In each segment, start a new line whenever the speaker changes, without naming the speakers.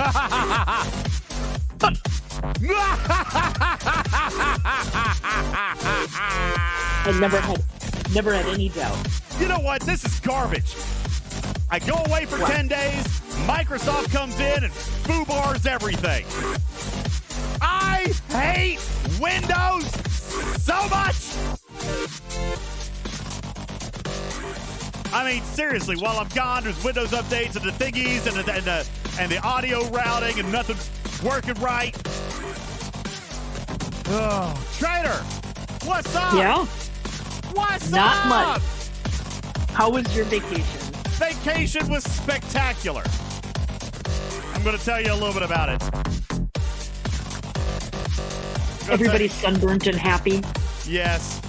I never had any doubt.
You know what? This is garbage. I go away for 10 days. Microsoft comes in and foo-bars everything. I hate Windows so much. I mean, seriously, while I'm gone, there's Windows updates and the thingies and the audio routing and nothing's working right. Oh, Trader, what's up?
Yeah.
What's
Not
up?
much. How was your vacation?
Vacation was spectacular. I'm going to tell you a little bit about it.
Everybody's sunburnt and happy.
Yes.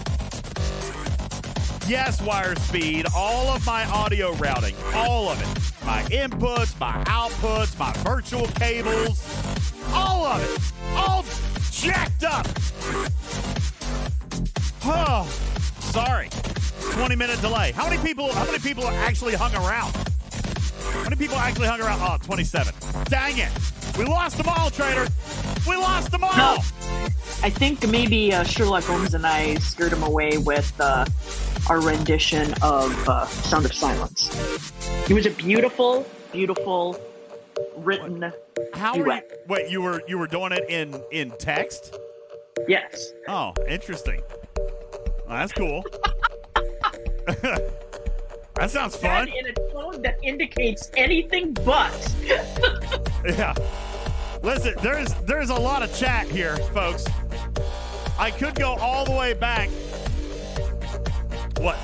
Yes, wire speed. All of my audio routing. All of it. My inputs, my outputs, my virtual cables. All of it. All jacked up. Oh, sorry. 20-minute delay. How many people actually hung around? How many people actually hung around? Oh, 27. Dang it. We lost them all, Trader. We lost them all.
No. I think maybe Sherlock Holmes and I scared him away with our rendition of Sound of Silence. It was a beautiful, beautiful written duet.
Wait, you were doing it in text?
Yes.
Oh, interesting. Well, that's cool. That sounds fun.
And in a tone that indicates anything but.
Yeah. Listen, there's a lot of chat here, folks. I could go all the way back,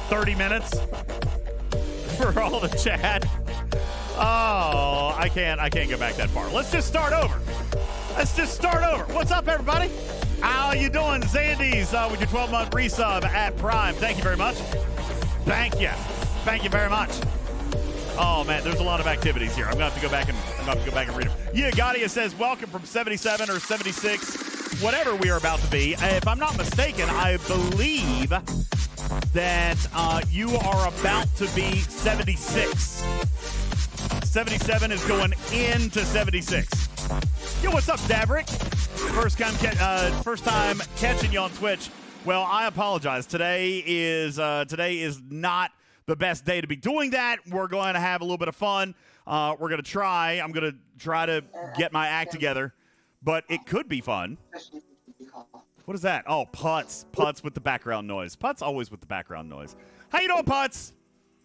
30 minutes for all the chat? Oh, I can't go back that far. Let's just start over. What's up, everybody? How you doing? Zandy's with your 12-month resub at Prime. Thank you very much. Thank you very much. Oh man, there's a lot of activities here. I'm gonna have to go back and read them. Yeah, Gadia says welcome from 77 or 76, whatever we are about to be. If I'm not mistaken, I believe that you are about to be 76. 77 is going into 76. Yo, what's up, Daverick? First time catching you on Twitch. Well, I apologize. Today is not the best day to be doing that. We're going to have a little bit of fun. I'm going to try to get my act together, but it could be fun. What is that? Oh, Putz with the background noise. Putz always with the background noise. How you doing, Putz?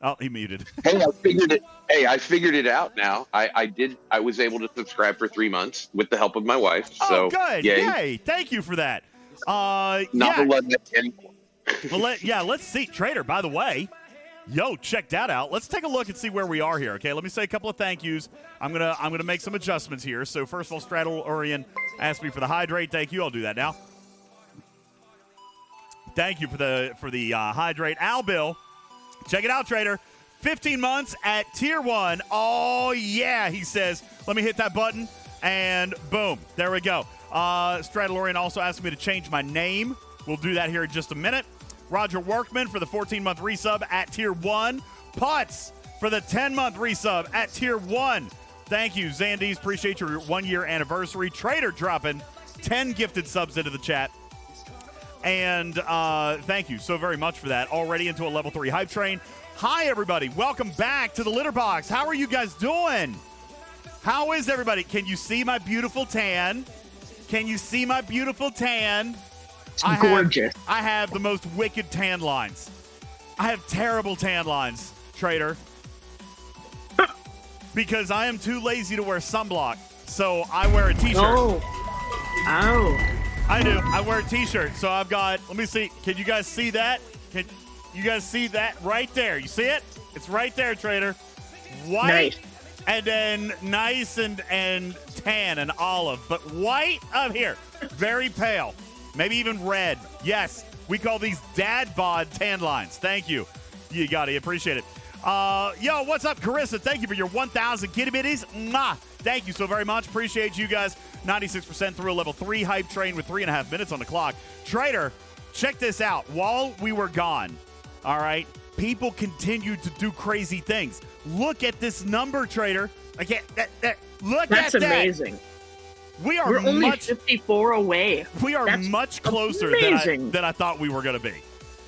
Oh, he muted.
Hey, I figured it out now. I was able to subscribe for 3 months with the help of my wife. So
good. Yay. Thank you for that.
Not the one that anymore.
Well, let's see. Trader, by the way, check that out. Let's take a look and see where we are here. Okay, let me say a couple of thank yous. I'm gonna make some adjustments here. So first of all, Straddle Orion asked me for the hydrate. Thank you. I'll do that now. Thank you for the hydrate. Al Bill, check it out, Trader. 15 months at Tier 1. Oh, yeah, he says. Let me hit that button, and boom. There we go. Stradalorian also asked me to change my name. We'll do that here in just a minute. Roger Workman for the 14-month resub at Tier 1. Putz for the 10-month resub at Tier 1. Thank you, Zandies. Appreciate your 1-year anniversary. Trader dropping 10 gifted subs into the chat. And thank you so very much for that. Already into a level 3 hype train. Hi, everybody. Welcome back to the Litter Box. How are you guys doing? How is everybody? Can you see my beautiful tan?
Gorgeous.
I have the most wicked tan lines. I have terrible tan lines, Trader. Because I am too lazy to wear sunblock. So I wear a t-shirt.
Oh.
I do. I wear a t-shirt. So I've got, let me see. Can you guys see that? Can you guys see that right there? You see it? It's right there, Trader. White.
Nice.
And then nice and tan and olive. But white up here. Very pale. Maybe even red. Yes. We call these dad bod tan lines. Thank you. You got it. Appreciate it. Yo, what's up, Carissa? Thank you for your 1,000 kitty bitties. Mwah. Thank you so very much. Appreciate you guys. 96% through a level 3 hype train with 3.5 minutes on the clock. Trader, check this out. While we were gone, all right, people continued to do crazy things. Look at this number, Trader. I can't. Look
That's
at that.
amazing.
We're
only 54 away.
We are
That's
much closer than I thought we were going to be.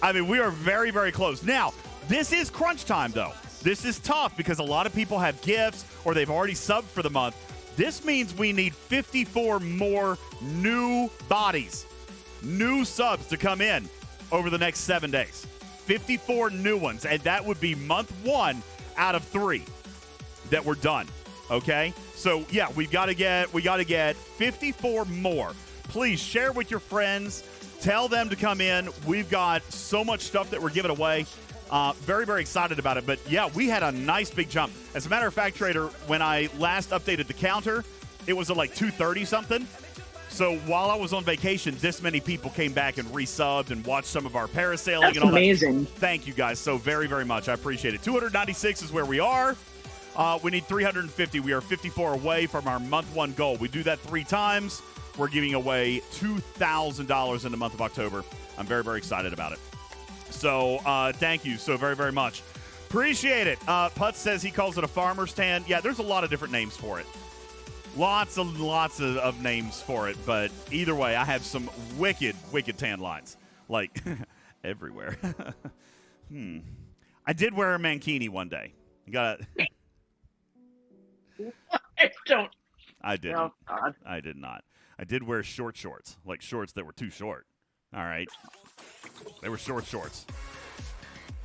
I mean, we are very, very close. Now, this is crunch time, though. This is tough because a lot of people have gifts or they've already subbed for the month. This means we need 54 more new bodies, new subs to come in over the next 7 days. 54 new ones, and that would be month 1 out of 3 that we're done. Okay? So, yeah, we got to get 54 more. Please share with your friends. Tell them to come in. We've got so much stuff that we're giving away. Very, very excited about it. But, yeah, we had a nice big jump. As a matter of fact, Trader, when I last updated the counter, it was at like 230 something. So while I was on vacation, this many people came back and resubbed and watched some of our parasailing.
That's
and all
amazing.
That. Thank you guys so very, very much. I appreciate it. 296 is where we are. We need 350. We are 54 away from our month 1 goal. We do that 3 times. We're giving away $2,000 in the month of October. I'm very, very excited about it. So thank you so very, very much. Appreciate it. Putz says he calls it a farmer's tan. Yeah, there's a lot of different names for it. Lots of names for it. But either way, I have some wicked tan lines. Like, everywhere. I did wear a mankini one day. You got it. I didn't.
Oh, God.
I did not. I did wear shorts, like shorts that were too short. All right. They were shorts.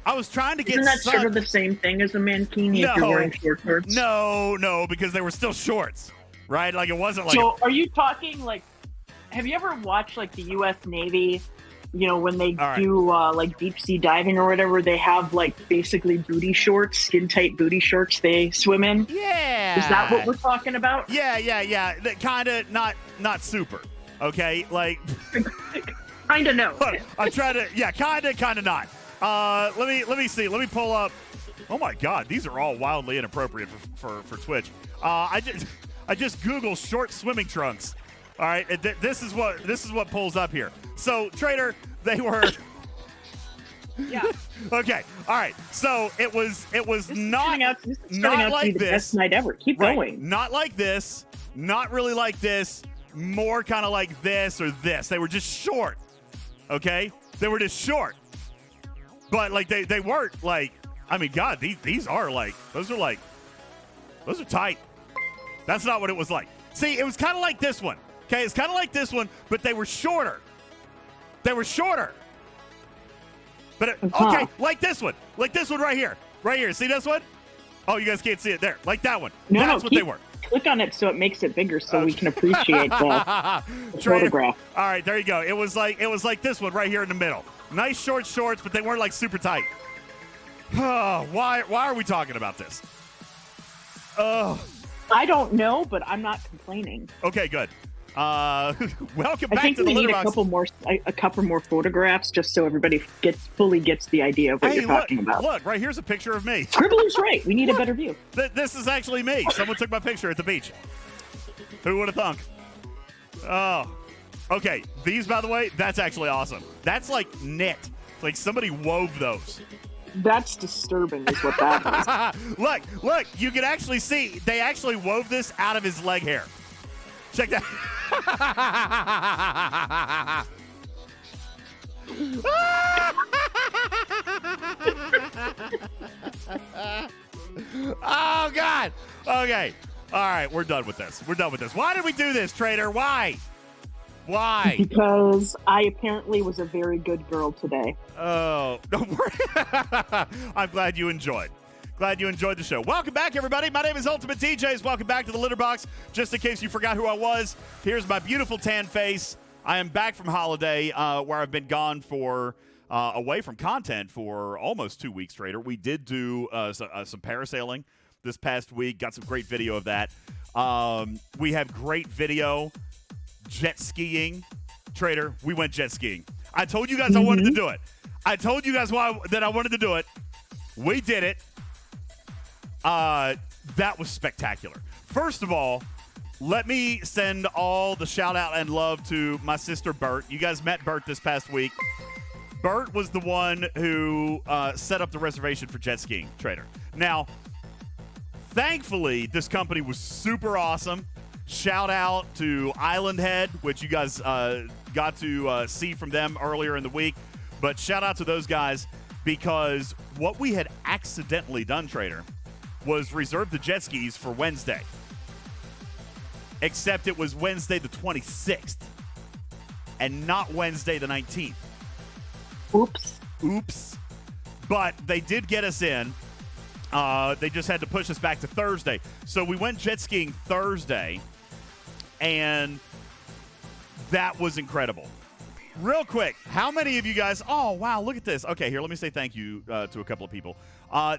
I was trying to get
Isn't that sort of the same thing as a mankini if you're wearing short shorts?
No, because they were still shorts, right? Like, it wasn't like...
So, are you talking, like... Have you ever watched, like, the U.S. Navy... You know, when they do, like, deep-sea diving or whatever, they have, like, basically booty shorts, skin-tight booty shorts they swim in?
Yeah.
Is that what we're talking about?
Yeah. That kind of not super, okay? Like...
Kind of no.
I'm trying to... Yeah, kind of not. Let me see. Let me pull up... Oh, my God. These are all wildly inappropriate for Twitch. I just Googled short swimming trunks. All right, this is what pulls up here. So, Trader, they were.
Yeah.
Okay. All right. So it was not
like this. Best night ever. Keep going.
Not like this. Not really like this. More kind of like this or this. They were just short. Okay. They were just short. But like they weren't like. I mean, God, these are like those are tight. That's not what it was like. See, it was kind of like this one. Okay, it's kind of like this one, but they were shorter. But okay, like this one right here. See this one? Oh, you guys can't see it there. Like that one. That's what they were.
Click on it so it makes it bigger, so we can appreciate the photograph.
All right, there you go. It was like this one right here in the middle. Nice short shorts, but they weren't like super tight. Why are we talking about this?
I don't know, but I'm not complaining.
Okay, good. Welcome back
I think
to the
we need
Litterbox.
a couple more photographs just so everybody fully gets the idea of what you're talking about.
Look, right here's a picture of me.
Scribbler's right. We need a better view.
This is actually me. Someone took my picture at the beach. Who would have thunk? Oh. Okay, these, by the way, that's actually awesome. That's like knit. Like somebody wove those.
That's disturbing is what that is.
Look, you can actually see they actually wove this out of his leg hair. Check that. Oh, God. Okay. All right, we're done with this. Why did we do this, Trader? Why?
Because I apparently was a very good girl today.
Oh, I'm glad you enjoyed. Glad you enjoyed the show. Welcome back, everybody. My name is UltimatDJz. Welcome back to the Litterbox. Just in case you forgot who I was, here's my beautiful tan face. I am back from holiday where I've been gone for away from content for almost 2 weeks, Trader. We did do some parasailing this past week. Got some great video of that. We have great video. Jet skiing. Trader, we went jet skiing. I told you guys I wanted to do it. I told you guys that I wanted to do it. We did it. That was spectacular. First of all, let me send all the shout out and love to my sister Bert. You guys met Bert this past week. Bert was the one who set up the reservation for jet skiing, Trader. Now, Thankfully, this company was super awesome. Shout out to Island Head, which you guys got to see from them earlier in the week. But shout out to those guys, because what we had accidentally done, Trader, was reserve the jet skis for Wednesday. Except it was Wednesday the 26th and not Wednesday the 19th. Oops. But they did get us in. They just had to push us back to Thursday. So we went jet skiing Thursday, and that was incredible. Real quick, how many of you guys, oh, wow, look at this. Okay, here, let me say thank you to a couple of people.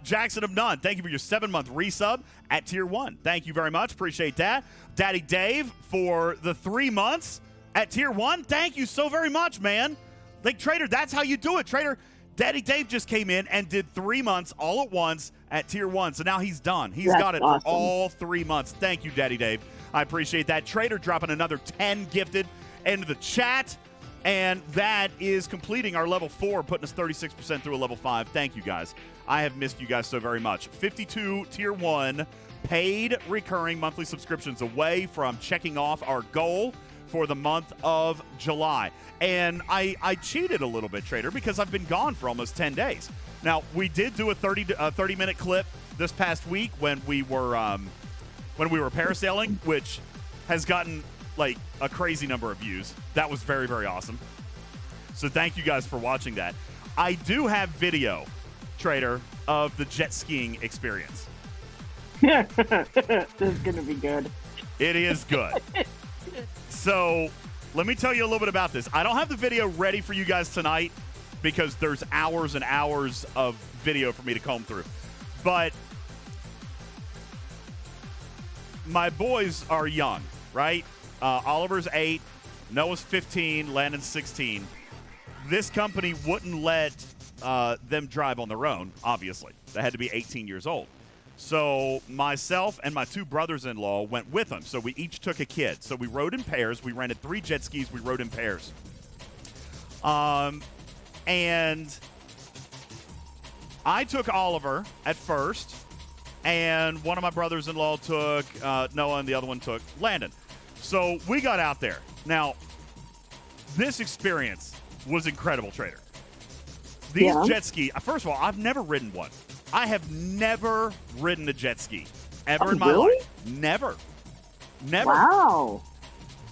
Jackson of None, thank you for your 7-month resub at Tier 1. Thank you very much. Appreciate that. Daddy Dave for the 3 months at Tier 1. Thank you so very much, man. Like, Trader, that's how you do it. Trader, Daddy Dave just came in and did 3 months all at once at Tier 1. So now he's done. He's got it awesome for all 3 months. Thank you, Daddy Dave. I appreciate that. Trader dropping another 10 gifted into the chat. And that is completing our level 4, putting us 36% through a level 5. Thank you, guys. I have missed you guys so very much. 52 Tier 1 paid recurring monthly subscriptions away from checking off our goal for the month of July. And I cheated a little bit, Trader, because I've been gone for almost 10 days. Now, we did do a 30-minute clip this past week when we were parasailing, which has gotten like a crazy number of views. That was very, very awesome. So thank you guys for watching that. I do have video, Trader, of the jet skiing experience.
This is going to be good.
It is good. So let me tell you a little bit about this. I don't have the video ready for you guys tonight because there's hours and hours of video for me to comb through. But my boys are young, right? Oliver's 8, Noah's 15, Landon's 16. This company wouldn't let them drive on their own, obviously. They had to be 18 years old. So myself and my 2 brothers-in-law went with them. So we each took a kid. So we rode in pairs. We rented 3 jet skis. We rode in pairs. And I took Oliver at first, and one of my brothers-in-law took Noah, and the other one took Landon. So we got out there. Now, this experience was incredible, Trader. These jet ski, first of all, I've never ridden one. I have never ridden a jet ski ever in my life. Never.
Wow.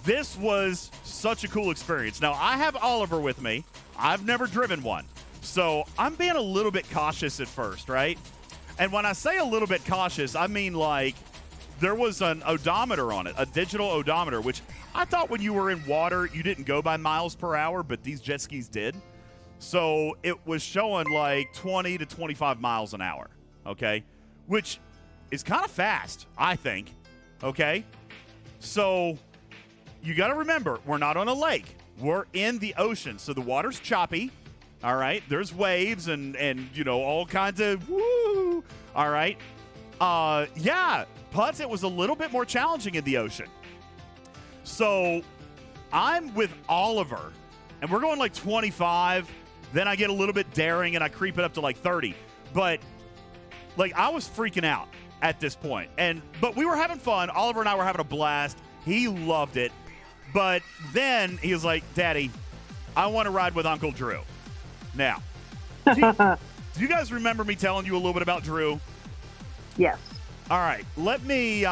This was such a cool experience. Now, I have Oliver with me. I've never driven one. So I'm being a little bit cautious at first, right? And when I say a little bit cautious, I mean like there was an odometer on it, a digital odometer, which I thought when you were in water, you didn't go by miles per hour, but these jet skis did. So it was showing like 20 to 25 miles an hour, okay? Which is kind of fast, I think, okay? So you got to remember, we're not on a lake. We're in the ocean, so the water's choppy, all right? There's waves and you know, all kinds of woo, all right? Yeah, putts, it was a little bit more challenging in the ocean. So I'm with Oliver, and we're going like 25. Then I get a little bit daring, and I creep it up to like 30. But, like, I was freaking out at this point. But we were having fun. Oliver and I were having a blast. He loved it. But then he was like, Daddy, I want to ride with Uncle Drew. Now, do you guys remember me telling you a little bit about Drew?
Yes.
All right. Let me,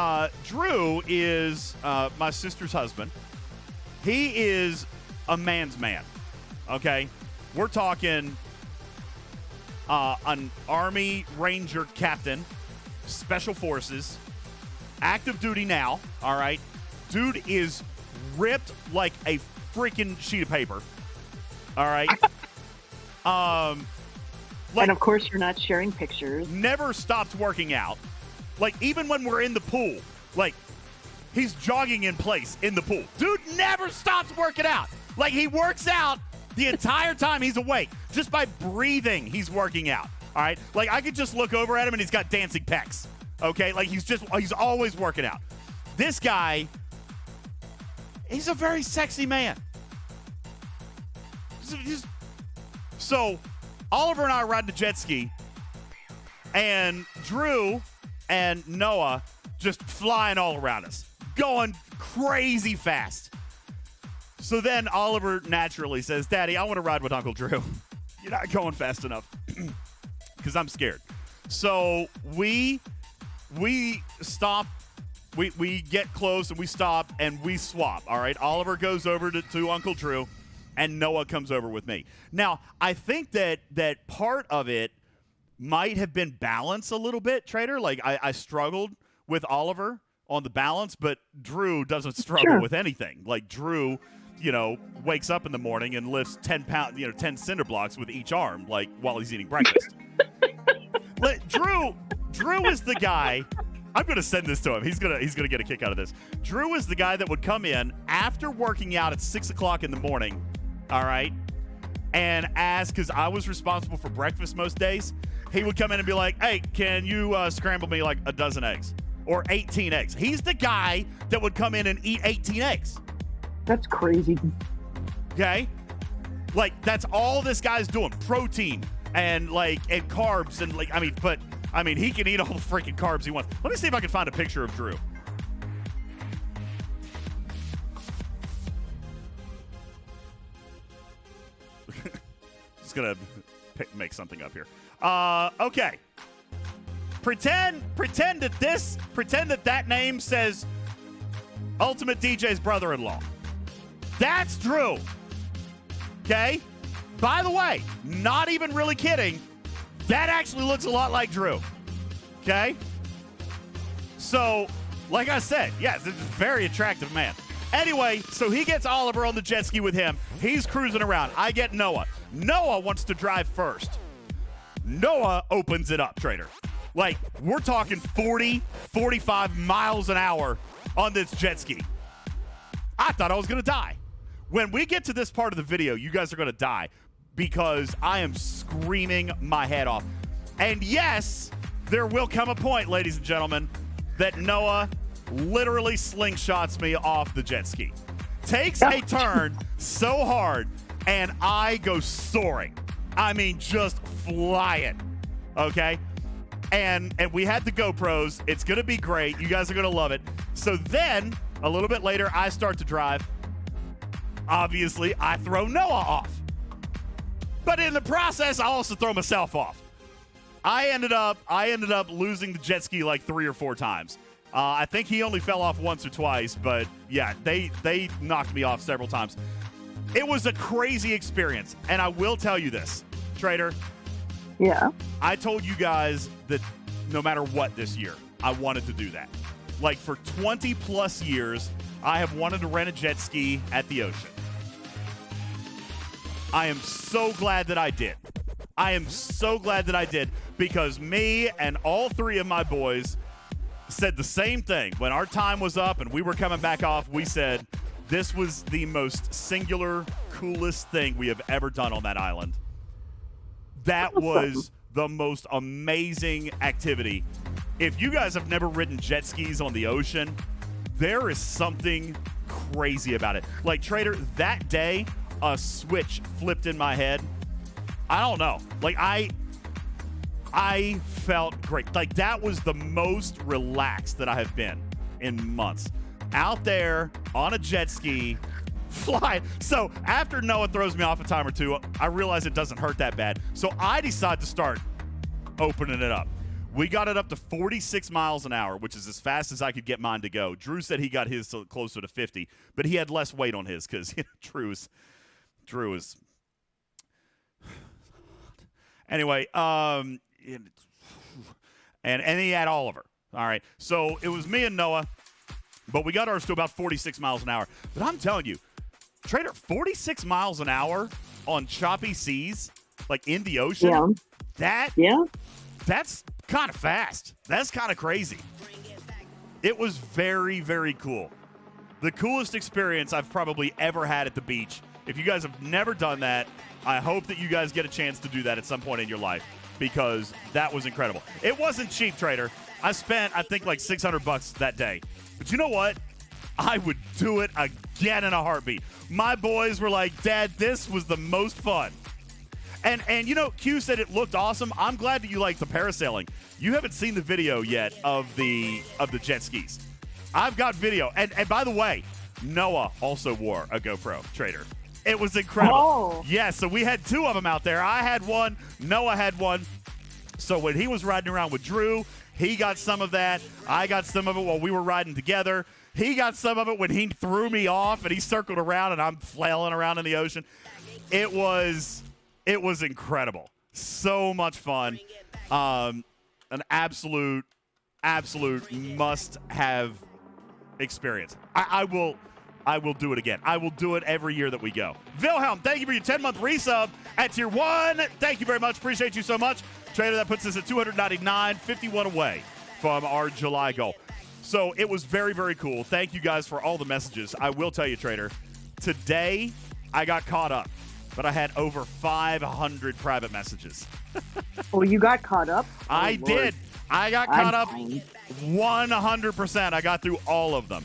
Drew is my sister's husband. He is a man's man, okay? We're talking an Army Ranger captain, Special Forces, active duty now, all right? Dude is ripped like a freaking sheet of paper, all right?
And of course, you're not sharing pictures.
Never stopped working out. Like, even when we're in the pool, like, he's jogging in place in the pool. Dude never stops working out. Like, he works out the entire time he's awake. Just by breathing, he's working out. All right? Like, I could just look over at him and he's got dancing pecs. Okay? Like, he's always working out. This guy, he's a very sexy man. So, Oliver and I are riding a jet ski, and Drew and Noah just flying all around us, going crazy fast. So then Oliver naturally says, Daddy, I want to ride with Uncle Drew. You're not going fast enough because I'm scared. So we stop. We get close and we stop and we swap. All right. Oliver goes over to Uncle Drew and Noah comes over with me. Now, I think that part of it might have been balance a little bit, Trader. Like I struggled with Oliver on the balance, but Drew doesn't struggle with anything. Like Drew, wakes up in the morning and lifts 10 pounds, 10 cinder blocks with each arm, like while he's eating breakfast. Drew is the guy. I'm going to send this to him. He's gonna get a kick out of this. Drew is the guy that would come in after working out at 6 o'clock in the morning, all right, and ask, because I was responsible for breakfast most days, he would come in and be like, hey, can you scramble me like a dozen eggs or 18 eggs? He's the guy that would come in and eat 18 eggs.
That's crazy.
Okay? Like, that's all this guy's doing. Protein and carbs and he can eat all the freaking carbs he wants. Let me see if I can find a picture of Drew. Just gonna make something up here. Okay. Pretend that name says UltimatDJz brother-in-law. That's Drew. Okay? By the way, not even really kidding, that actually looks a lot like Drew. Okay? So, like I said, yes, it's a very attractive man. Anyway, so he gets Oliver on the jet ski with him. He's cruising around. I get Noah. Noah wants to drive first. Noah opens it up, Trader. Like, we're talking 40, 45 miles an hour on this jet ski. I thought I was going to die. When we get to this part of the video, you guys are going to die because I am screaming my head off. And yes, there will come a point, ladies and gentlemen, that Noah literally slingshots me off the jet ski. Takes a turn so hard, and I go soaring. I mean, just flying. Okay? And we had the GoPros. It's going to be great. You guys are going to love it. So then, a little bit later, I start to drive. Obviously, I throw Noah off. But in the process, I also throw myself off. I ended up losing the jet ski like 3 or 4 times. I think he only fell off once or twice, but yeah, they knocked me off several times. It was a crazy experience, and I will tell you this, Trader.
Yeah.
I told you guys that no matter what this year, I wanted to do that. Like for 20 plus years, I have wanted to rent a jet ski at the ocean. I am so glad that I did. I am so glad that I did because me and all 3 of my boys said the same thing. When our time was up and we were coming back off, we said this was the most singular, coolest thing we have ever done on that island. That was the most amazing activity. If you guys have never ridden jet skis on the ocean, there is something crazy about it. Like, Trader, that day, a switch flipped in my head. I don't know. Like, I felt great. Like, that was the most relaxed that I have been in months. Out there on a jet ski, flying. So after Noah throws me off a time or 2, I realize it doesn't hurt that bad. So I decide to start opening it up. We got it up to 46 miles an hour, which is as fast as I could get mine to go. Drew said he got his closer to 50, but he had less weight on his because Drew is. Anyway, and he had Oliver. All right, so it was me and Noah, but we got ours to about 46 miles an hour. But I'm telling you, Trader, 46 miles an hour on choppy seas, like in the ocean, that's kind of fast. That's kind of crazy. It was very, very cool. The coolest experience I've probably ever had at the beach. If you guys have never done that, I hope that you guys get a chance to do that at some point in your life because that was incredible. It wasn't cheap, Trader. I spent, I think, like $600 that day. But you know what? I would do it again in a heartbeat. My boys were like, Dad, this was the most fun. And you know, Q said it looked awesome. I'm glad that you like the parasailing. You haven't seen the video yet of the jet skis. I've got video. And by the way, Noah also wore a GoPro, Trader. It was incredible.
Oh.
Yeah, so we had 2 of them out there. I had one. Noah had one. So when he was riding around with Drew, he got some of that. I got some of it while we were riding together. He got some of it when he threw me off and he circled around and I'm flailing around in the ocean. It was incredible. So much fun. An absolute must-have experience. I will do it again. I will do it every year that we go. Wilhelm, thank you for your 10-month resub at Tier 1. Thank you very much. Appreciate you so much. Trader, that puts us at 299, 51 away from our July goal. So it was very, very cool. Thank you guys for all the messages. I will tell you, Trader, today I got caught up, but I had over 500 private messages.
Oh, you got caught up?
I
Lord.
did. I got caught up
fine.
100%. I got through all of them.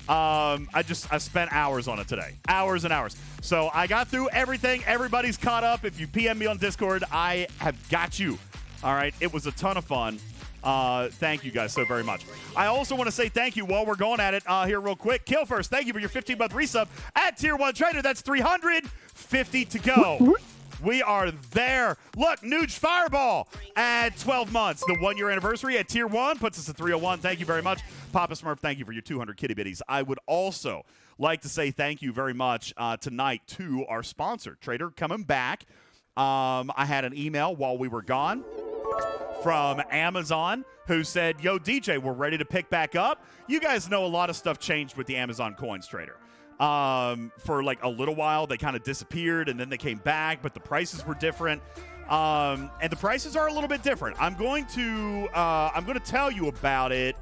I spent hours on it today. Hours and hours. So I got through everything. Everybody's caught up. If you PM me on Discord, I have got you. All right. It was a ton of fun. Thank you guys so very much. I also want to say thank you while we're going at it here real quick. Kill First, thank you for your 15-month resub at Tier 1 Trader. That's 350 to go. We are there. Look, Nuge Fireball at 12 months. The 1-year anniversary at Tier 1 puts us at 301. Thank you very much. Papa Smurf, thank you for your 200 kitty bitties. I would also like to say thank you very much tonight to our sponsor, Trader, coming back. I had an email while we were gone from Amazon who said, yo, DJ, we're ready to pick back up. You guys know a lot of stuff changed with the Amazon coins, Trader. For like a little while, they kind of disappeared, and then they came back, but the prices were different. And the prices are a little bit different. I'm going to tell you about it.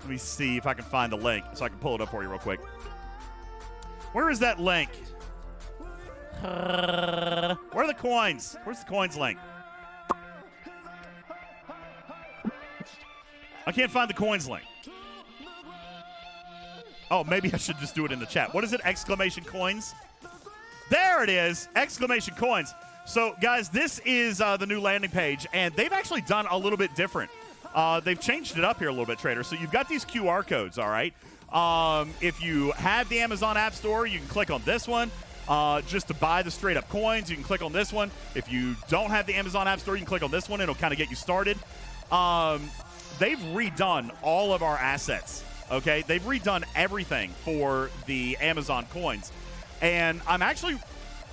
Let me see if I can find the link so I can pull it up for you real quick. Where is that link? Where are the coins? Where's the coins link? I can't find the coins link. Oh, maybe I should just do it in the chat. What is it? Exclamation coins? There it is. Exclamation coins. So, guys, this is the new landing page, and they've actually done a little bit different. They've changed it up here a little bit, Trader. So you've got these QR codes, all right? If you have the Amazon App Store, you can click on this one just to buy the straight-up coins. You can click on this one. If you don't have the Amazon App Store, you can click on this one. It'll kind of get you started. They've redone all of our assets. Okay, they've redone everything for the Amazon coins, and I'm actually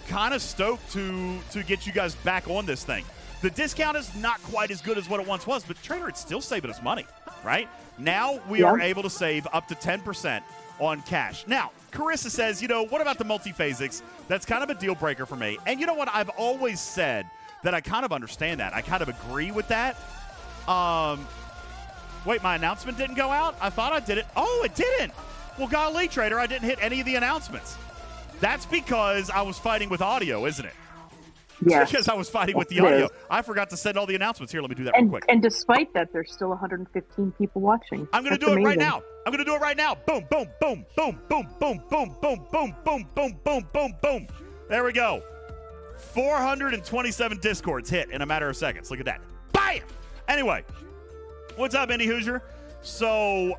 kind of stoked to get you guys back on this thing. The discount is not quite as good as what it once was, but Trader, it's still saving us money, right? Now we are able to save up to 10% on cash. Now, Carissa says, you know, what about the multi-phasics? That's kind of a deal breaker for me. And you know what? I've always said that I kind of understand that. I kind of agree with that. Wait, my announcement didn't go out? I thought I did it. Oh, it didn't. Well, golly, Trader, I didn't hit any of the announcements. That's because I was fighting with audio, isn't it?
Yes.
Because I was fighting with the audio. I forgot to send all the announcements. Here, let me do that real quick.
And despite that, there's still 115 people watching.
I'm going to do it right now. I'm going to do it right now. Boom, boom, boom, boom, boom, boom, boom, boom, boom, boom, boom, boom, boom, boom. There we go. 427 Discords hit in a matter of seconds. Look at that. Bam! Anyway. What's up, Indy Hoosier? So,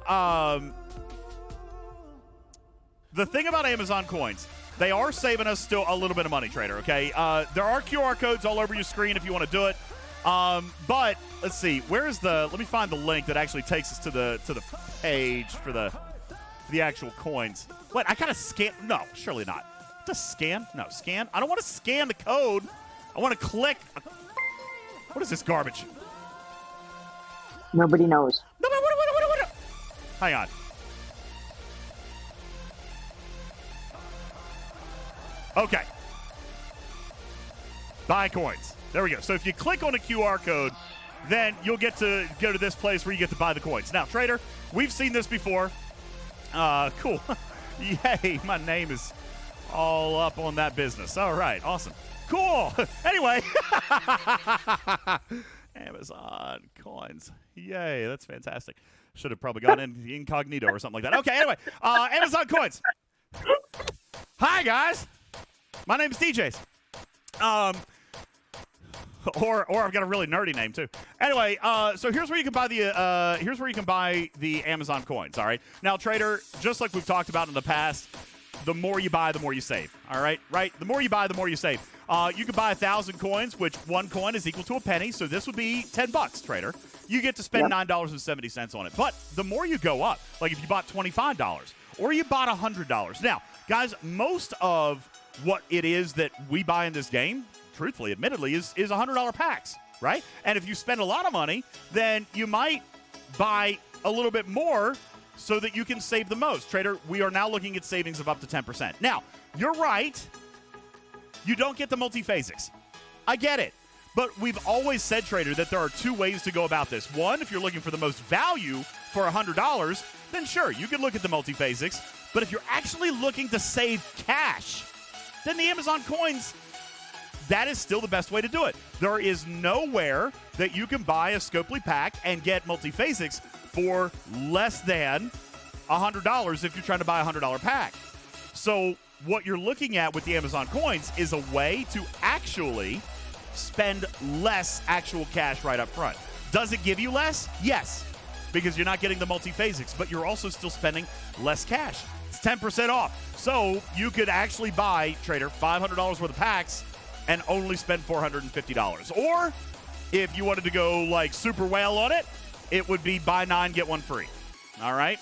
the thing about Amazon coins, they are saving us still a little bit of money, Trader, okay? There are QR codes all over your screen if you want to do it. But, let's see, let me find the link that actually takes us to the page for the actual coins. What, I gotta scan? No, surely not. To scan? No, scan? I don't want to scan the code. I want to click. What is this garbage?
Nobody knows.
No, what? Hang on. Okay. Buy coins. There we go. So if you click on a QR code, then you'll get to go to this place where you get to buy the coins. Now, Trader, we've seen this before. Cool. Yay, my name is all up on that business. All right, awesome. Cool. Anyway. Amazon coins. Yay, that's fantastic. Should have probably gone in incognito or something like that. Okay, anyway, Amazon coins. Hi, guys. My name is DJz. or I've got a really nerdy name too. Anyway, so here's where you can buy the Amazon coins. All right. Now, trader, just like we've talked about in the past, the more you buy, the more you save. All right. Right. The more you buy, the more you save. You can buy 1,000 coins, which one coin is equal to a penny. So this would be $10, trader. You get to spend $9.70 on it. But the more you go up, like if you bought $25 or you bought $100. Now, guys, most of what it is that we buy in this game, truthfully, admittedly, is $100 packs, right? And if you spend a lot of money, then you might buy a little bit more so that you can save the most. Trader, we are now looking at savings of up to 10%. Now, you're right. You don't get the multi-phasics. I get it. But we've always said, trader, that there are two ways to go about this. One, if you're looking for the most value for $100, then sure, you can look at the multi-phasics. But if you're actually looking to save cash, then the Amazon coins, that is still the best way to do it. There is nowhere that you can buy a Scopely pack and get multi-phasics for less than $100 if you're trying to buy a $100 pack. So what you're looking at with the Amazon coins is a way to actually spend less actual cash right up front. Does it give you less? Yes, because you're not getting the multi-phasics, but you're also still spending less cash. It's 10% off. So you could actually buy, trader, $500 worth of packs and only spend $450. Or if you wanted to go like super whale on it, it would be buy 9, get 1 free. All right?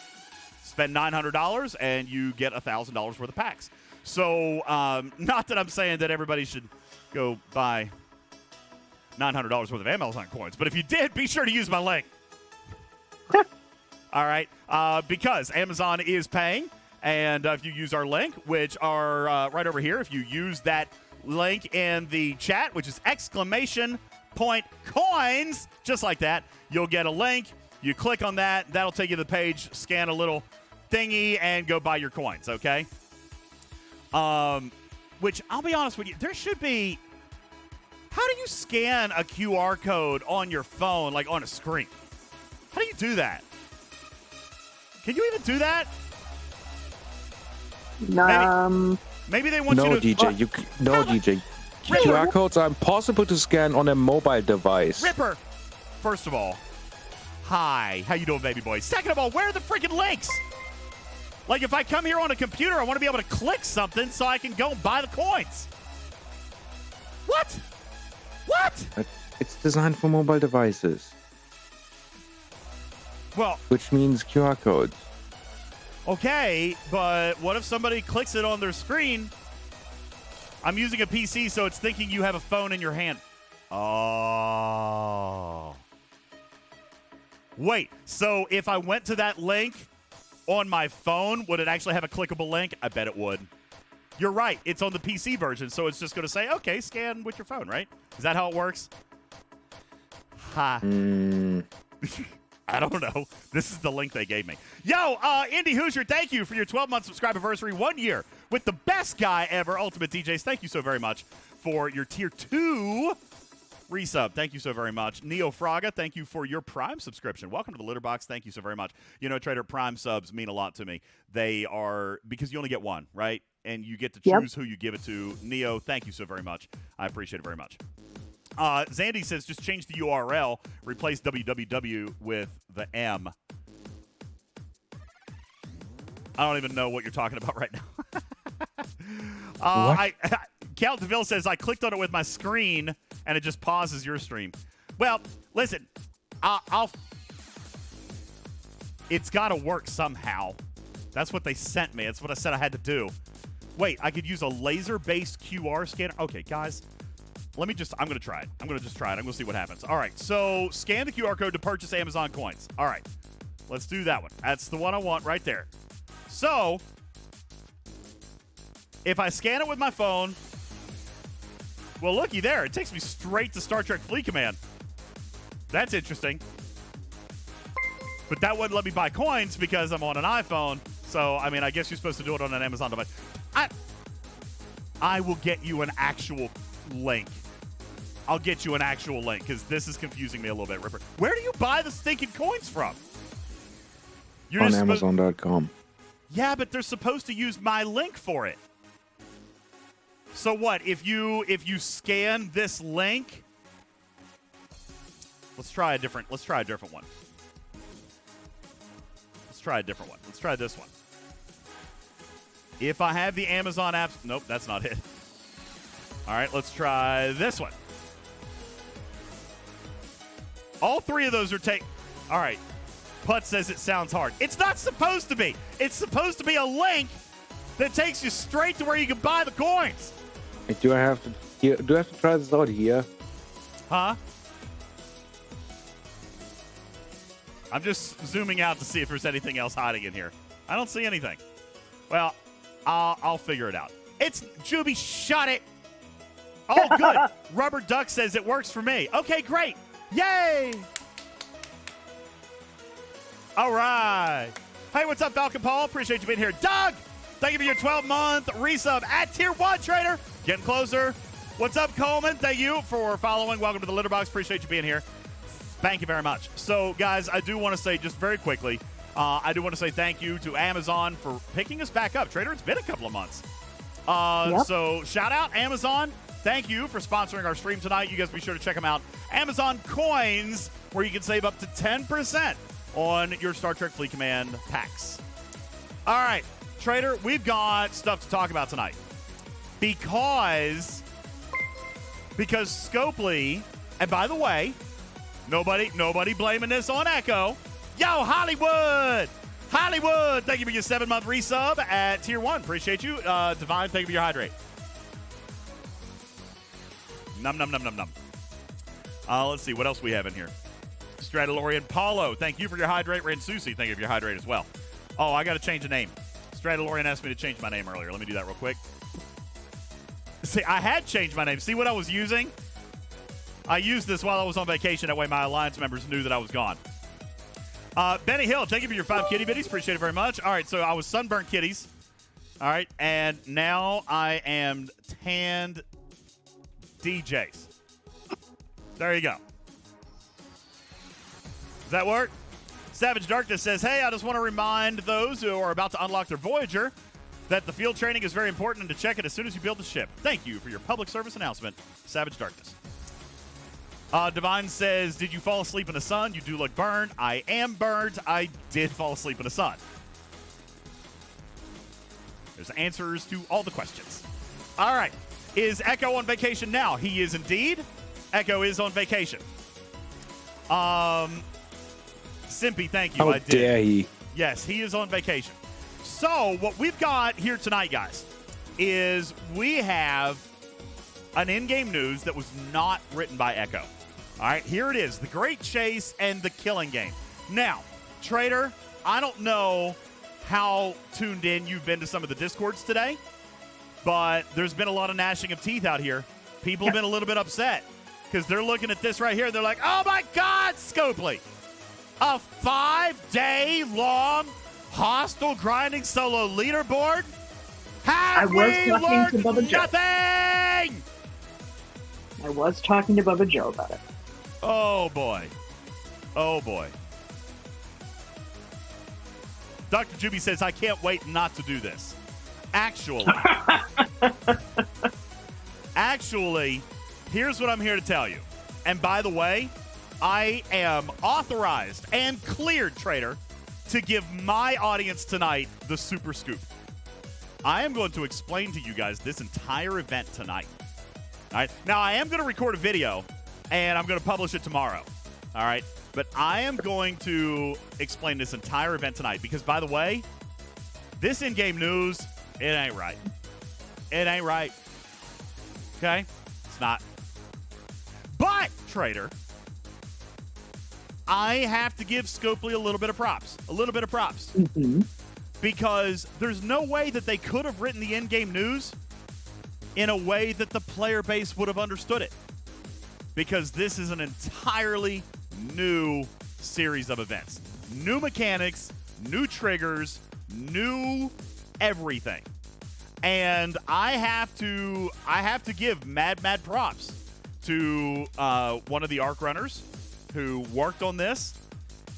Spend $900 and you get $1,000 worth of packs. So not that I'm saying that everybody should go buy $900 worth of Amazon coins, but if you did, be sure to use my link. All right? Because Amazon is paying. And if you use our link, which are right over here, if you use that link in the chat, which is !coins, just like that, you'll get a link. You click on that. That'll take you to the page, scan a little thingy, and go buy your coins, okay? Which, I'll be honest with you, there should be... How do you scan a QR code on your phone, like on a screen? How do you do that? Can you even do that? Maybe they want you to...
DJ, DJ. QR codes are impossible to scan on a mobile device.
Ripper! First of all, hi. How you doing, baby boy? Second of all, where are the freaking links? Like, if I come here on a computer, I want to be able to click something so I can go and buy the coins. What? What?
It's designed for mobile devices.
Well...
Which means QR codes.
Okay, but what if somebody clicks it on their screen? I'm using a PC, so it's thinking you have a phone in your hand. Oh. Wait, so if I went to that link on my phone, would it actually have a clickable link? I bet it would. You're right. It's on the PC version, so it's just going to say, okay, scan with your phone, right? Is that how it works? Ha. I don't know. This is the link they gave me. Yo, Indy Hoosier, thank you for your 12-month subscribe anniversary, 1 year with the best guy ever, UltimatDJz. Thank you so very much for your Tier 2 resub. Thank you so very much. Neo Fraga, thank you for your Prime subscription. Welcome to the Litter Box. Thank you so very much. You know, Trader, Prime subs mean a lot to me. They are, because you only get one, right? And you get to choose who you give it to. Neo, thank you so very much. I appreciate it very much. Zandy says, just change the URL, replace www with the M. I don't even know what you're talking about right now. Cal DeVille says, I clicked on it with my screen, and it just pauses your stream. Well, listen, it's got to work somehow. That's what they sent me. That's what I said I had to do. Wait, I could use a laser-based QR scanner? Okay, guys. I'm going to try it. I'm going to just try it. I'm going to see what happens. All right, so scan the QR code to purchase Amazon coins. All right, let's do that one. That's the one I want right there. So, if I scan it with my phone, well, looky there. It takes me straight to Star Trek Fleet Command. That's interesting. But that wouldn't let me buy coins because I'm on an iPhone. So, I mean, I guess you're supposed to do it on an Amazon device. I will get you an actual link. I'll get you an actual link because this is confusing me a little bit, Ripper. Where do you buy the stinking coins from? You're
on Amazon.com.
Yeah, but they're supposed to use my link for it. So what? If you scan this link, Let's try a different one. Let's try a different one. Let's try this one. If I have the Amazon apps, nope, that's not it. All right, let's try this one. All three of those are all right. Putt says it sounds hard. It's not supposed to be. It's supposed to be a link that takes you straight to where you can buy the coins.
Do I have to try this out here?
Huh? I'm just zooming out to see if there's anything else hiding in here. I don't see anything. Well, I'll figure it out. It's Juby, shut it. Oh, good. Rubber Duck says it works for me. Okay, great. Yay. All right. Hey, what's up, Falcon Paul? Appreciate you being here. Doug, thank you for your 12-month resub at Tier 1 Trader. Getting closer. What's up, Coleman? Thank you for following. Welcome to the Litter Box. Appreciate you being here. Thank you very much. So, guys, I do want to say just very quickly, I do want to say thank you to Amazon for picking us back up. Trader, it's been a couple of months.
Yep.
So, shout out, Amazon. Thank you for sponsoring our stream tonight. You guys be sure to check them out. Amazon Coins, where you can save up to 10% on your Star Trek Fleet Command packs. All right, Trader, we've got stuff to talk about tonight. Because Scopely, and by the way, nobody blaming this on Echo. Yo, Hollywood, thank you for your 7-month resub at Tier 1. Appreciate you. Divine, thank you for your hydrate. Num. Let's see what else we have in here. Stradalorian Paulo, thank you for your hydrate. Ransusi, thank you for your hydrate as well. Oh, I got to change a name. Stradalorian asked me to change my name earlier. Let me do that real quick. See, I had changed my name. See what I was using? I used this while I was on vacation. That way my Alliance members knew that I was gone. Benny Hill, thank you for your 5 kitty bitties. Appreciate it very much. All right, so I was sunburnt kitties. All right, and now I am tanned DJs. There you go. Does that work? Savage Darkness says, hey, I just want to remind those who are about to unlock their Voyager that the field training is very important and to check it as soon as you build the ship. Thank you for your public service announcement, Savage Darkness. Divine says, did you fall asleep in the sun? You do look burned. I am burned. I did fall asleep in the sun. There's answers to all the questions. All right. Is Echo on vacation now? He is indeed. Echo is on vacation. Simpy, thank you.
How dare he?
Yes, he is on vacation. So what we've got here tonight, guys, is we have an in-game news that was not written by Echo. All right, here it is. The Great Chase and the Killing Game. Now, Trader, I don't know how tuned in you've been to some of the Discords today, but there's been a lot of gnashing of teeth out here. People have been a little bit upset because they're looking at this right here. They're like, oh, my God, Scopely. A 5-day-long hostile grinding solo leaderboard? Have we learned nothing?
I was talking to Bubba Joe about it.
Oh, boy. Oh, boy. Dr. Juby says, I can't wait not to do this. Actually, here's what I'm here to tell you. And by the way, I am authorized and cleared, Trader, to give my audience tonight the super scoop. I am going to explain to you guys this entire event tonight. All right. Now, I am going to record a video, and I'm going to publish it tomorrow. All right. But I am going to explain this entire event tonight because, by the way, this in-game news, it ain't right. It ain't right. Okay? It's not. But, Trader, I have to give Scopely a little bit of props. A little bit of props.
Mm-hmm.
Because there's no way that they could have written the in-game news in a way that the player base would have understood it. Because this is an entirely new series of events. New mechanics, new triggers, new everything. And I have to give mad props to one of the ARC runners who worked on this.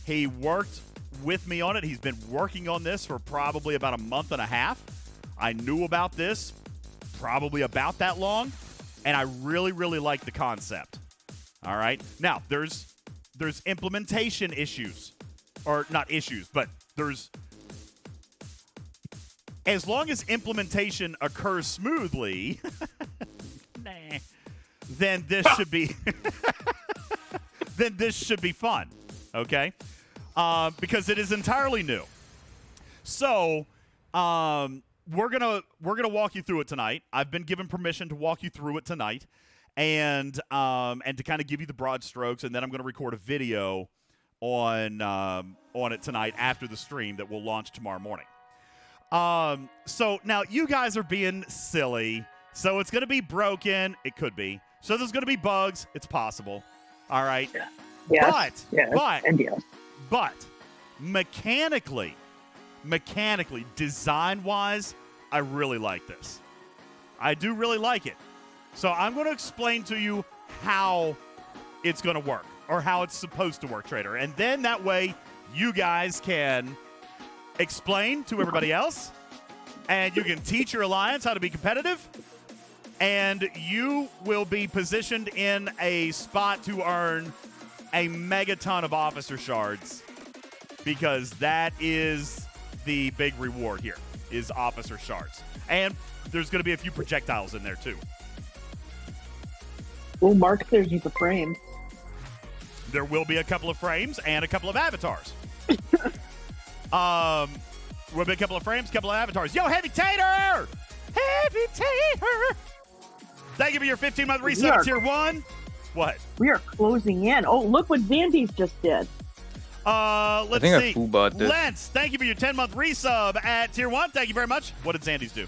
He worked with me on it. He's been working on this for probably about a month and a half. I knew about this probably about that long, and I really like the concept. All right. Now, there's there's implementation issues. Or not issues, but there's... As long as implementation occurs smoothly, then this should be... then this should be fun, okay? Because it is entirely new. So, we're gonna walk you through it tonight. I've been given permission to walk you through it tonight, and to kind of give you the broad strokes, and then I'm gonna record a video on it tonight after the stream that will launch tomorrow morning. So now you guys are being silly. So it's gonna be broken. It could be. So there's gonna be bugs. It's possible. All right.
Yeah. Yes.
But mechanically, design-wise, I really like this. I do really like it. So I'm going to explain to you how it's going to work, or how it's supposed to work, Trader. And then that way you guys can explain to everybody else, and you can teach your alliance how to be competitive, and you will be positioned in a spot to earn a megaton of officer shards, because that is the big reward here, is officer shards. And there's going to be a few projectiles in there, too.
Well, Mark, there's you the frame.
There will be a couple of frames and a couple of avatars. Will be a couple of frames, couple of avatars. Yo, Heavy Tater! Heavy Tater! Thank you for your 15-month resub tier 1. What?
We are closing in. Oh, look what Zandy's just did.
Let's
I
see.
bought this.
Lance, thank you for your 10-month resub at tier 1. Thank you very much. What did Zandy's do?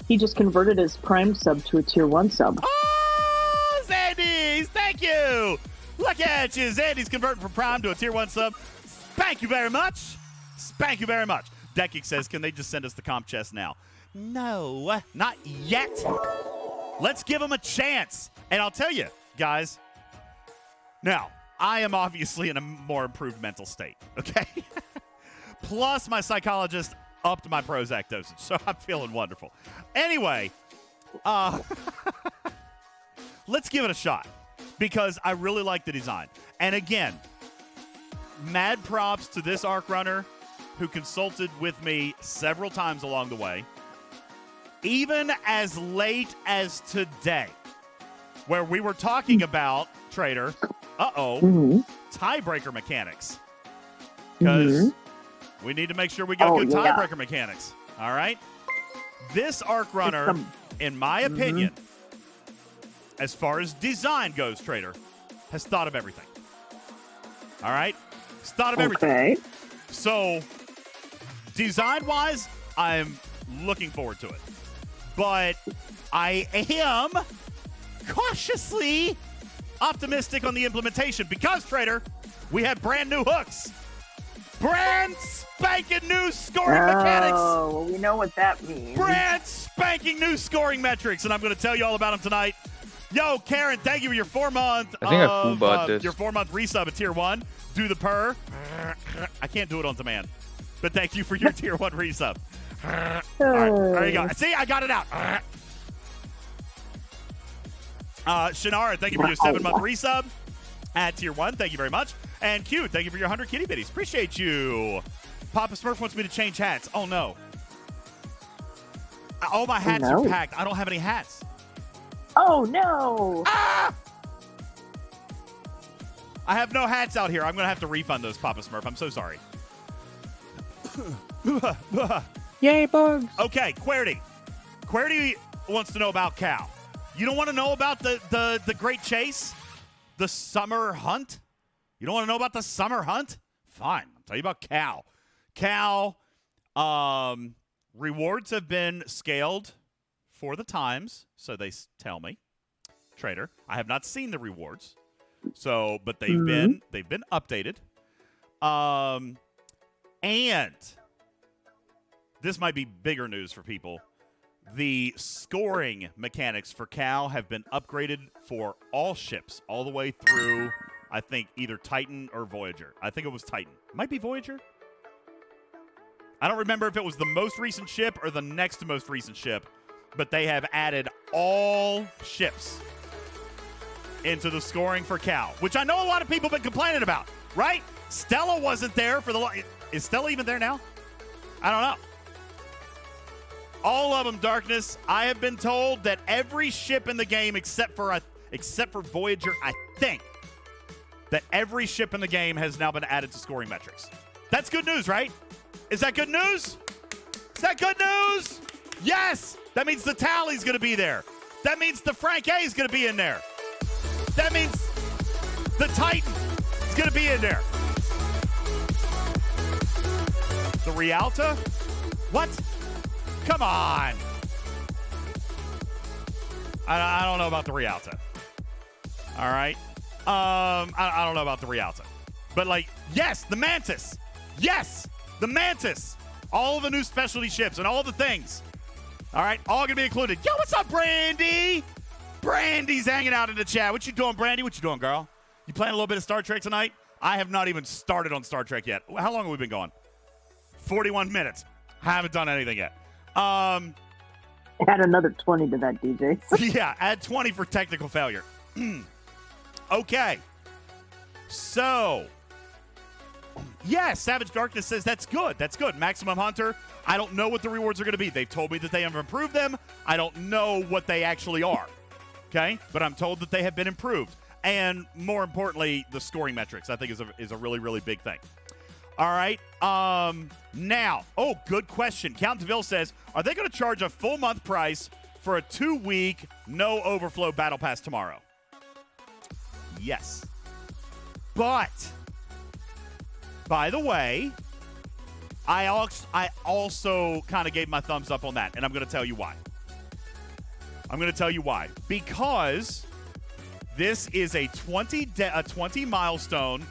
He just converted his Prime sub to a tier 1 sub.
Oh, Zandy's! Thank you! Look at you. Zandy's converting from Prime to a tier 1 sub. Thank you very much. Thank you very much. Dekic says, can they just send us the comp chest now? No, not yet. Let's give them a chance. And I'll tell you, guys, now, I am obviously in a more improved mental state, okay? Plus, my psychologist upped my Prozac dosage, so I'm feeling wonderful. Anyway, let's give it a shot, because I really like the design. And again, mad props to this Arc Runner who consulted with me several times along the way, even as late as today, where we were talking about, Trader, tiebreaker mechanics. Because we need to make sure we get good tiebreaker mechanics. All right? This Arc Runner, in my opinion, as far as design goes, Trader, has thought of everything. All right? It's thought of everything. So, design-wise, I'm looking forward to it. But I am cautiously optimistic on the implementation because, Trader, we have brand new hooks. Brand spanking new scoring mechanics.
Oh, well, we know what that means.
Brand spanking new scoring metrics, and I'm going to tell you all about them tonight. Yo, Karen, thank you for your 4-month your 4-month resub at tier 1. Do the purr. I can't do it on demand, but thank you for your tier 1 resub. All right, there you go. See, I got it out. Shannara, thank you for your 7-month resub at tier 1. Thank you very much. And Q, thank you for your 100 kitty bitties. Appreciate you. Papa Smurf wants me to change hats. Oh, no. All my hats are packed. I don't have any hats.
Oh, no.
Ah! I have no hats out here. I'm going to have to refund those, Papa Smurf. I'm so sorry.
Yay, bugs.
Okay, Querty. Querty wants to know about Cal. You don't want to know about the Great Chase? The Summer Hunt? You don't want to know about the Summer Hunt? Fine. I'll tell you about Cal. Cal, rewards have been scaled for the times, so they tell me. Trader, I have not seen the rewards. So, but they've been updated. And this might be bigger news for people. The scoring mechanics for Cal have been upgraded for all ships all the way through, I think, either Titan or Voyager. I think it was Titan. Might be Voyager. I don't remember if it was the most recent ship or the next most recent ship, but they have added all ships into the scoring for Cal, which I know a lot of people have been complaining about, right? Stella wasn't there for the... Is Stella even there now? I don't know. All of them, Darkness. I have been told that every ship in the game except for Voyager, I think, that every ship in the game has now been added to scoring metrics. That's good news, right? Is that good news? Is that good news? Yes! That means the tally's going to be there. That means the Frank A is going to be in there. That means the Titan is going to be in there. The Rialta? What? Come on. I don't know about the Rialta. All right. I don't know about the Rialta. But, like, yes, the Mantis. Yes, the Mantis. All of the new specialty ships and all the things. All right, all going to be included. Yo, what's up, Brandy? Brandy's hanging out in the chat. What you doing, Brandy? What you doing, girl? You playing a little bit of Star Trek tonight? I have not even started on Star Trek yet. How long have we been going? 41 minutes. Haven't done anything yet.
Add another 20 to that, DJ.
Yeah, add 20 for technical failure. Okay. So, yeah, Savage Darkness says that's good. That's good. Maximum Hunter, I don't know what the rewards are going to be. They've told me that they have improved them. I don't know what they actually are. Okay? But I'm told that they have been improved. And more importantly, the scoring metrics, I think, is a really, really big thing. All right. Now, good question. Count DeVille says, are they going to charge a full month price for a 2-week no overflow battle pass tomorrow? Yes. But, by the way, I also kind of gave my thumbs up on that, and I'm going to tell you why. Because this is a 20 milestone,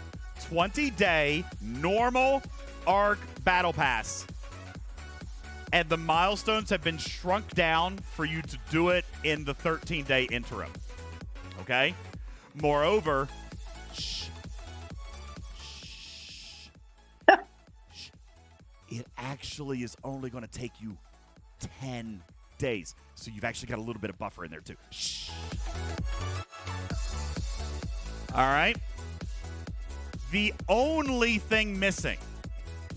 20-day normal arc battle pass. And the milestones have been shrunk down for you to do it in the 13-day interim. Okay? Moreover, it actually is only going to take you 10 days. So you've actually got a little bit of buffer in there, too. Shh. All right. The only thing missing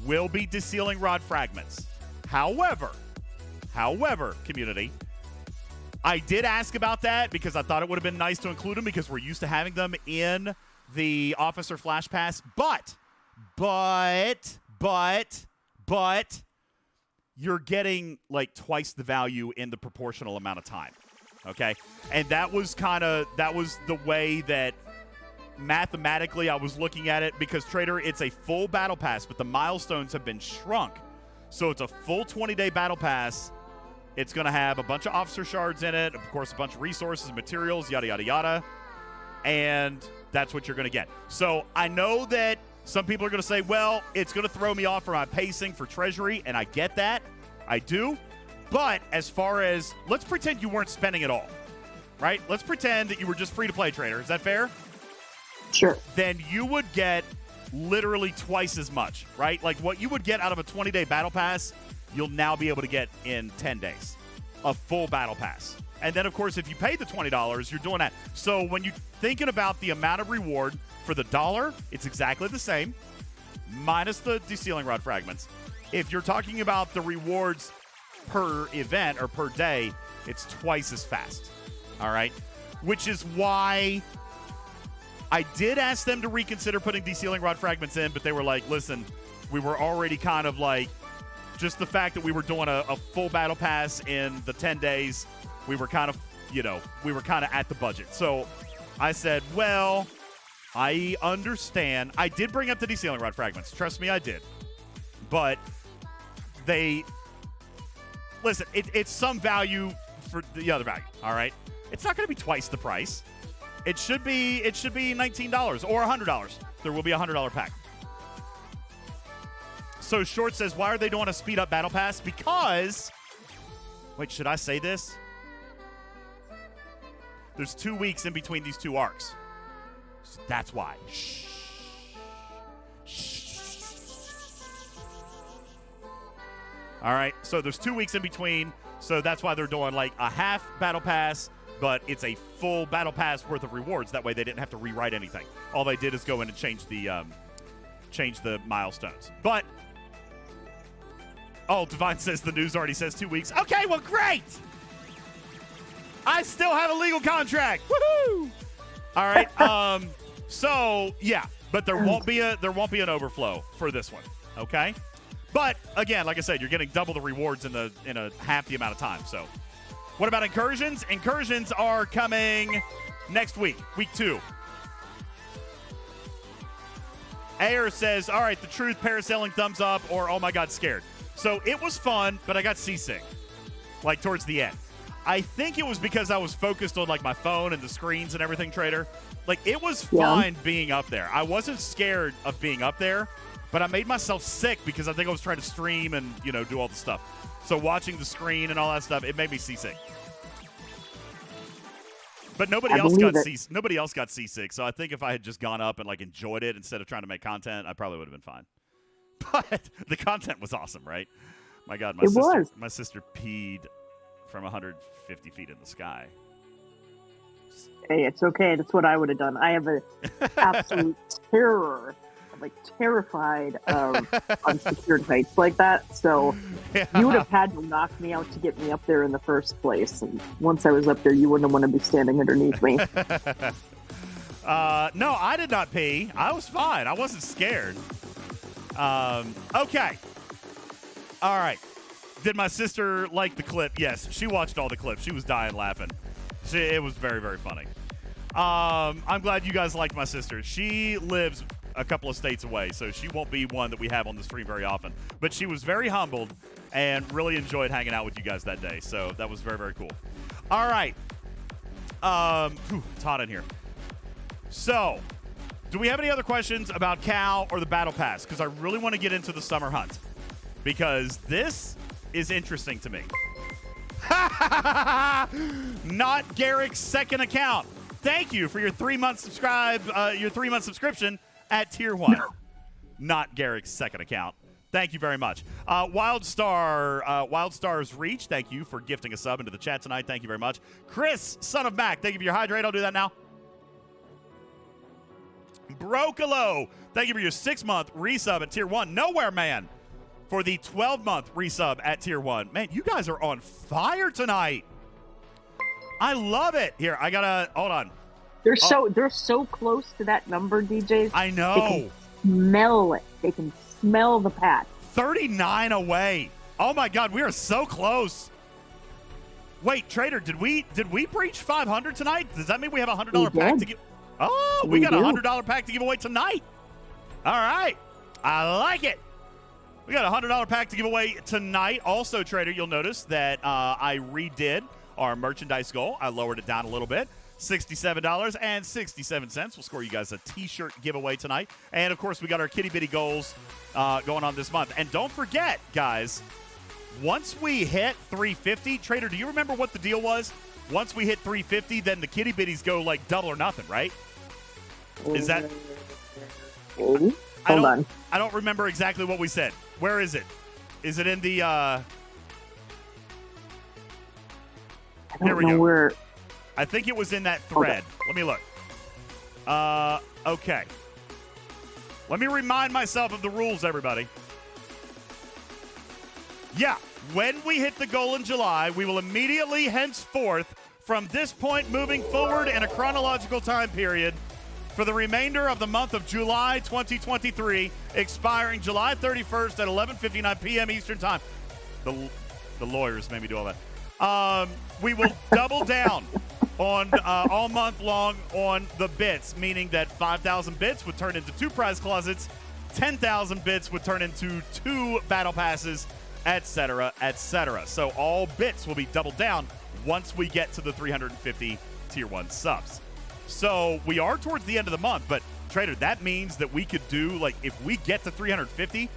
will be desealing rod fragments. However, community, I did ask about that because I thought it would have been nice to include them because we're used to having them in the Officer Flash Pass. But you're getting like twice the value in the proportional amount of time. Okay? And that was the way that mathematically I was looking at it because, Trader, it's a full battle pass, but the milestones have been shrunk. So it's a full 20-day battle pass. It's going to have a bunch of officer shards in it, of course, a bunch of resources, materials, yada, yada, yada. And that's what you're going to get. So I know that some people are going to say, well, it's going to throw me off for my pacing for Treasury, and I get that. I do. But as far as, let's pretend you weren't spending it all, right? Let's pretend that you were just free-to-play, Trader. Is that fair?
Sure.
Then you would get literally twice as much, right? Like what you would get out of a 20-day battle pass, you'll now be able to get in 10 days. A full battle pass. And then, of course, if you pay the $20, you're doing that. So when you're thinking about the amount of reward for the $1, it's exactly the same, minus the desealing rod fragments. If you're talking about the rewards per event or per day, it's twice as fast. All right? Which is why I did ask them to reconsider putting desealing rod fragments in, but they were like, listen, we were already kind of like, just the fact that we were doing a full battle pass in the 10 days, we were kind of, at the budget. So I said, well, I understand. I did bring up the desealing rod fragments. Trust me, I did. But listen, it's some value for the other value, all right? It's not going to be twice the price. It should be $19 or $100. There will be a $100 pack. So Short says, why are they doing a speed up battle pass? Because, wait, should I say this? There's 2 weeks in between these two arcs. So that's why. Shh. All right, so there's 2 weeks in between. So that's why they're doing like a half battle pass, but it's a full battle pass worth of rewards. That way they didn't have to rewrite anything. All they did is go in and change the milestones. But Divine says the news already says 2 weeks. Okay, well, great. I still have a legal contract. Woohoo! All right. So yeah, but there won't be an overflow for this one. Okay. But again, like I said, you're getting double the rewards in a half the amount of time. So, what about incursions? Incursions are coming next week 2. Ayer says, "All right, the truth, parasailing, thumbs up, or oh my god, scared." So it was fun, but I got seasick, like towards the end. I think it was because I was focused on like my phone and the screens and everything, Trader. Like it was fine being up there. I wasn't scared of being up there. But I made myself sick because I think I was trying to stream and, do all the stuff. So watching the screen and all that stuff, it made me seasick. But nobody else got seasick. So I think if I had just gone up and like enjoyed it instead of trying to make content, I probably would have been fine. But the content was awesome, right? My God, my sister peed from 150 feet in the sky.
Hey, it's okay. That's what I would have done. I have an absolute terror. Like terrified of unsecured heights like that, so you would have had to knock me out to get me up there in the first place. And once I was up there, you wouldn't want to be standing underneath me.
No, I did not pee. I was fine. I wasn't scared. Okay. All right. Did my sister like the clip? Yes, she watched all the clips. She was dying laughing. It was very, very funny. I'm glad you guys liked my sister. She lives a couple of states away, so she won't be one that we have on the stream very often. But she was very humbled and really enjoyed hanging out with you guys that day. So that was very, very cool. All right. It's hot in here. So, do we have any other questions about Cal or the Battle Pass? Because I really want to get into the summer hunt. Because this is interesting to me. Not Garrick's second account. Thank you for your 3-month subscription at Tier 1. Not Garrick's second account. Thank you very much. Wildstar's Reach, thank you for gifting a sub into the chat tonight. Thank you very much. Chris, son of Mac, thank you for your hydrate. I'll do that now. Brokalo, thank you for your 6-month resub at Tier 1. Nowhere Man for the 12-month resub at Tier 1. Man, you guys are on fire tonight. I love it. Here, I gotta hold on.
They're so close to that number, DJs.
I know.
They can smell it. They can smell the patch.
39 away. Oh my God, we are so close. Wait, Trader, did we breach 500 tonight? Does that mean we have a $100 pack to give? Oh, we got a $100 pack to give away tonight. All right, I like it. We got a $100 pack to give away tonight. Also, Trader, you'll notice that I redid our merchandise goal. I lowered it down a little bit. $67.67. We'll score you guys a t-shirt giveaway tonight. And, of course, we got our kitty bitty goals going on this month. And don't forget, guys, once we hit 350, Trader, do you remember what the deal was? Once we hit 350, then the kitty bitties go like double or nothing, right? Is that...
Hold on.
I don't remember exactly what we said. Where is it? Is it in the...
I don't
Here we
know
go.
where...
I think it was in that thread. Let me look. Okay. Let me remind myself of the rules, everybody. Yeah, when we hit the goal in July, we will immediately, henceforth, from this point moving forward in a chronological time period, for the remainder of the month of July 2023, expiring July 31st at 11:59 p.m. Eastern Time. The lawyers made me do all that. We will double down on all month long on the bits, meaning that 5,000 bits would turn into 2 prize closets, 10,000 bits would turn into 2 battle passes, etc., etc. So all bits will be doubled down once we get to the 350 Tier 1 subs. So we are towards the end of the month, but Trader, that means that we could do, like, if we get to 350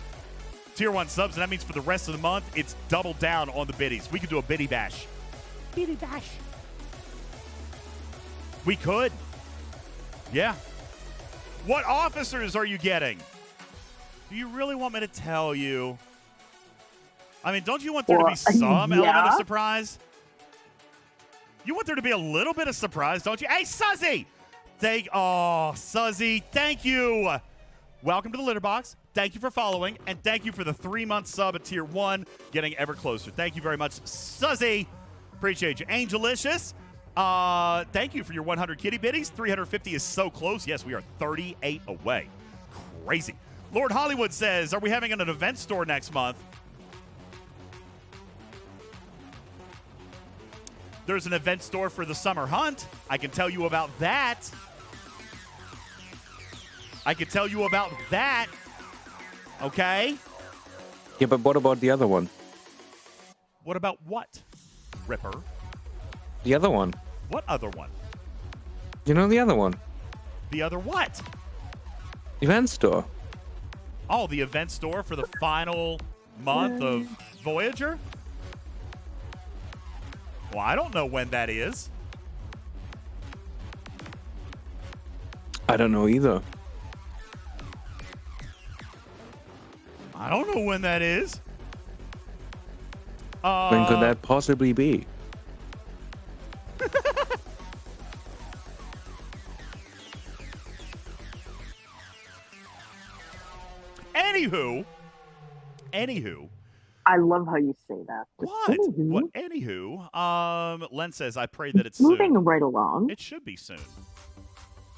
Tier 1 subs, and that means for the rest of the month, it's doubled down on the biddies. We could do a biddy bash. Biddy bash. We could. Yeah. What officers are you getting? Do you really want me to tell you? I mean, don't you want there to be some element of surprise? You want there to be a little bit of surprise, don't you? Hey, Suzzy! Suzzy, thank you. Welcome to the Litter Box. Thank you for following, and thank you for the 3-month sub at Tier 1, getting ever closer. Thank you very much, Suzzy. Appreciate you. Angelicious, thank you for your 100 kitty bitties. 350 is so close. Yes, we are 38 away. Crazy. Lord Hollywood says, are we having an event store next month? There's an event store for the summer hunt. I can tell you about that. Okay?
Yeah, but what about the other one?
What about what, Ripper?
The other one.
What other one?
You know the other one.
The other what?
Event store.
Oh, the event store for the final month of Voyager? Well, I don't know when that is.
I don't know either.
I don't know when that is.
When could that possibly be?
Anywho.
I love how you say that.
What? What? Anywho, Len says, I pray that it's
moving
soon.
right along.
It should be soon.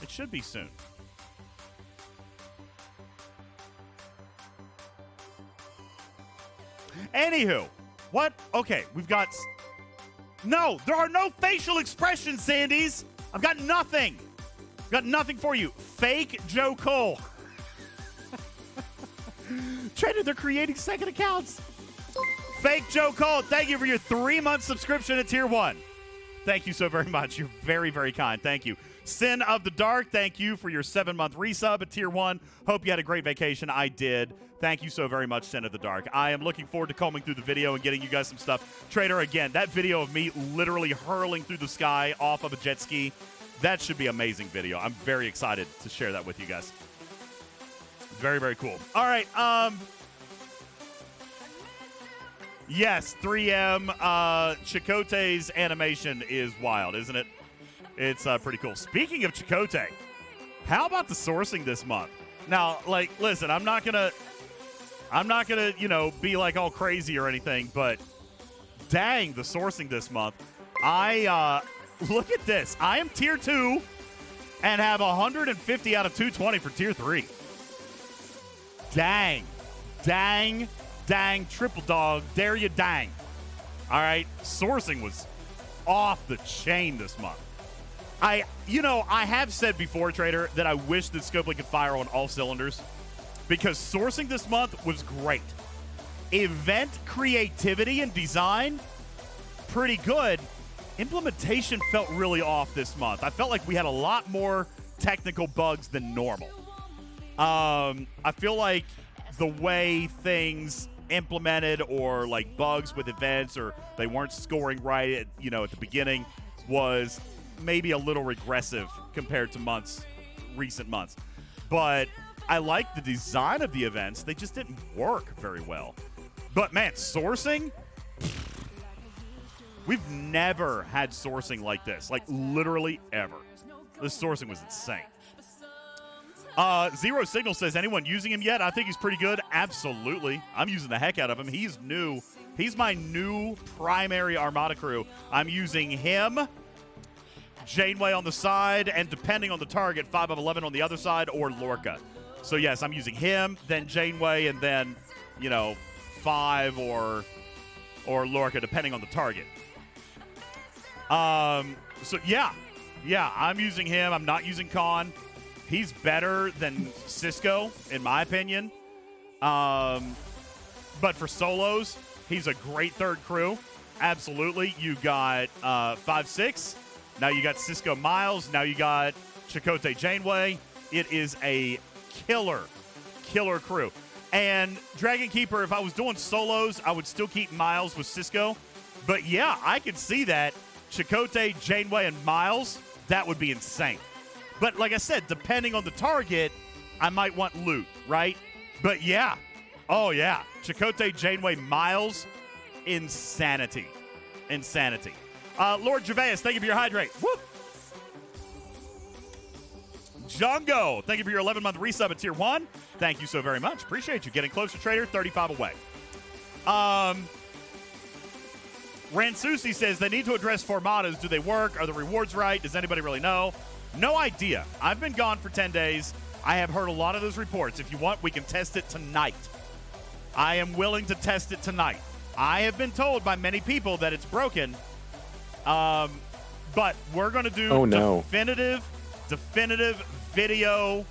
It should be soon. Anywho, what? Okay, we've got... No, there are no facial expressions, Sandies. I've got nothing. I've got nothing for you. Fake Joe Cole. Trader, they're creating second accounts. Fake Joe Cole, thank you for your 3-month subscription at Tier 1. Thank you so very much. You're very, very kind. Thank you. Sin of the Dark, thank you for your 7-month resub at Tier 1. Hope you had a great vacation. I did. Thank you so very much, Sin of the Dark. I am looking forward to combing through the video and getting you guys some stuff. Trader, again, that video of me literally hurling through the sky off of a jet ski, that should be an amazing video. I'm very excited to share that with you guys. Very, very cool. All right. Yes, 3M. Chakotay's animation is wild, isn't it? It's pretty cool. Speaking of Chakotay, how about the sourcing this month? Now, like, listen, I'm not gonna, be like all crazy or anything, but dang, the sourcing this month. Look at this. I am Tier 2 and have 150 out of 220 for Tier 3. Dang, triple dog, dare you dang. All right, sourcing was off the chain this month. I have said before, Trader, that I wish that Scopely could fire on all cylinders because sourcing this month was great. Event creativity and design, pretty good. Implementation felt really off this month. I felt like we had a lot more technical bugs than normal. I feel like the way things implemented or like bugs with events or they weren't scoring right at the beginning was maybe a little regressive compared to recent months. But I like the design of the events. They just didn't work very well. But man, sourcing, we've never had sourcing like this. Like literally ever. This sourcing was insane. Zero Signal says, anyone using him yet? I think he's pretty good. Absolutely. I'm using the heck out of him. He's new. He's my new primary Armada crew. I'm using him, Janeway on the side, and depending on the target, 5 of 11 on the other side, or Lorca. So, yes, I'm using him, then Janeway, and then, 5 or Lorca, depending on the target. So, yeah, I'm using him. I'm not using Khan. He's better than Cisco, in my opinion. But for solos, he's a great third crew. Absolutely. You got 5-6. Now you got Cisco Miles. Now you got Chakotay Janeway. It is a killer crew. And Dragon Keeper, if I was doing solos, I would still keep Miles with Cisco. But yeah, I could see that. Chakotay, Janeway, and Miles, that would be insane. But like I said, depending on the target, I might want loot, right? But yeah. Oh, yeah. Chakotay, Janeway, Miles, insanity. Lord Gervais, thank you for your hydrate. Woo! Jungo, thank you for your 11-month resub at Tier 1. Thank you so very much. Appreciate you. Getting closer, Trader. 35 away. Ransusi says they need to address formatas. Do they work? Are the rewards right? Does anybody really know? No idea. I've been gone for 10 days. I have heard a lot of those reports. If you want, we can test it tonight. I am willing to test it tonight. I have been told by many people that it's broken. But we're going to do definitive video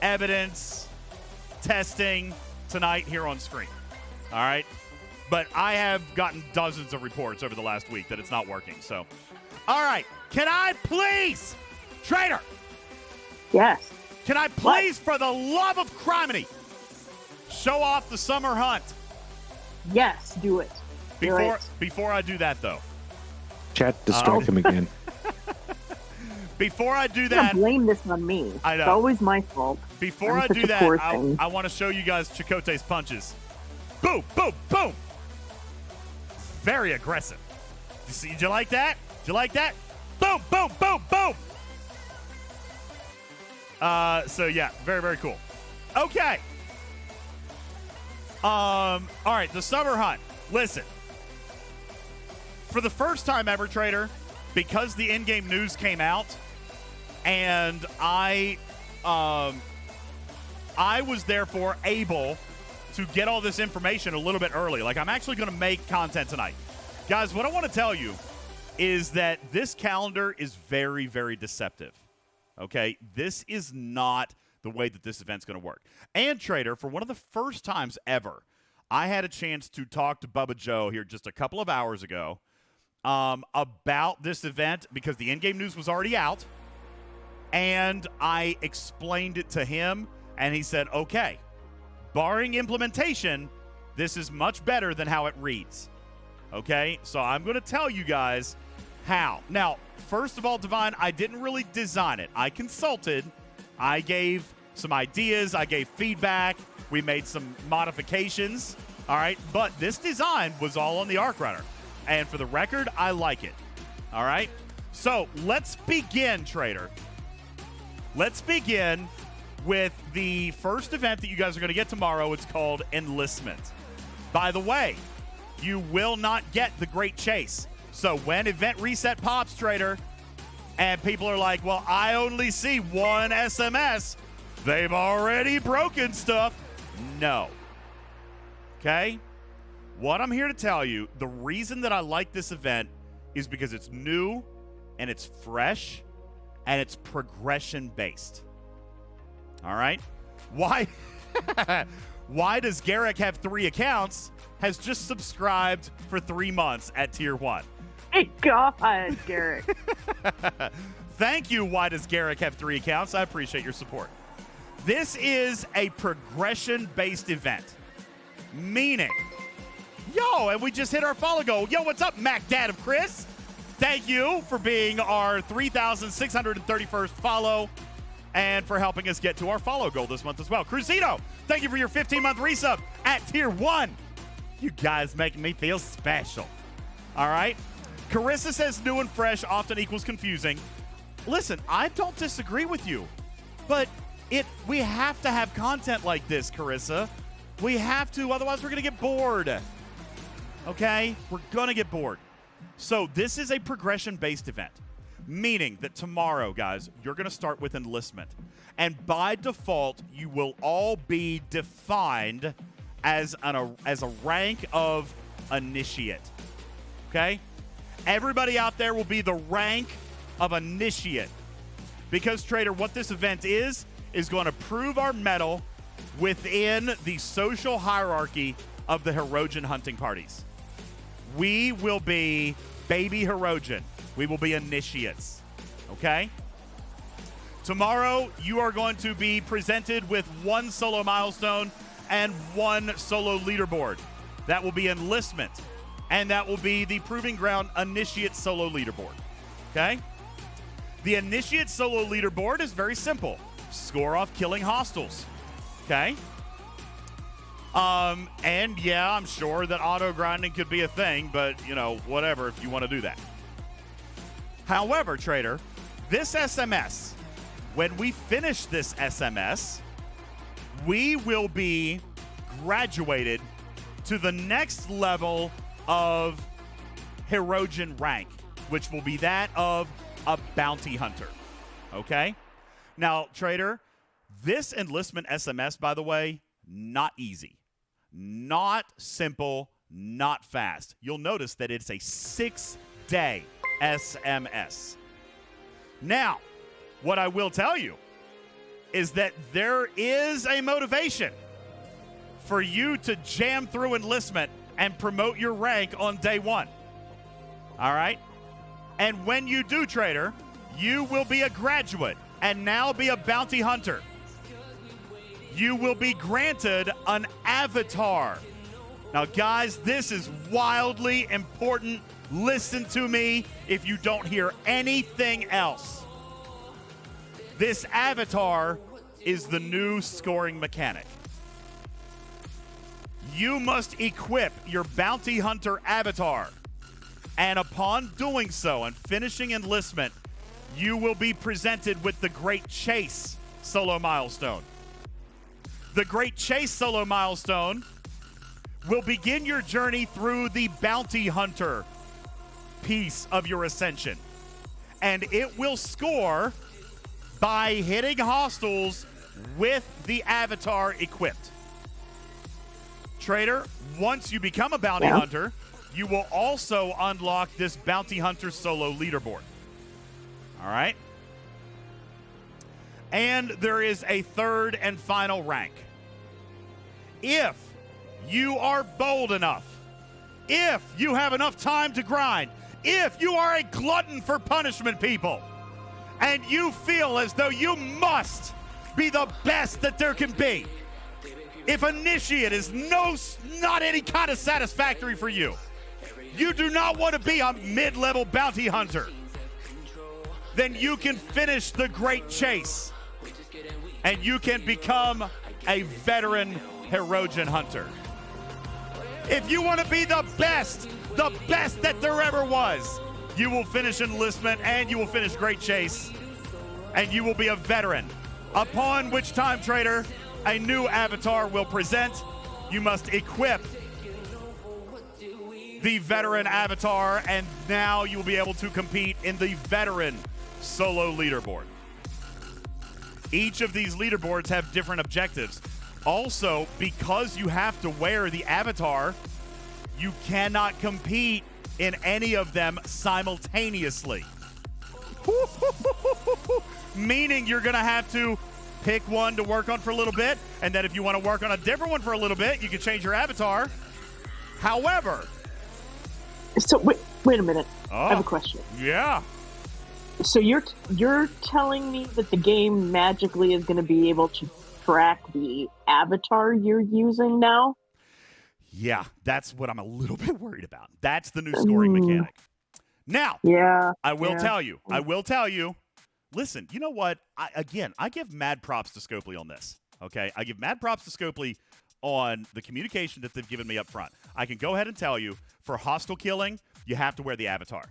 evidence testing tonight here on screen. All right? But I have gotten dozens of reports over the last week that it's not working. So, all right. Can I please, Trader?
Yes.
Can I please, for the love of criminy, show off the summer hunt?
Yes, do it.
Before I do that, though.
Chat, distract him again.
Before I do
You
that,
can't blame this on me.
I know.
It's always my fault.
Before I do that, I want to show you guys Chakotay's punches. Boom, boom, boom. Very aggressive. Did you like that? Did you like that? Boom, boom, boom, boom. So yeah, very, very cool. Okay. All right, the summer hunt. Listen. For the first time ever, Trader, because the in-game news came out, and I was therefore able to get all this information a little bit early. Like, I'm actually going to make content tonight. Guys, what I want to tell you is that this calendar is very, very deceptive. Okay? This is not the way that this event's going to work. And, Trader, for one of the first times ever, I had a chance to talk to Bubba Joe here just a couple of hours ago about this event because the in-game news was already out. And I explained it to him, and he said, okay, barring implementation, this is much better than how it reads. Okay? So I'm going to tell you guys how. Now, first of all, Divine, I didn't really design it. I consulted. I gave some ideas. I gave feedback. We made some modifications. All right? But this design was all on the Arc Runner. And for the record, I like it. All right? So let's begin, Trader. Let's begin with the first event that you guys are going to get tomorrow. It's called Enlistment. By the way, you will not get the Great Chase. So when event reset pops, Trader, and people are like, well, I only see one SMS, they've already broken stuff. No. Okay? What I'm here to tell you, the reason that I like this event is because it's new and it's fresh and it's progression-based. All right? Why? Why does Garrick have 3 accounts? Has just subscribed for 3 months at Tier 1.
Hey, God, Garrick.
Thank you, Why Does Garrick Have 3 Accounts? I appreciate your support. This is a progression-based event. Meaning, yo, and we just hit our follow goal. Yo, what's up, Mac Dad of Chris? Thank you for being our 3,631st follow and for helping us get to our follow goal this month as well. Cruzito, thank you for your 15-month resub at Tier 1. You guys making me feel special. All right? Carissa says new and fresh often equals confusing. Listen, I don't disagree with you, but we have to have content like this, Carissa. We have to, otherwise we're going to get bored. Okay? We're going to get bored. So this is a progression-based event, meaning that tomorrow, guys, you're going to start with enlistment. And by default, you will all be defined as a rank of initiate. Okay? Everybody out there will be the rank of initiate. Because, Trader, what this event is going to prove our mettle within the social hierarchy of the Hirogen hunting parties. We will be baby Hirogen. We will be initiates. Okay? Tomorrow, you are going to be presented with 1 solo milestone and 1 solo leaderboard. That will be enlistment. And that will be the Proving Ground Initiate Solo Leaderboard. Okay? The Initiate Solo Leaderboard is very simple. Score off killing hostiles. Okay? And yeah, I'm sure that auto grinding could be a thing, but, you know, whatever if you want to do that. However, Trader, this SMS, when we finish this SMS, we will be graduated to the next level of Hirogen rank, which will be that of a bounty hunter. Okay? Now, Trader, this enlistment SMS, by the way, not easy. Not simple, not fast. You'll notice that it's a 6-day SMS. Now, what I will tell you is that there is a motivation for you to jam through enlistment and promote your rank on day one. All right? And when you do, Trader, you will be a graduate and now be a bounty hunter. You will be granted an avatar. Now, guys, this is wildly important. Listen to me if you don't hear anything else. This avatar is the new scoring mechanic. You must equip your bounty hunter avatar. And upon doing so and finishing enlistment, you will be presented with the Great Chase solo milestone. The Great Chase solo milestone will begin your journey through the bounty hunter piece of your ascension. And it will score by hitting hostiles with the avatar equipped. Trader, once you become a bounty hunter, you will also unlock this bounty hunter solo leaderboard. All right? And there is a third and final rank. If you are bold enough, if you have enough time to grind, if you are a glutton for punishment, people, and you feel as though you must be the best that there can be, if initiate is not any kind of satisfactory for you, you do not want to be a mid-level bounty hunter, then you can finish the Great Chase and you can become a veteran Hirogen hunter. If you want to be the best that there ever was, you will finish enlistment and you will finish Great Chase and you will be a veteran. Upon which time, Trader, a new avatar will present. You must equip the veteran avatar, and now you will be able to compete in the veteran solo leaderboard. Each of these leaderboards have different objectives. Also, because you have to wear the avatar, you cannot compete in any of them simultaneously. Meaning you're going to have to pick one to work on for a little bit, and then if you want to work on a different one for a little bit, you can change your avatar. However...
So, wait a minute. I have a question.
Yeah.
So you're telling me that the game magically is going to be able to track the avatar you're using now?
Yeah, that's what I'm a little bit worried about. That's the new scoring mechanic. Now, I will tell you, listen, you know what? I give mad props to Scopely on this, okay? I give mad props to Scopely on the communication that they've given me up front. I can go ahead and tell you, for hostile killing, you have to wear the avatar.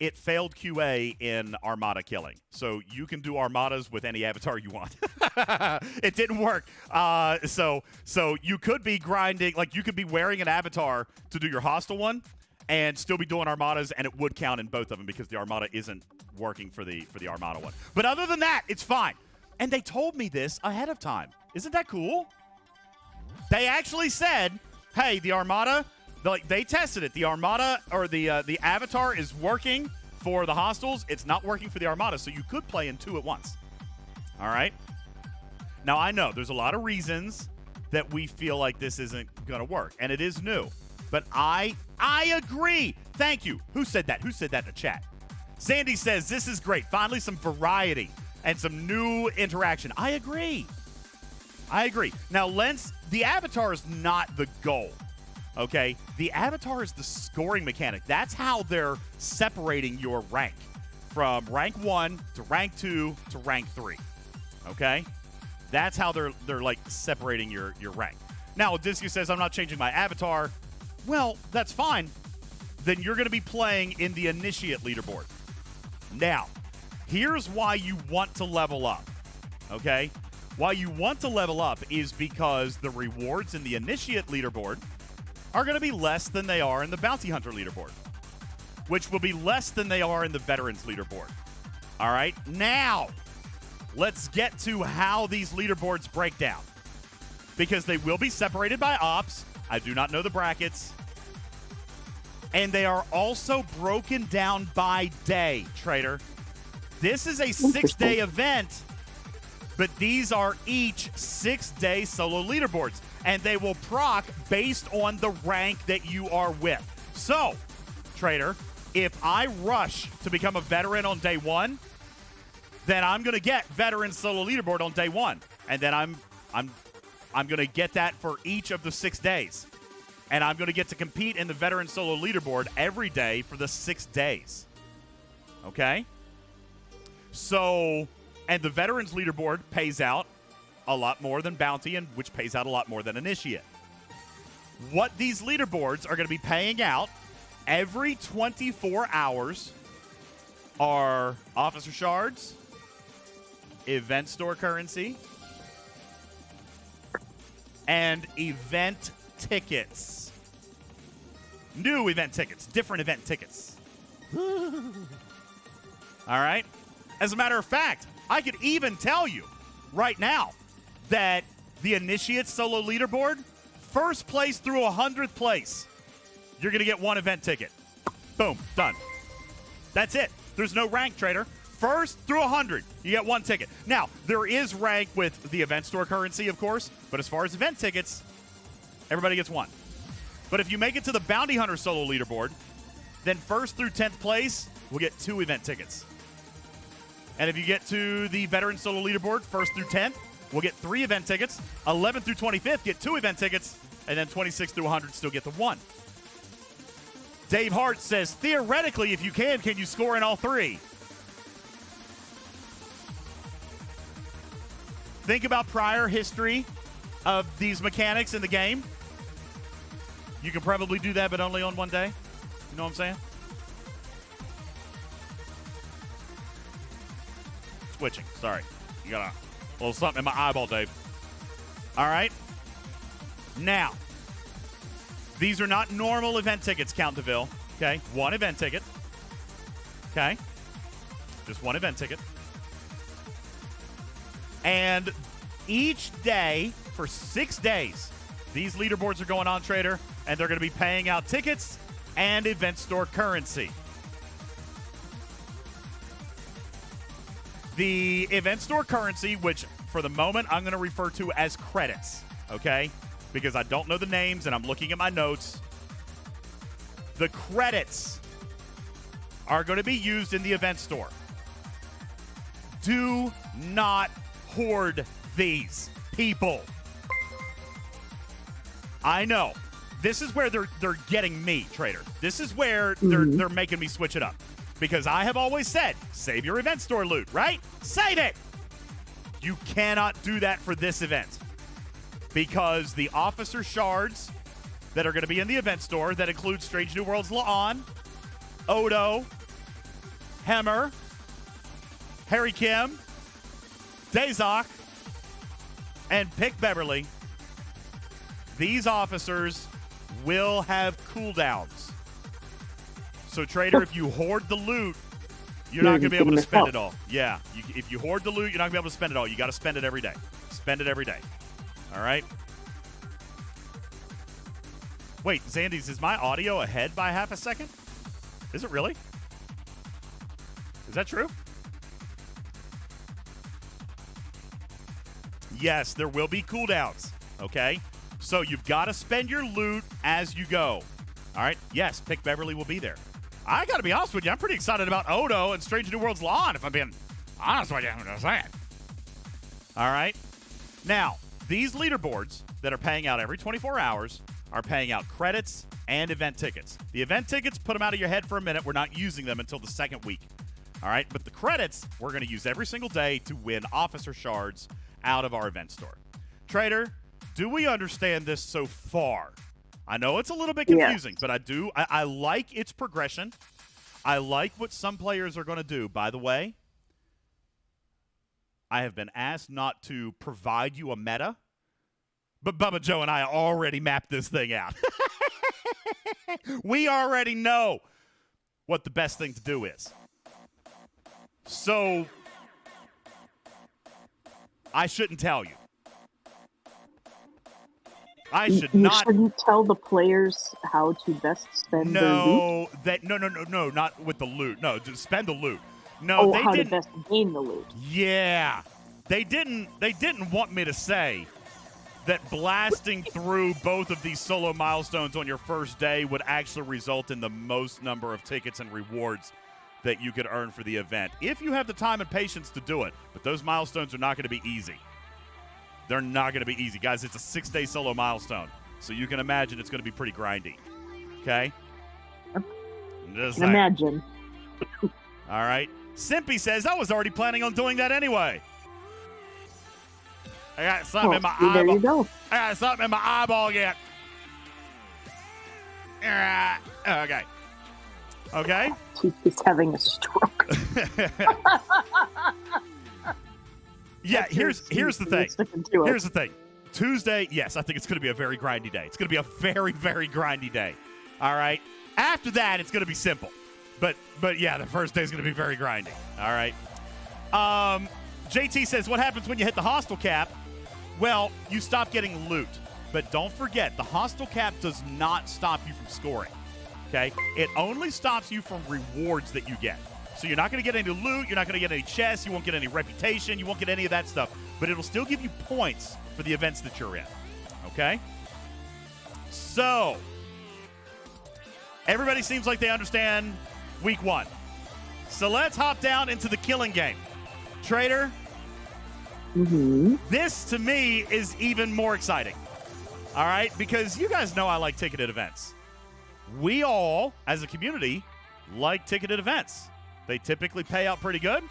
It failed QA in Armada killing, so you can do Armadas with any avatar you want. It didn't work. So you could be grinding, like you could be wearing an avatar to do your hostile one and still be doing Armadas, and it would count in both of them because the Armada isn't working for the Armada one. But other than that, it's fine. And they told me this ahead of time. Isn't that cool? They actually said, hey, the Armada, they tested it. The Armada, or the avatar is working for the hostiles. It's not working for the Armada, so you could play in two at once. All right? Now, I know there's a lot of reasons that we feel like this isn't going to work, and it is new. But I agree. Thank you. Who said that? Who said that in the chat? Sandy says, this is great. Finally, some variety and some new interaction. I agree. Now, Lens, the avatar is not the goal, okay? The avatar is the scoring mechanic. That's how they're separating your rank from rank 1 to rank 2 to rank 3, okay? That's how they're like separating your rank. Now, Disky says, I'm not changing my avatar. Well, that's fine. Then you're going to be playing in the Initiate leaderboard. Now, here's why you want to level up, okay? Why you want to level up is because the rewards in the Initiate leaderboard are going to be less than they are in the Bounty Hunter leaderboard, which will be less than they are in the Veterans leaderboard. All right, now let's get to how these leaderboards break down, because they will be separated by ops. I do not know the brackets. And they are also broken down by day, Trader. This is a 6-day event, but these are each 6-day solo leaderboards, and they will proc based on the rank that you are with. So, Trader, if I rush to become a veteran on day 1, then I'm going to get veteran solo leaderboard on day 1, and then I'm going to get that for each of the 6 days. And I'm going to get to compete in the veteran solo leaderboard every day for the 6 days. Okay? So, and the veterans leaderboard pays out a lot more than bounty, and which pays out a lot more than initiate. What these leaderboards are going to be paying out every 24 hours are officer shards, event store currency, and event tickets. New event tickets, different event tickets. All right? As a matter of fact, I could even tell you right now that the Initiate solo leaderboard, first place through 100th place, you're going to get 1 event ticket. Boom, done. That's it. There's no rank, Trader. First through 100, you get 1 ticket. Now, there is rank with the event store currency, of course, but as far as event tickets, everybody gets 1. But if you make it to the Bounty Hunter solo leaderboard, then first through 10th place will get 2 event tickets. And if you get to the Veteran solo leaderboard, first through 10th, we'll get 3 event tickets. 11th through 25th get 2 event tickets. And then 26th through 100 still get the 1. Dave Hart says, theoretically, if you can you score in all 3? Think about prior history of these mechanics in the game. You can probably do that, but only on 1 day. You know what I'm saying? Switching. Sorry. You got a little something in my eyeball, Dave. All right. Now, these are not normal event tickets, Count DeVille. Okay. 1 event ticket. Okay. Just 1 event ticket. And each day for 6 days, these leaderboards are going on, Trader, and they're going to be paying out tickets and event store currency. The event store currency, which for the moment I'm going to refer to as credits, okay? Because I don't know the names and I'm looking at my notes. The credits are going to be used in the event store. Do not hoard these, people. I know. This is where they're getting me, Trader. This is where they're making me switch it up. Because I have always said, save your event store loot, right? Save it! You cannot do that for this event. Because the officer shards that are going to be in the event store, that include Strange New Worlds La'an, Odo, Hemmer, Harry Kim, Dazok, and Pick Beverly, these officers will have cooldowns. So, Trader, if you hoard the loot, you're not going to be able to spend it all. Yeah, if you hoard the loot, you're not going to be able to spend it all. You got to spend it every day. Spend it every day. All right? Wait, Zandy's, is my audio ahead by half a second? Is it really? Is that true? Yes, there will be cooldowns, okay? So you've got to spend your loot as you go. All right? Yes, Pick Beverly will be there. I got to be honest with you. I'm pretty excited about Odo and Strange New Worlds La'an, if I'm being honest with you. I'm just saying. All right? Now, these leaderboards that are paying out every 24 hours are paying out credits and event tickets. The event tickets, put them out of your head for a minute. We're not using them until the second week. All right? But the credits, we're going to use every single day to win officer shards out of our event store. Trader, do we understand this so far? I know it's a little bit confusing, but I like its progression. I like what some players are going to do. By the way, I have been asked not to provide you a meta, but Bubba Joe and I already mapped this thing out. We already know what the best thing to do is. So, I shouldn't tell you.
You shouldn't tell the players how to best spend their loot?
No, not with the loot. No, just spend the loot. No, they
how
didn't.
to best gain the loot.
Yeah. They didn't want me to say that blasting through both of these solo milestones on your first day would actually result in the most number of tickets and rewards that you could earn for the event. If you have the time and patience to do it, but those milestones are not going to be easy. They're not going to be easy. Guys, it's a 6-day solo milestone, so you can imagine it's going to be pretty grindy. Okay? Just saying.
Imagine.
All right. Simpy says, I was already planning on doing that anyway. I got something in my eyeball.
There you go.
I got something in my eyeball yet. Okay. Okay?
He's having a stroke.
Yeah, here's the thing. Here's the thing. Tuesday, yes, I think it's going to be a very grindy day. It's going to be a very, very grindy day. All right? After that, it's going to be simple. But yeah, the first day is going to be very grindy. All right? JT says, what happens when you hit the hostile cap? Well, you stop getting loot. But don't forget, the hostile cap does not stop you from scoring. Okay? It only stops you from rewards that you get. So you're not going to get any loot, you're not going to get any chests, you won't get any reputation, you won't get any of that stuff. But it'll still give you points for the events that you're in. Okay? So, everybody seems like they understand week 1. So let's hop down into the killing game. Trader, this to me is even more exciting. All right? Because you guys know I like ticketed events. We all, as a community, like ticketed events. They typically pay out pretty good.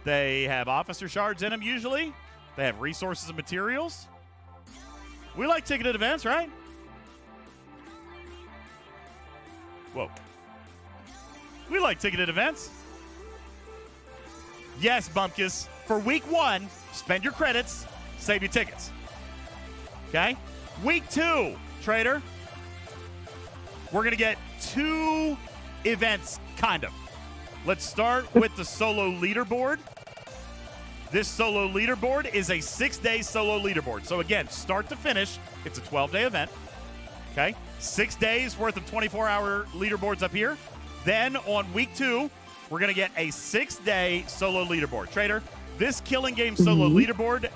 They have officer shards in them usually. They have resources and materials. We like ticketed events, right? Whoa. We like ticketed events. Yes, Bumpkus. For week 1, spend your credits, save your tickets. Okay? Week 2, Trader, we're going to get 2 events, kind of. Let's start with the solo leaderboard. This solo leaderboard is a 6-day solo leaderboard. So again, start to finish, it's a 12-day event. Okay? 6 days worth of 24-hour leaderboards up here. Then on week 2, we're going to get a 6-day solo leaderboard. Trader, this killing game solo leaderboard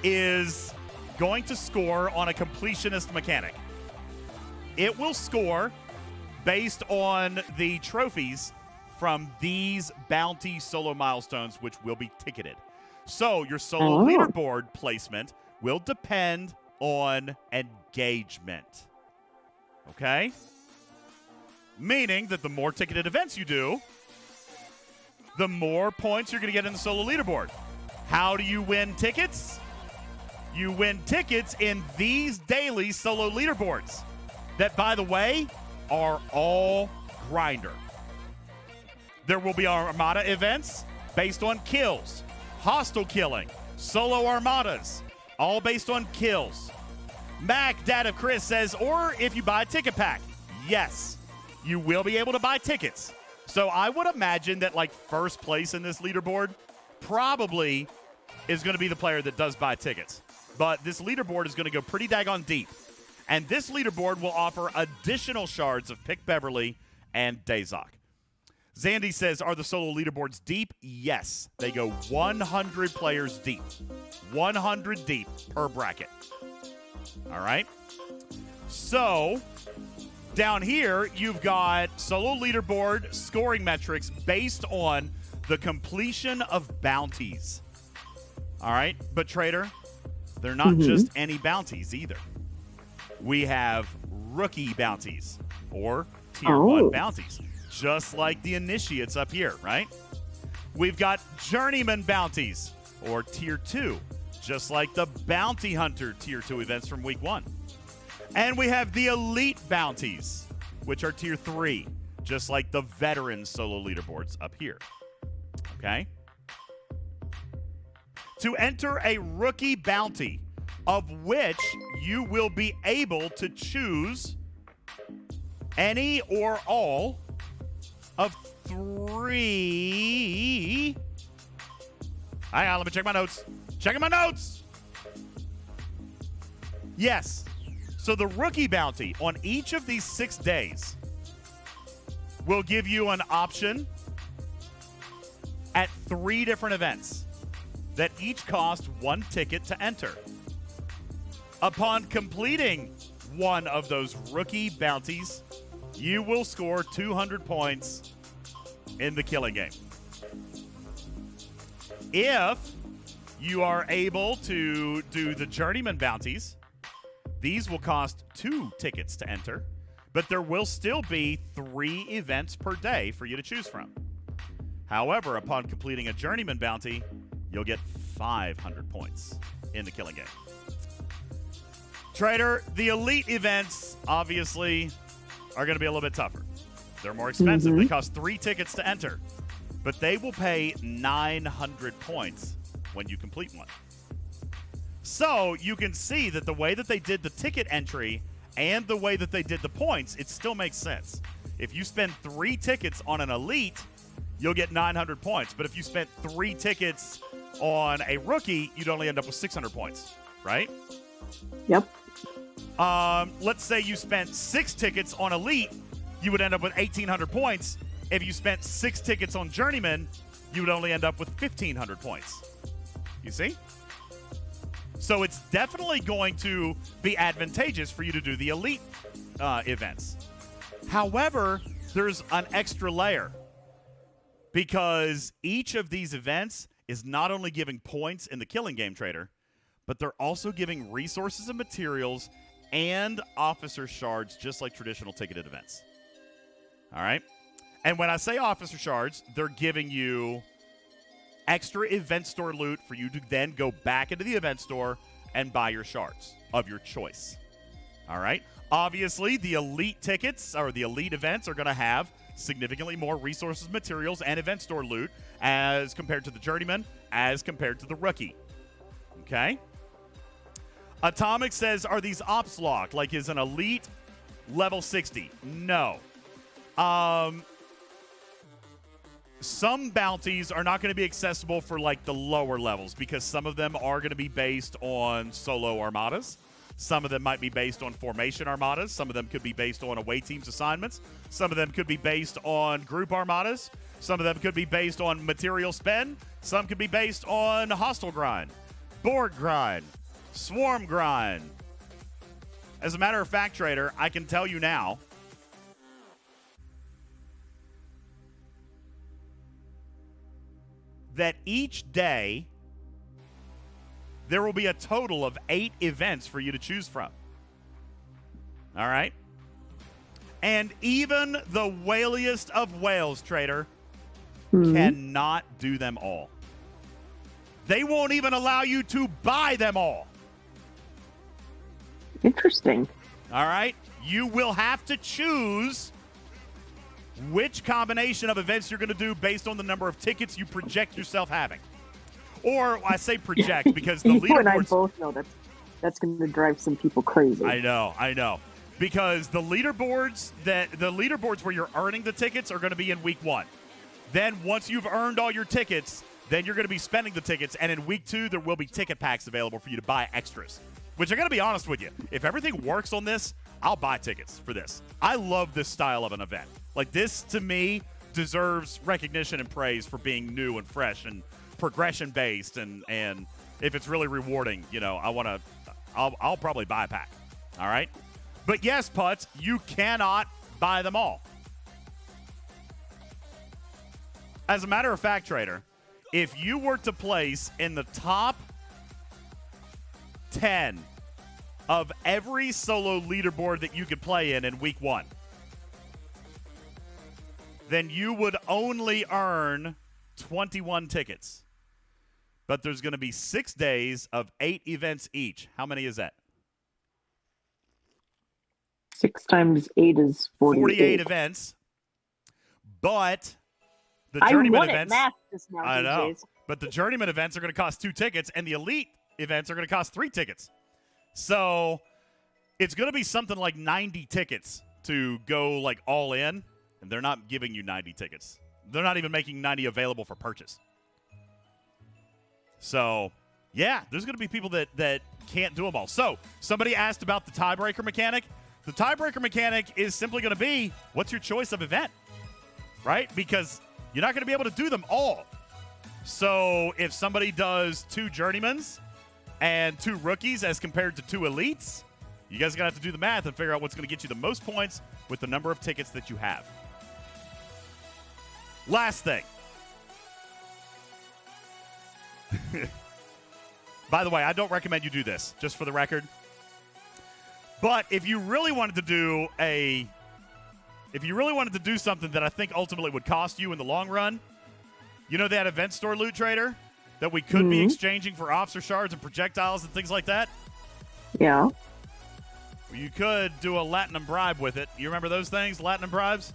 is going to score on a completionist mechanic. It will score based on the trophies from these bounty solo milestones, which will be ticketed. So your solo leaderboard placement will depend on engagement. Okay? Meaning that the more ticketed events you do, the more points you're going to get in the solo leaderboard. How do you win tickets? You win tickets in these daily solo leaderboards that, by the way, are all grinder. There will be Armada events based on kills, hostile killing, solo Armadas, all based on kills. Mac Data Chris says, or if you buy a ticket pack. Yes, you will be able to buy tickets. So I would imagine that like first place in this leaderboard probably is going to be the player that does buy tickets. But this leaderboard is going to go pretty daggone deep. And this leaderboard will offer additional shards of Pick Beverly and Dazok. Zandy says, are the solo leaderboards deep? Yes. They go 100 players deep. 100 deep per bracket. All right? So, down here, you've got solo leaderboard scoring metrics based on the completion of bounties. All right? But, Trader, they're not just any bounties either. We have rookie bounties or tier 1 bounties. Just like the initiates up here, right? We've got journeyman bounties, or tier 2, just like the bounty hunter tier 2 events from week 1. And we have the elite bounties, which are tier 3, just like the veteran solo leaderboards up here. Okay? To enter a rookie bounty, of which you will be able to choose any or all of 3. Hang on, let me check my notes. Checking my notes. Yes. So the rookie bounty on each of these 6 days will give you an option at 3 different events that each cost 1 ticket to enter. Upon completing one of those rookie bounties, you will score 200 points in the killing game. If you are able to do the journeyman bounties, these will cost 2 tickets to enter, but there will still be 3 events per day for you to choose from. However, upon completing a journeyman bounty, you'll get 500 points in the killing game. Trader, the elite events, obviously, are going to be a little bit tougher. They're more expensive. They cost 3 tickets to enter, but they will pay 900 points when you complete one. So you can see that the way that they did the ticket entry and the way that they did the points, it still makes sense. If you spend 3 tickets on an elite, you'll get 900 points. But if you spent 3 tickets on a rookie, you'd only end up with 600 points, right?
Yep.
Let's say you spent 6 tickets on elite, you would end up with 1,800 points. If you spent 6 tickets on journeyman, you would only end up with 1,500 points. You see? So it's definitely going to be advantageous for you to do the elite events. However, there's an extra layer because each of these events is not only giving points in the killing game, Trader, but they're also giving resources and materials and officer shards just like traditional ticketed events. All right? And when I say officer shards, they're giving you extra event store loot for you to then go back into the event store and buy your shards of your choice. All right? Obviously, the elite tickets or the elite events are going to have significantly more resources, materials, and event store loot as compared to the journeyman, as compared to the rookie. Okay? Atomic says, are these ops locked? Like, is an elite level 60? No. Some bounties are not going to be accessible for, like, the lower levels because some of them are going to be based on solo armadas. Some of them might be based on formation armadas. Some of them could be based on away teams assignments. Some of them could be based on group armadas. Some of them could be based on material spend. Some could be based on hostile grind, board grind, swarm grind. As a matter of fact, Trader, I can tell you now that each day there will be a total of 8 events for you to choose from. All right? And even the whaliest of whales, Trader, cannot do them all. They won't even allow you to buy them all.
Interesting.
All right? You will have to choose which combination of events you're going to do based on the number of tickets you project yourself having. Or I say project because the
You and I
leaderboards...
both know that's going to drive some people crazy.
I know. Because the leaderboards where you're earning the tickets are going to be in week 1. Then once you've earned all your tickets, then you're going to be spending the tickets. And in week 2, there will be ticket packs available for you to buy extras. Which I'm going to be honest with you. If everything works on this, I'll buy tickets for this. I love this style of an event. Like, this, to me, deserves recognition and praise for being new and fresh and progression-based. And if it's really rewarding, you know, I'll probably buy a pack. All right? But yes, Putz, you cannot buy them all. As a matter of fact, Trader, if you were to place in the top 10 of every solo leaderboard that you could play in week 1, then you would only earn 21 tickets. But there's going to be 6 days of 8 events each. How many is that?
6 times 8 is 48.
48 events. But the
I
journeyman
won
events,
at math just now,
I know,
DJs.
but the journeyman events are going to cost 2 tickets, and the elite events are going to cost 3 tickets. So it's going to be something like 90 tickets to go like all in, and they're not giving you 90 tickets. They're not even making 90 available for purchase. So, yeah, there's going to be people that can't do them all. So, somebody asked about the tiebreaker mechanic. The tiebreaker mechanic is simply going to be, what's your choice of event, right? Because you're not going to be able to do them all. So, if somebody does 2 journeymans and 2 rookies as compared to 2 elites, you guys are going to have to do the math and figure out what's going to get you the most points with the number of tickets that you have. Last thing. By the way, I don't recommend you do this, just for the record. But if you really wanted to do something that I think ultimately would cost you in the long run, you know that event store loot trader that we could be exchanging for officer shards and projectiles and things like that?
Yeah.
You could do a Latinum bribe with it. You remember those things, Latinum bribes?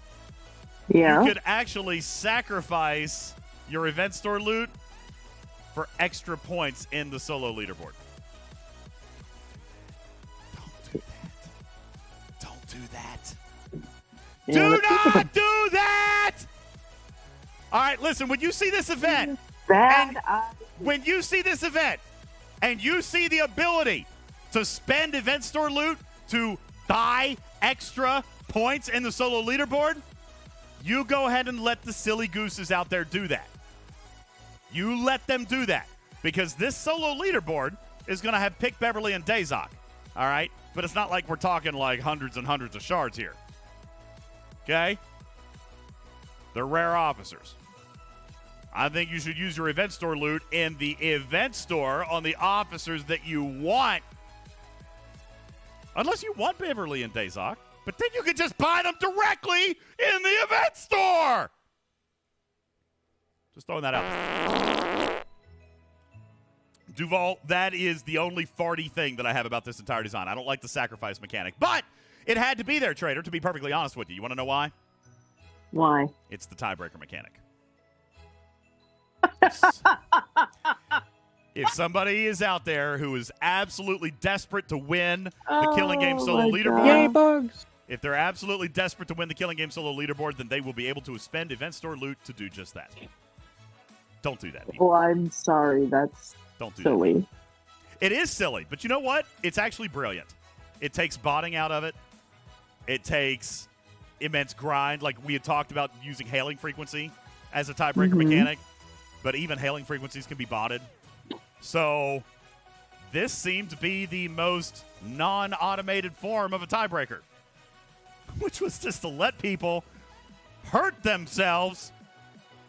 Yeah.
You could actually sacrifice your event store loot for extra points in the solo leaderboard. Don't do that.
Yeah,
Do not do that! All right, listen, when you see this event, when you see this event, and you see the ability to spend event store loot to buy extra points in the solo leaderboard, you go ahead and let the silly gooses out there do that. You let them do that. Because this solo leaderboard is going to have Pick Beverly and Dazok. All right? But it's not like we're talking like hundreds and hundreds of shards here. Okay? They're rare officers. I think you should use your event store loot in the event store on the officers that you want. Unless you want Beverly and Dazok. But then you can just buy them directly in the event store. Just throwing that out. Duval, that is the only farty thing that I have about this entire design. I don't like the sacrifice mechanic. But it had to be there, Trader, to be perfectly honest with you. You want to know why?
Why?
It's the tiebreaker mechanic. If somebody is out there who is absolutely desperate to win the Killing Game Solo Leaderboard,
Yay, bugs!
if they're absolutely desperate to win the Killing Game Solo Leaderboard, then they will be able to spend event store loot to do just that. Don't do that, people.
Well, I'm sorry. That's
Don't do
silly.
that. It is silly, but you know what? It's actually brilliant. It takes botting out of it. It takes immense grind, like we had talked about using hailing frequency as a tiebreaker mechanic, but even hailing frequencies can be botted. So this seemed to be the most non-automated form of a tiebreaker, which was just to let people hurt themselves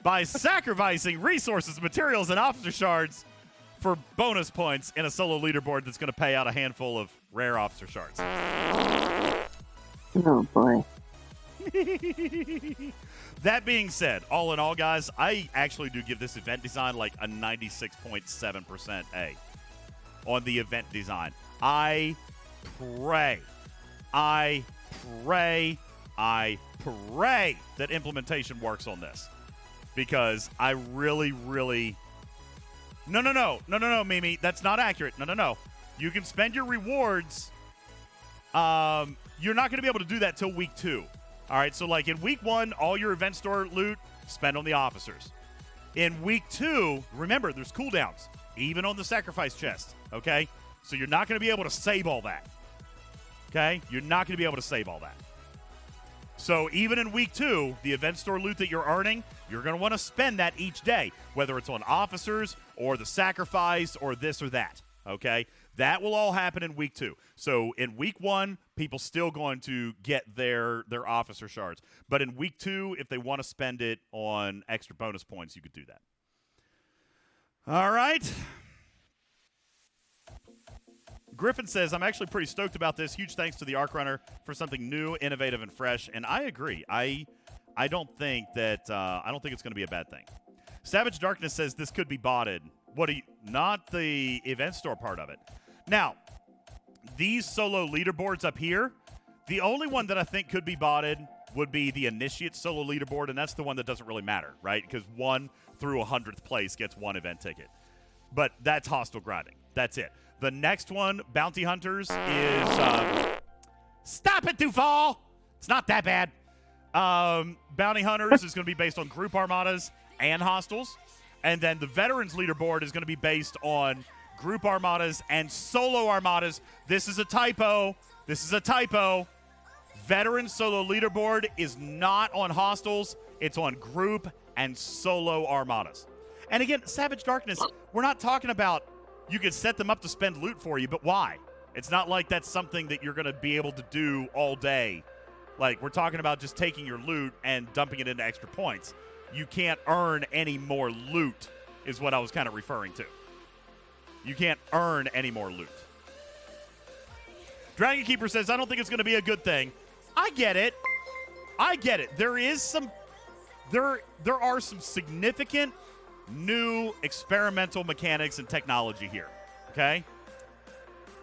by sacrificing resources, materials, and officer shards for bonus points in a solo leaderboard that's going to pay out a handful of rare officer shards.
Oh, boy.
That being said, all in all, guys, I actually do give this event design like a 96.7% A on the event design. I pray that implementation works on this, because I really, really... No, Mimi, that's not accurate. No. You can spend your rewards. You're not going to be able to do that till week 2. All right, so like in week 1, all your event store loot, spend on the officers. In week 2, remember, there's cooldowns, even on the sacrifice chest, okay? So you're not going to be able to save all that, okay? You're not going to be able to save all that. So even in week 2, the event store loot that you're earning, you're going to want to spend that each day, whether it's on officers or the sacrifice or this or that, okay? That will all happen in week 2. So in week 1, people still going to get their officer shards. But in week 2, if they want to spend it on extra bonus points, you could do that. All right. Griffin says, I'm actually pretty stoked about this. Huge thanks to the Arc Runner for something new, innovative, and fresh. And I agree. I don't think that I don't think it's going to be a bad thing. Savage Darkness says this could be botted. Not the event store part of it. Now, these solo leaderboards up here, the only one that I think could be botted would be the Initiate Solo Leaderboard, and that's the one that doesn't really matter, right? Because 1 through 100th place gets 1 event ticket. But that's hostile grinding. That's it. The next one, Bounty Hunters, is... stop it, Duval! It's not that bad. Bounty Hunters is going to be based on group armadas and hostiles. And then the Veterans Leaderboard is going to be based on group armadas and solo armadas. This is a typo. Veteran Solo Leaderboard is not on hostiles. It's on group and solo armadas. And again, Savage Darkness, we're not talking about you could set them up to spend loot for you, but why? It's not like that's something that you're going to be able to do all day. Like, we're talking about just taking your loot and dumping it into extra points. You can't earn any more loot is what I was kind of referring to. You can't earn any more loot. Dragon Keeper says, I don't think it's going to be a good thing. I get it. There are some significant new experimental mechanics and technology here. Okay?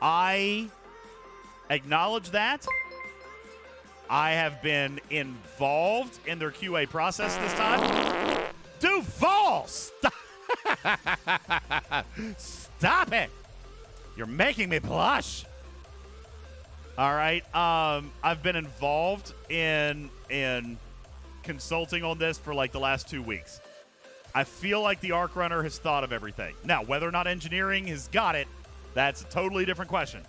I acknowledge that. I have been involved in their QA process this time. Duval! Stop it! You're making me blush. All right. I've been involved in consulting on this for like the last 2 weeks. I feel like the Arc Runner has thought of everything. Now, whether or not engineering has got it, that's a totally different question.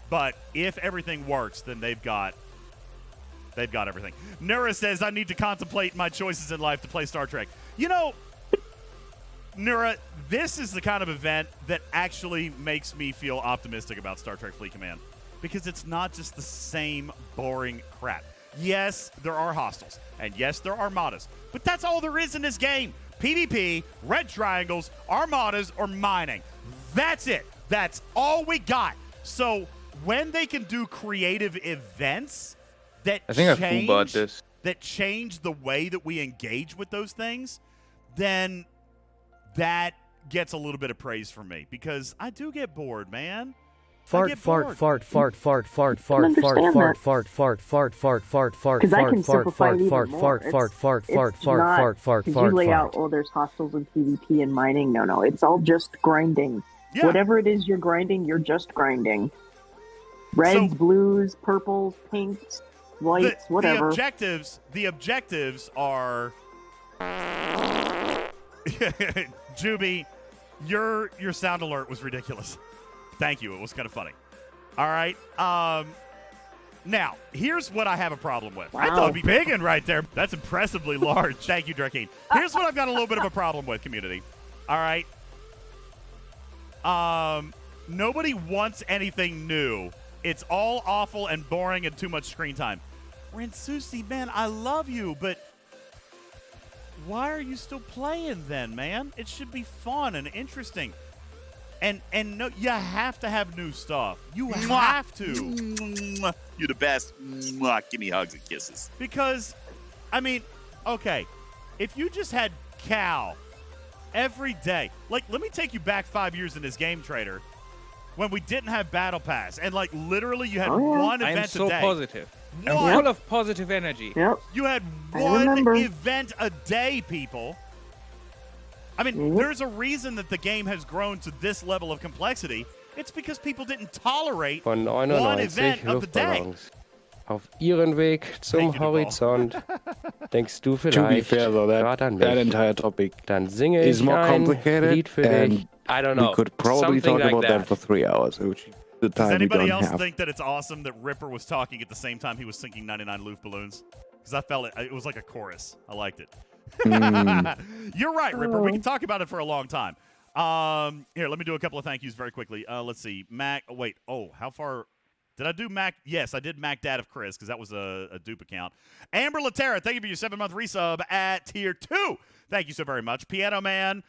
But if everything works, then they've got everything. Nura says, I need to contemplate my choices in life to play Star Trek. You know, Nura, this is the kind of event that actually makes me feel optimistic about Star Trek Fleet Command. Because it's not just the same boring crap. Yes, there are hostiles. And yes, there are armadas. But that's all there is in this game. PvP, red triangles, armadas, or mining. That's it. That's all we got. So when they can do creative events that change the way that we engage with those things, then that gets a little bit of praise from me. Because I do get bored, man.
Fart. Because I
can simplify it even more. It's not, because you lay out, oh, there's hostiles and PvP and mining. No, it's all just grinding.
Yeah.
Whatever it is you're grinding, you're just grinding. Reds, blues, purples, pinks, whites, whatever.
The objectives are... Juby, your sound alert was ridiculous. Thank you. It was kind of funny. All right. Now, here's what I have a problem with.
Wow.
I thought it'd be big in right there. That's impressively large. Thank you, Drakeen. Here's what I've got a little bit of a problem with, community. All right. Nobody wants anything new. It's all awful and boring and too much screen time. Rensusi, man, I love you, but why are you still playing then, man? It should be fun and interesting. And no, you have to have new stuff. You have to.
You're the best. Give me hugs and kisses.
Because, I mean, okay, if you just had Cal every day, like, let me take you back 5 years in this game, Trader, when we didn't have Battle Pass, and like literally you had one event a day.
I'm so positive.
I'm
full of positive energy.
Yep.
You had one event a day, people. I mean, there's a reason that the game has grown to this level of complexity. It's because people didn't tolerate
Von
one
99
event of the day.
Luftballons. Auf ihren Weg zum Horizont. Denkst du
To be
vielleicht
fair, though,
grad an
that
mich?
entire topic
Dann singe
is
ich
more
ein
complicated,
Lied für
and
dich. I don't know.
we could probably
Something
talk
like
about that for 3 hours, which is the
Does
time we
anybody
don't
else
have.
think that it's awesome that Ripper was talking at the same time he was sinking 99 Loof Balloons? Because I felt it was like a chorus. I liked it. You're right, Ripper. We can talk about it for a long time. Here, let me do a couple of thank yous very quickly. Let's see. Mac. Oh, wait. Oh, how far? Did I do Mac? Yes, I did Mac Dad of Chris because that was a dupe account. Amber Laterra, thank you for your 7-month resub at Tier 2. Thank you so very much. Piano Man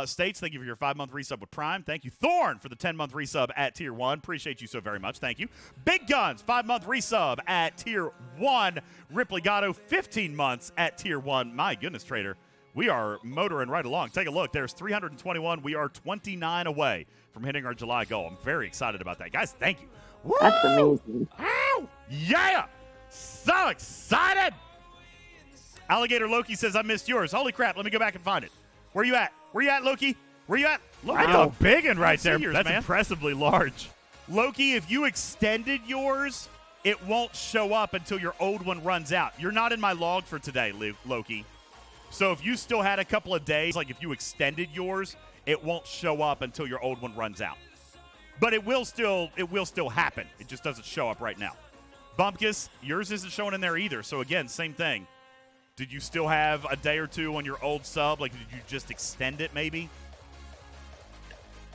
States, thank you for your 5-month resub with Prime. Thank you. Thorn for the 10-month resub at Tier 1. Appreciate you so very much. Thank you. Big Guns, 5-month resub at Tier 1. Ripley Gatto, 15 months at Tier 1. My goodness, Trader. We are motoring right along. Take a look. There's 321. We are 29 away from hitting our July goal. I'm very excited about that. Guys, thank you. Woo!
That's amazing.
Ow! Yeah! So excited! Alligator Loki says, I missed yours. Holy crap, let me go back and find it. Where you at? Where you at, Loki? Where you at? Loki,
That's a big one right there.
Yours,
That's
man.
impressively large.
Loki, if you extended yours, it won't show up until your old one runs out. You're not in my log for today, Loki. So if you still had a couple of days, like if you extended yours, it won't show up until your old one runs out. But it will still happen. It just doesn't show up right now. Bumpkus, yours isn't showing in there either. So again, same thing. Did you still have a day or two on your old sub? Like, did you just extend it maybe?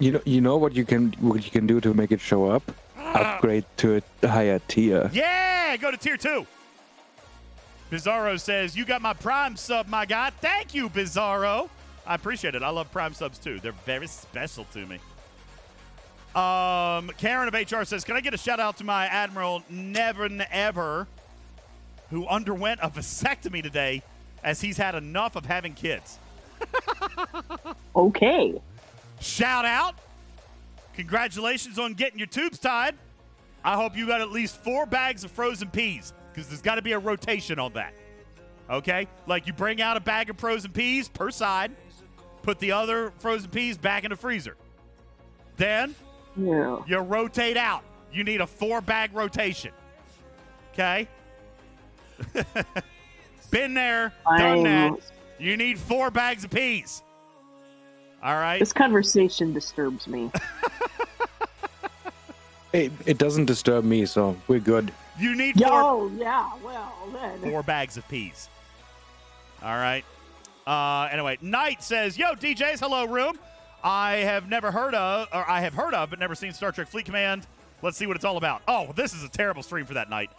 You know what you can do to make it show up? Upgrade to a higher tier.
Yeah, go to tier 2. Bizarro says, you got my Prime sub, my guy. Thank you, Bizarro. I appreciate it. I love Prime subs too. They're very special to me. Karen of HR says, can I get a shout out to my Admiral Never Ever, who underwent a vasectomy today as he's had enough of having kids.
Okay.
Shout out. Congratulations on getting your tubes tied. I hope you got at least 4 bags of frozen peas, because there's got to be a rotation on that. Okay? Like, you bring out a bag of frozen peas per side, put the other frozen peas back in the freezer. Then you rotate out. You need a 4-bag rotation. Okay? Been there, done that. You need 4 bags of peas. All right?
This conversation disturbs me.
It doesn't disturb me, so we're good.
You need 4.
Oh, yeah, well, then.
4 bags of peas. All right. Anyway, Knight says, yo, DJs, hello, room. I have heard of, but never seen Star Trek Fleet Command. Let's see what it's all about. Oh, this is a terrible stream for that night.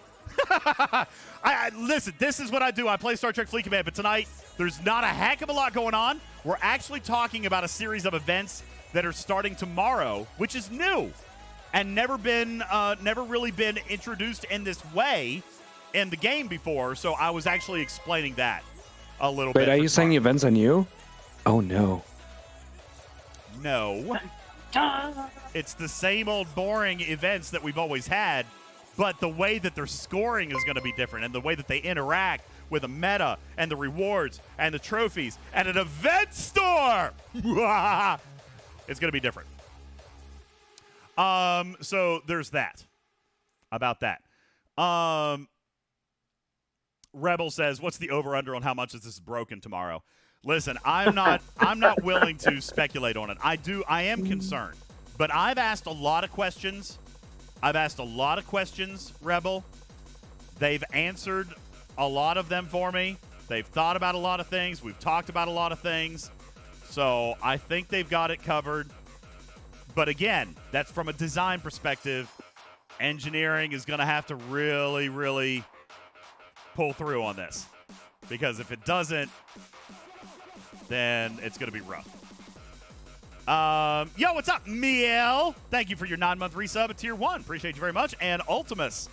Listen, this is what I do. I play Star Trek Fleet Command, but tonight there's not a heck of a lot going on. We're actually talking about a series of events that are starting tomorrow, which is new and never really been introduced in this way in the game before. So I was actually explaining that a little bit.
Wait, are you saying the events are new? Oh, no.
No. It's the same old boring events that we've always had, but the way that their scoring is going to be different, and the way that they interact with the meta and the rewards and the trophies and an event store. It's going to be different. So there's that. About that. Rebel says, what's the over-under on how much is this broken tomorrow? Listen, I'm not willing to speculate on it. I am concerned. But I've asked a lot of questions. Rebel. They've answered a lot of them for me. They've thought about a lot of things. We've talked about a lot of things. So I think they've got it covered. But again, that's from a design perspective. Engineering is going to have to really, really pull through on this. Because if it doesn't, then it's going to be rough. Yo, what's up, Miel? Thank you for your 9-month resub at Tier 1. Appreciate you very much. And Ultimus,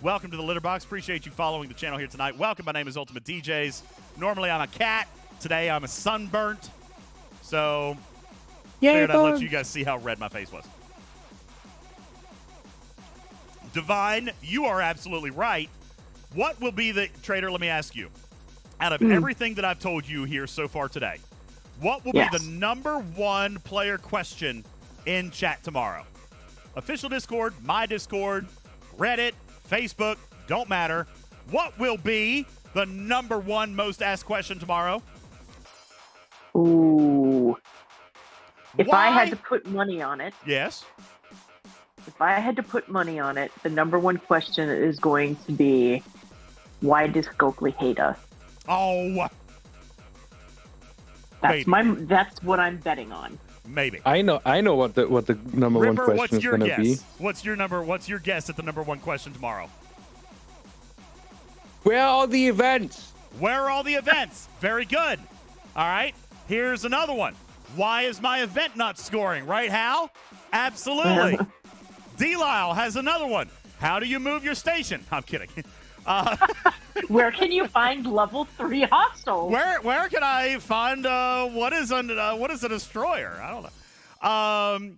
welcome to the Litter Box. Appreciate you following the channel here tonight. Welcome. My name is UltimatDJz. Normally, I'm a cat. Today, I'm a sunburnt. So, figured I'd let you guys see how red my face was. Divine, you are absolutely right. What will be the... Trader, let me ask you. Out of everything that I've told you here so far today, what will be the number 1 player question in chat tomorrow? Official Discord, my Discord, Reddit, Facebook, don't matter. What will be the number 1 most asked question tomorrow?
Ooh. If
Why?
I had to put money on it.
Yes.
If I had to put money on it, the number 1 question is going to be, why does Gokley hate us?
Oh.
That's what I'm betting on.
Maybe.
I know what the number
Ripper,
1 question
what's
is
your
going to
guess?
be.
What's your guess at the number 1 question tomorrow?
Where are all the events?
Where are all the events? Very good. All right. Here's another one. Why is my event not scoring? Right, Hal? Absolutely. D-Lyle has another one. How do you move your station? I'm kidding.
Where can you find level 3 hostiles?
Where can I find what is a destroyer? I don't know.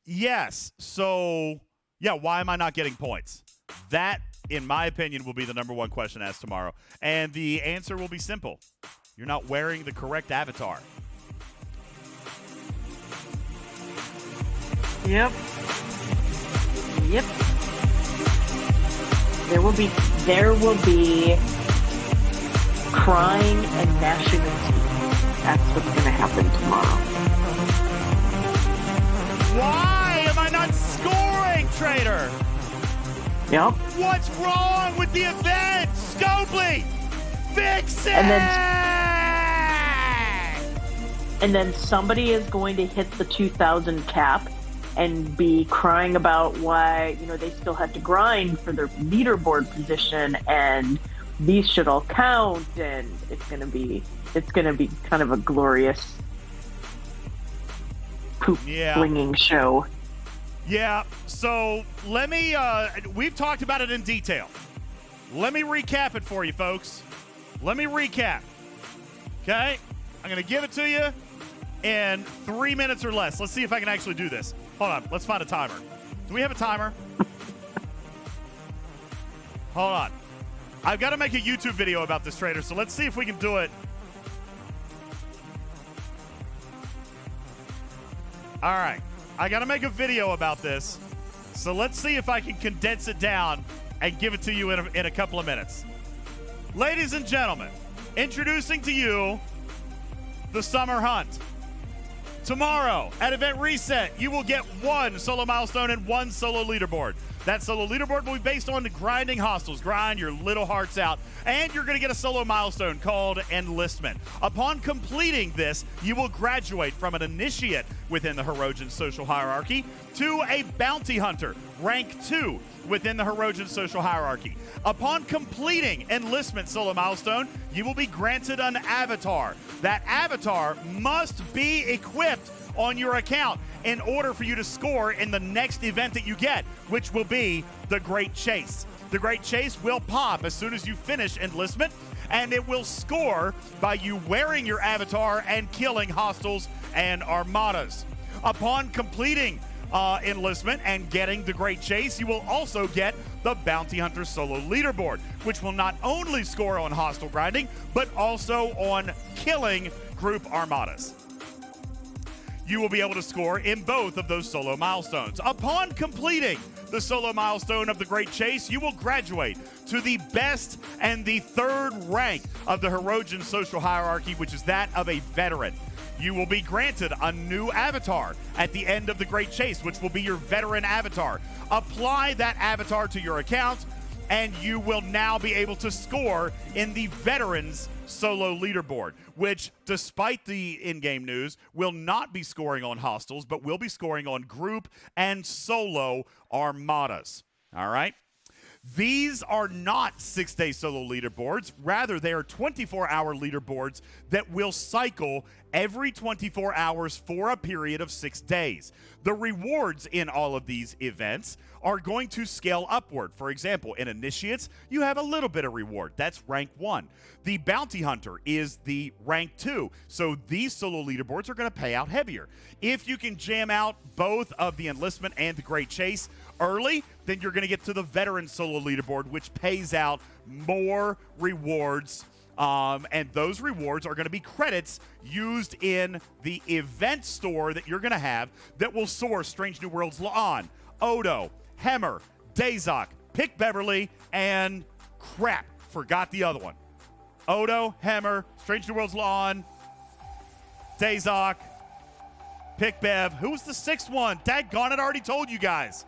Yes. So yeah, why am I not getting points? That in my opinion, will be the number one question asked tomorrow. And the answer will be simple. You're not wearing the correct avatar.
Yep. There will be crying and gnashing of teeth. That's what's going to happen tomorrow.
Why am I not scoring, Trader?
Yep.
What's wrong with the event? Scopely, fix it!
And then somebody is going to hit the 2,000 cap and be crying about why, they still had to grind for their leaderboard position and these should all count, and it's gonna be kind of a glorious poop flinging show.
Yeah, so let me, we've talked about it in detail. Let me recap it for you, folks. Let me recap. Okay? I'm going to give it to you in 3 minutes or less. Let's see if I can actually do this. Hold on. Let's find a timer. Do we have a timer? Hold on. I've got to make a YouTube video about this, Trader, so let's see if we can do it. All right. I got to make a video about this, so let's see if I can condense it down and give it to you in a couple of minutes. Ladies and gentlemen, introducing to you the Summer Hunt. Tomorrow, at Event Reset, you will get one solo milestone and one solo leaderboard. That solo leaderboard will be based on grinding hostels. Grind your little hearts out. And you're going to get a solo milestone called Enlistment. Upon completing this, you will graduate from an initiate within the Hirogen social hierarchy to a bounty hunter, rank 2 within the Hirogen social hierarchy. Upon completing Enlistment solo milestone, you will be granted an avatar. That avatar must be equipped on your account in order for you to score in the next event that you get, which will be the Great Chase. The Great Chase will pop as soon as you finish Enlistment, and it will score by you wearing your avatar and killing hostiles and armadas. Upon completing Enlistment and getting the Great Chase, you will also get the Bounty Hunter Solo Leaderboard, which will not only score on hostile grinding, but also on killing group armadas. You will be able to score in both of those solo milestones. Upon completing the solo milestone of the Great Chase, you will graduate to the best and the third rank of the Hirogen social hierarchy, which is that of a veteran. You will be granted a new avatar at the end of the Great Chase, which will be your veteran avatar. Apply that avatar to your account, and you will now be able to score in the Veterans Solo Leaderboard, which, despite the in-game news, will not be scoring on hostiles, but will be scoring on group and solo armadas. All right? These are not 6-day solo leaderboards. Rather, they are 24-hour leaderboards that will cycle every 24 hours for a period of 6 days. The rewards in all of these events are going to scale upward. For example, in Initiates, you have a little bit of reward. That's rank 1. The Bounty Hunter is the rank 2. So these solo leaderboards are going to pay out heavier. If you can jam out both of the Enlistment and the Great Chase early, then you're going to get to the Veteran Solo Leaderboard, which pays out more rewards. And those rewards are going to be credits used in the event store that you're going to have that will source Strange New Worlds La'an, Odo, Hemmer, Dazok, Pick Beverly, and crap, forgot the other one. Odo, Hemmer, Strange New Worlds La'an, Dazok, Pick Bev. Who was the sixth one? Daggone it, I already told you guys.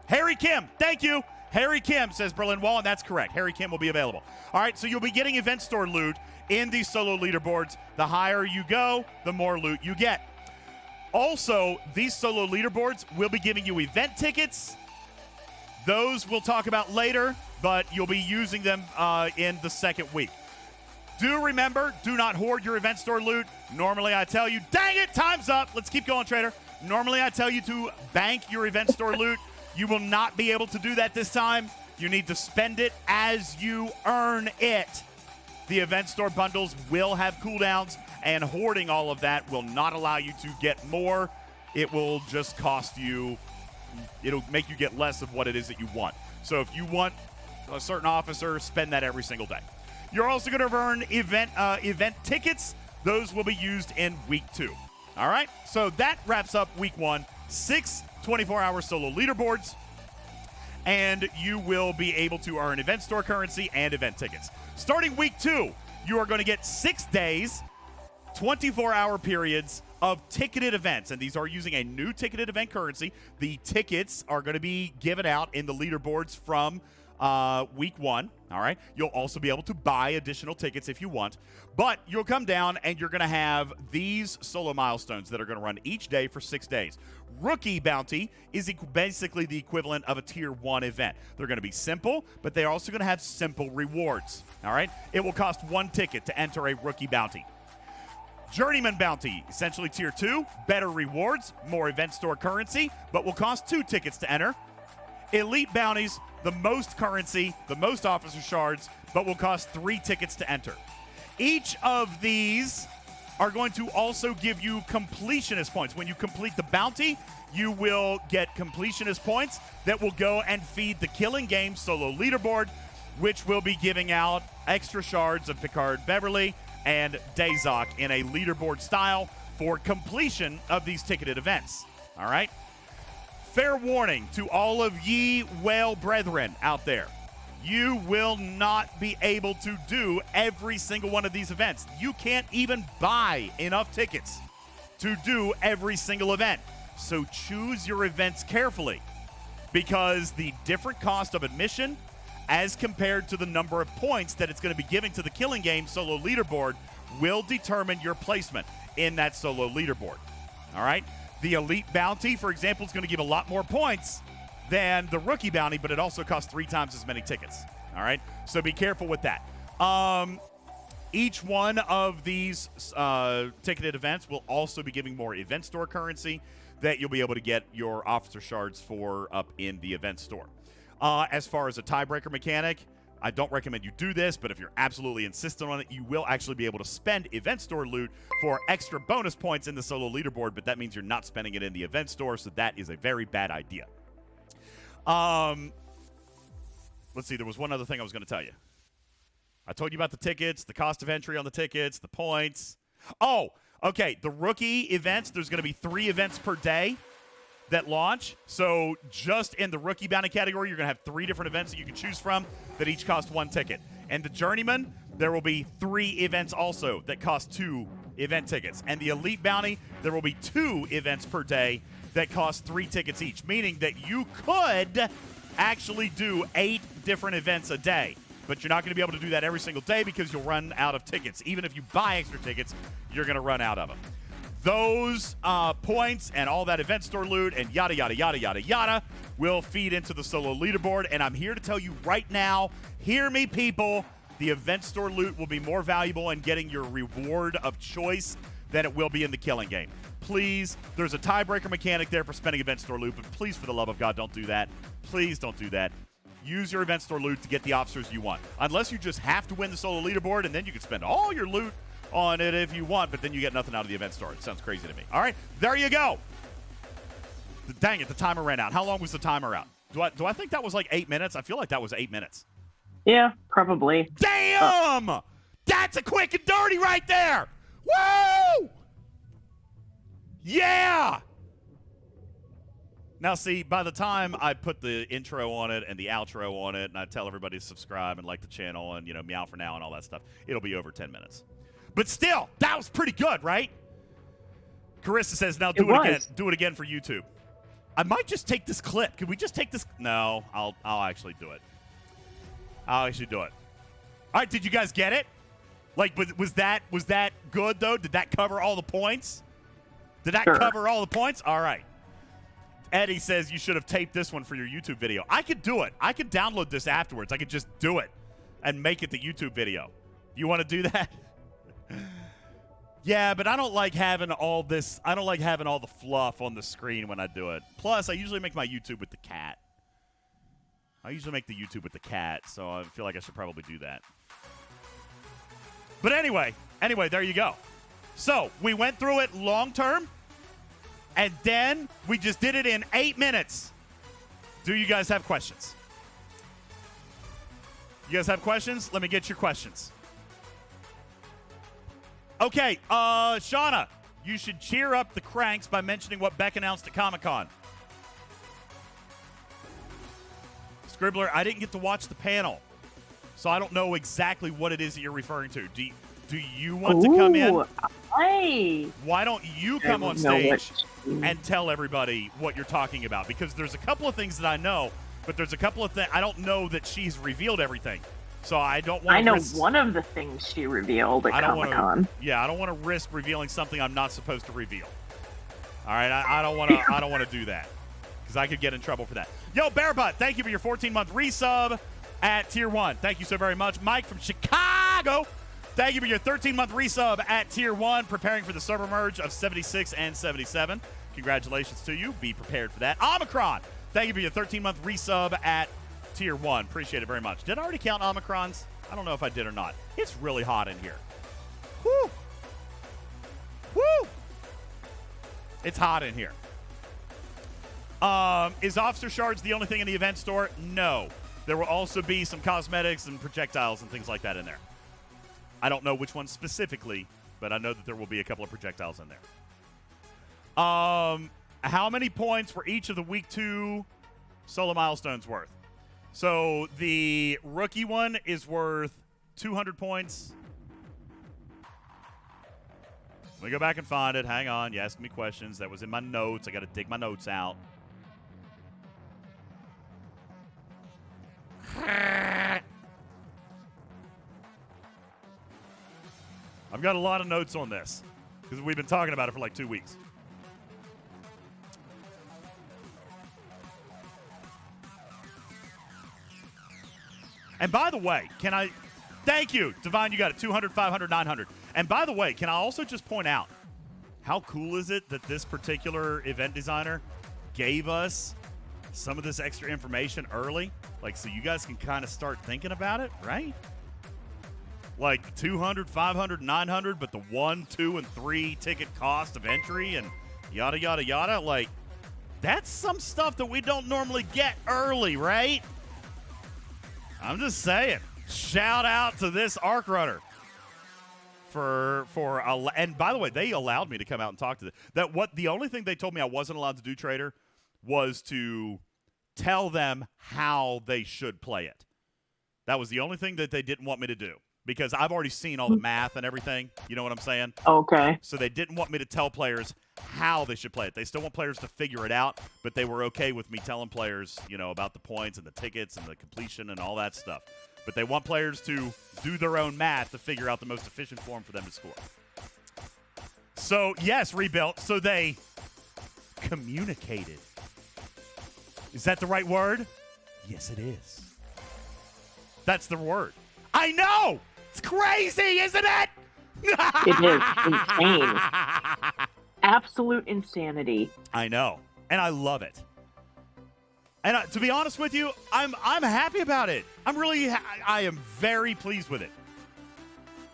Harry Kim, thank you. Harry Kim, says Berlin Wall, and that's correct. Harry Kim will be available. All right, so you'll be getting event store loot in these solo leaderboards. The higher you go, the more loot you get. Also, these solo leaderboards will be giving you event tickets. Those we'll talk about later, but you'll be using them in the second week. Do remember, do not hoard your event store loot. Normally I tell you, dang it, time's up. Let's keep going, Trader. Normally I tell you to bank your event store loot. You will not be able to do that this time. You need to spend it as you earn it. The event store bundles will have cooldowns, and hoarding all of that will not allow you to get more. It will just cost you make you get less of what it is that you want. So if you want a certain officer, spend that every single day. You're also going to earn event tickets. Those will be used in week 2. All right? So that wraps up week 1. 6 24-hour solo leaderboards. And you will be able to earn event store currency and event tickets. Starting week 2, you are going to get 6 days, 24-hour periods of ticketed events. And these are using a new ticketed event currency. The tickets are going to be given out in the leaderboards from week 1. All right. You'll also be able to buy additional tickets if you want, but you'll come down and you're going to have these solo milestones that are going to run each day for 6 days. Rookie bounty is basically the equivalent of a tier 1 event. They're going to be simple, but they're also going to have simple rewards. All right. It will cost 1 ticket to enter a rookie bounty. Journeyman bounty, essentially tier 2, better rewards, more event store currency, but will cost 2 tickets to enter. Elite bounties, the most currency, the most officer shards, but will cost 3 tickets to enter. Each of these are going to also give you completionist points. When you complete the bounty, you will get completionist points that will go and feed the Killing Game solo leaderboard, which will be giving out extra shards of Picard Beverly and Dazok in a leaderboard style for completion of these ticketed events. All right? Fair warning to all of ye whale brethren out there. You will not be able to do every single one of these events. You can't even buy enough tickets to do every single event. So choose your events carefully, because the different cost of admission as compared to the number of points that it's going to be giving to the Killing Game solo leaderboard will determine your placement in that solo leaderboard. All right? The Elite Bounty, for example, is going to give a lot more points than the Rookie Bounty, but it also costs 3 times as many tickets. All right? So be careful with that. Each one of these ticketed events will also be giving more event store currency that you'll be able to get your officer shards for up in the event store. As far as a tiebreaker mechanic, I don't recommend you do this, but if you're absolutely insistent on it, you will actually be able to spend event store loot for extra bonus points in the solo leaderboard, but that means you're not spending it in the event store, so that is a very bad idea. Let's see, there was one other thing I was going to tell you. I told you about the tickets, the cost of entry on the tickets, the points. Oh, okay, the rookie events, there's going to be 3 events per day that launch. So just in the rookie bounty category, you're going to have 3 different events that you can choose from that each cost 1 ticket. And the Journeyman, there will be 3 events also that cost 2 event tickets. And the Elite Bounty, there will be 2 events per day that cost 3 tickets each, meaning that you could actually do 8 different events a day. But you're not going to be able to do that every single day because you'll run out of tickets. Even if you buy extra tickets, you're going to run out of them. Those points and all that event store loot and yada, yada, yada, yada, yada will feed into the solo leaderboard. And I'm here to tell you right now, hear me, people, the event store loot will be more valuable in getting your reward of choice than it will be in the Killing Game. Please, there's a tiebreaker mechanic there for spending event store loot, but please, for the love of God, don't do that. Please don't do that. Use your event store loot to get the officers you want. Unless you just have to win the solo leaderboard, and then you can spend all your loot on it if you want, but then you get nothing out of the event store. It sounds crazy to me. All right, there you go. Dang it, the timer ran out. How long was the timer out? Do I think that was like 8 minutes? I feel like that was 8 minutes.
Yeah, probably.
Damn! That's a quick and dirty right there! Woo! Yeah! Now, see, by the time I put the intro on it and the outro on it, and I tell everybody to subscribe and like the channel and, meow for now and all that stuff, it'll be over 10 minutes. But still, that was pretty good, right? Carissa says, now do it again. Do it again for YouTube. I might just take this clip. Can we just take this? No, I'll actually do it. I'll actually do it. All right, did you guys get it? Like, was that good, though? Did that cover all the points? Did that cover all the points? All right. Eddie says you should have taped this one for your YouTube video. I could do it. I could download this afterwards. I could just do it and make it the YouTube video. You want to do that? Yeah, but I don't like having all this. I don't like having all the fluff on the screen when I do it. Plus, I usually make my YouTube with the cat. I usually make the YouTube with the cat, so I feel like I should probably do that. But anyway, there you go. So, we went through it long term. And then we just did it in 8 minutes. Do you guys have questions? You guys have questions? Let me get your questions. Okay, Shauna, you should cheer up the cranks by mentioning what Beck announced at Comic-Con. Scribbler, I didn't get to watch the panel, so I don't know exactly what it is that you're referring to. Do you want to come in?
Hey.
Why don't you come on stage and tell everybody what you're talking about? Because there's a couple of things that I know, but there's a couple of things I don't know that she's revealed everything. So I don't want to.
I know one of the things she revealed at Comic-Con.
Yeah, I don't want to risk revealing something I'm not supposed to reveal. All right, I don't want to. I don't want to do that because I could get in trouble for that. Yo, Bearbutt, thank you for your 14-month resub at Tier 1. Thank you so very much. Mike from Chicago, thank you for your 13-month resub at Tier 1, preparing for the server merge of 76 and 77. Congratulations to you. Be prepared for that. Omicron, thank you for your 13-month resub at Tier 1. Appreciate it very much. Did I already count Omicrons? I don't know if I did or not. It's really hot in here. Woo! Woo! It's hot in here. Is Officer Shards the only thing in the event store? No. There will also be some cosmetics and projectiles and things like that in there. I don't know which ones specifically, but I know that there will be a couple of projectiles in there. How many points for each of the week 2 solo milestones worth? So the rookie one is worth 200 points. Let me go back and find it. Hang on. You asked me questions. That was in my notes. I got to dig my notes out. I've got a lot of notes on this because we've been talking about it for like 2 weeks. And by the way, thank you, Divine, you got it, 200, 500, 900. And by the way, can I also just point out, how cool is it that this particular event designer gave us some of this extra information early? Like, so you guys can kind of start thinking about it, right? Like 200, 500, 900, but the 1, 2, and 3 ticket cost of entry and yada, yada, yada. Like, that's some stuff that we don't normally get early, right? I'm just saying. Shout out to this Arc Runner and by the way, they allowed me to come out and talk to them. The only thing they told me I wasn't allowed to do, Trader, was to tell them how they should play it. That was the only thing that they didn't want me to do because I've already seen all the math and everything. You know what I'm saying?
Okay.
So they didn't want me to tell players how they should play it. They still want players to figure it out, but they were okay with me telling players, about the points and the tickets and the completion and all that stuff. But they want players to do their own math to figure out the most efficient form for them to score. So, yes, Rebuilt. So they communicated. Is that the right word? Yes, it is. That's the word. I know! It's crazy, isn't it?
It is insane. Absolute insanity.
I know. And I love it. And to be honest with you, I'm happy about it. I am very pleased with it.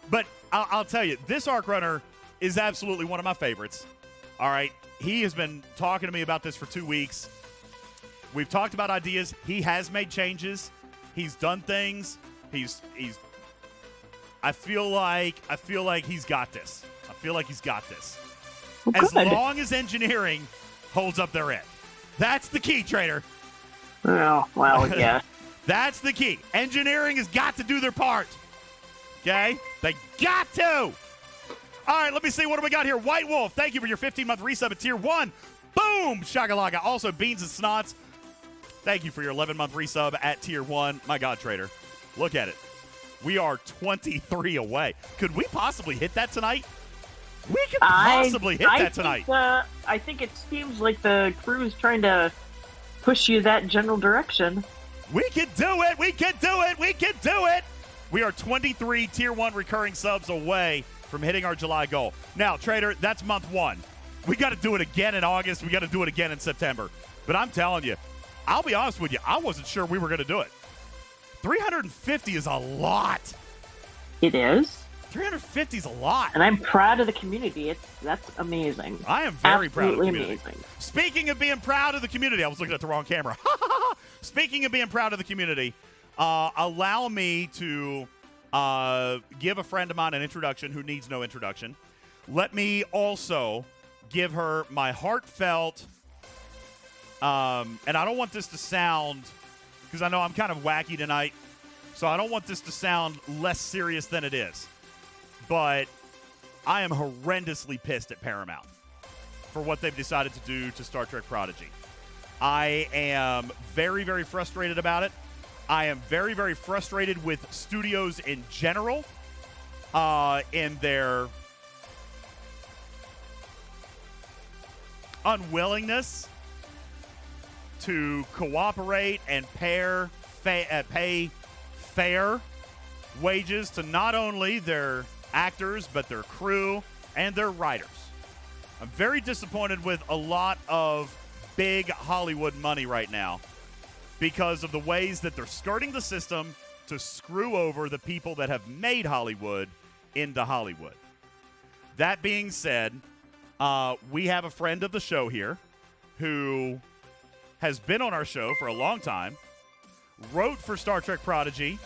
But I'll tell you, this Arc Runner is absolutely one of my favorites. All right. He has been talking to me about this for 2 weeks. We've talked about ideas. He has made changes. He's done things. I feel like he's got this. I feel like he's got this.
Well,
as long as engineering holds up their end. That's the key, Trader.
Oh, well, yeah.
That's the key. Engineering has got to do their part. Okay? They got to. All right, let me see. What do we got here? White Wolf, thank you for your 15-month resub at Tier 1. Boom! Shagalaga. Also, Beans and Snots, thank you for your 11-month resub at Tier 1. My God, Trader. Look at it. We are 23 away. Could we possibly hit that tonight? We could possibly hit that tonight.
I think it seems like the crew's trying to push you that general direction.
We can do it. We can do it. We can do it. We are 23 Tier 1 recurring subs away from hitting our July goal. Now, Trader, that's month 1. We got to do it again in August. We got to do it again in September. But I'm telling you, I'll be honest with you, I wasn't sure we were going to do it. 350 is a lot.
It is.
350 is a lot.
And I'm proud of the community. That's amazing.
I am very proud of the community.
Amazing.
Speaking of being proud of the community, I was looking at the wrong camera. Speaking of being proud of the community, allow me to give a friend of mine an introduction who needs no introduction. Let me also give her my heartfelt, and I don't want this to sound, because I know I'm kind of wacky tonight, so I don't want this to sound less serious than it is. But I am horrendously pissed at Paramount for what they've decided to do to Star Trek Prodigy. I am very, very frustrated about it. I am very, very frustrated with studios in general in their unwillingness to cooperate and pay fair wages to not only their actors, but their crew and their writers. I'm very disappointed with a lot of big Hollywood money right now because of the ways that they're skirting the system to screw over the people that have made Hollywood into Hollywood. That being said, we have a friend of the show here who has been on our show for a long time, wrote for Star Trek Prodigy.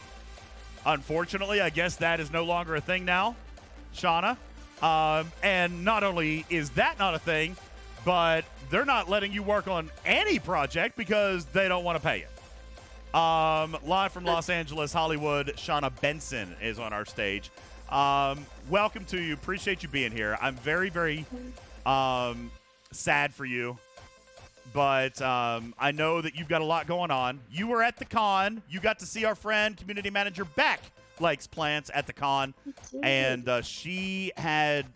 Unfortunately, I guess that is no longer a thing now, Shauna. And not only is that not a thing, but they're not letting you work on any project because they don't want to pay you. Live from Los Angeles, Hollywood, Shauna Benson is on our stage. Welcome to you. Appreciate you being here. I'm very, very sad for you. But I know that you've got a lot going on. You were at the con. You got to see our friend, community manager Beck, likes plants at the con. And she had,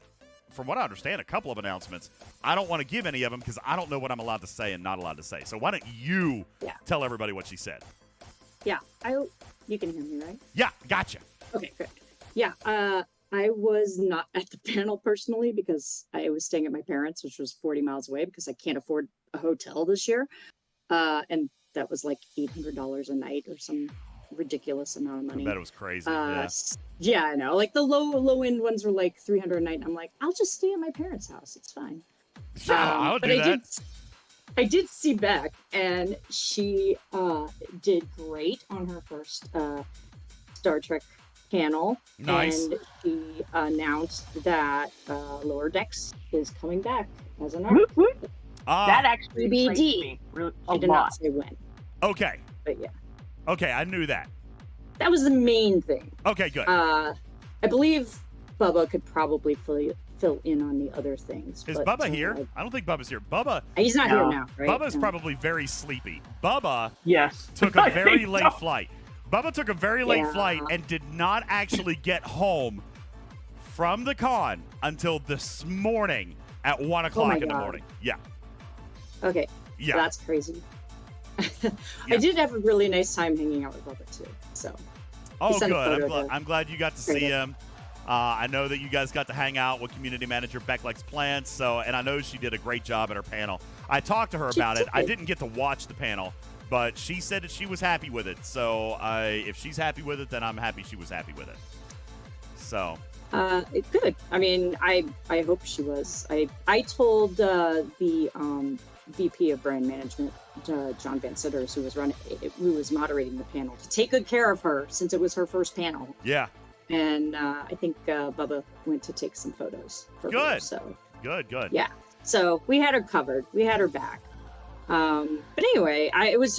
from what I understand, a couple of announcements. I don't want to give any of them because I don't know what I'm allowed to say and not allowed to say. So why don't you tell everybody what she said?
Yeah, you can hear me, right?
Yeah, gotcha.
Okay, good. Yeah, I was not at the panel personally because I was staying at my parents', which was 40 miles away because I can't afford a hotel this year. And that was like $800 a night or some ridiculous amount of money.
I bet it was crazy.
Yeah, I know. Like the low end ones were like $300 a night. I'm like, I'll just stay at my parents' house. It's fine.
I'll do that.
I did see Beck, and she did great on her first Star Trek panel.
Nice.
And she announced that Lower Decks is coming back as an arc.
That actually excites
BBD.
me a
She did
lot.
not say when,
Okay.
but yeah,
Okay, I knew that.
that was the main thing.
Okay, good.
I believe Bubba could probably fill in on the other things.
Is
but,
Bubba here? I don't think Bubba's here. Bubba.
He's not here now, right?
Bubba's
No.
probably very sleepy. Bubba
Yes.
took a
I
very
think
late
so.
flight. Bubba took a very late
Yeah.
flight and did not actually get home from the con until this morning at 1 o'clock in the
God.
morning. Yeah.
Okay.
Yeah.
That's crazy.
Yeah.
I did have a really nice time hanging out with Bubba too. So
Oh,
sent a
good.
photo to-
I'm glad you got to see him. I know that you guys got to hang out with community manager Beck Likes Plants, and I know she did a great job at her panel. I talked to her
She
about it.
did.
I didn't get to watch the panel, but she said that she was happy with it. So if she's happy with it, then I'm happy she was happy with it. So
good. I mean, I hope she was. I told the VP of brand management, John Van Sitters, who was moderating the panel, to take good care of her since it was her first panel.
yeah,
And I think Bubba went to take some photos for her.
Good.
So
good.
yeah, so we had her covered. We had her back. But anyway, I was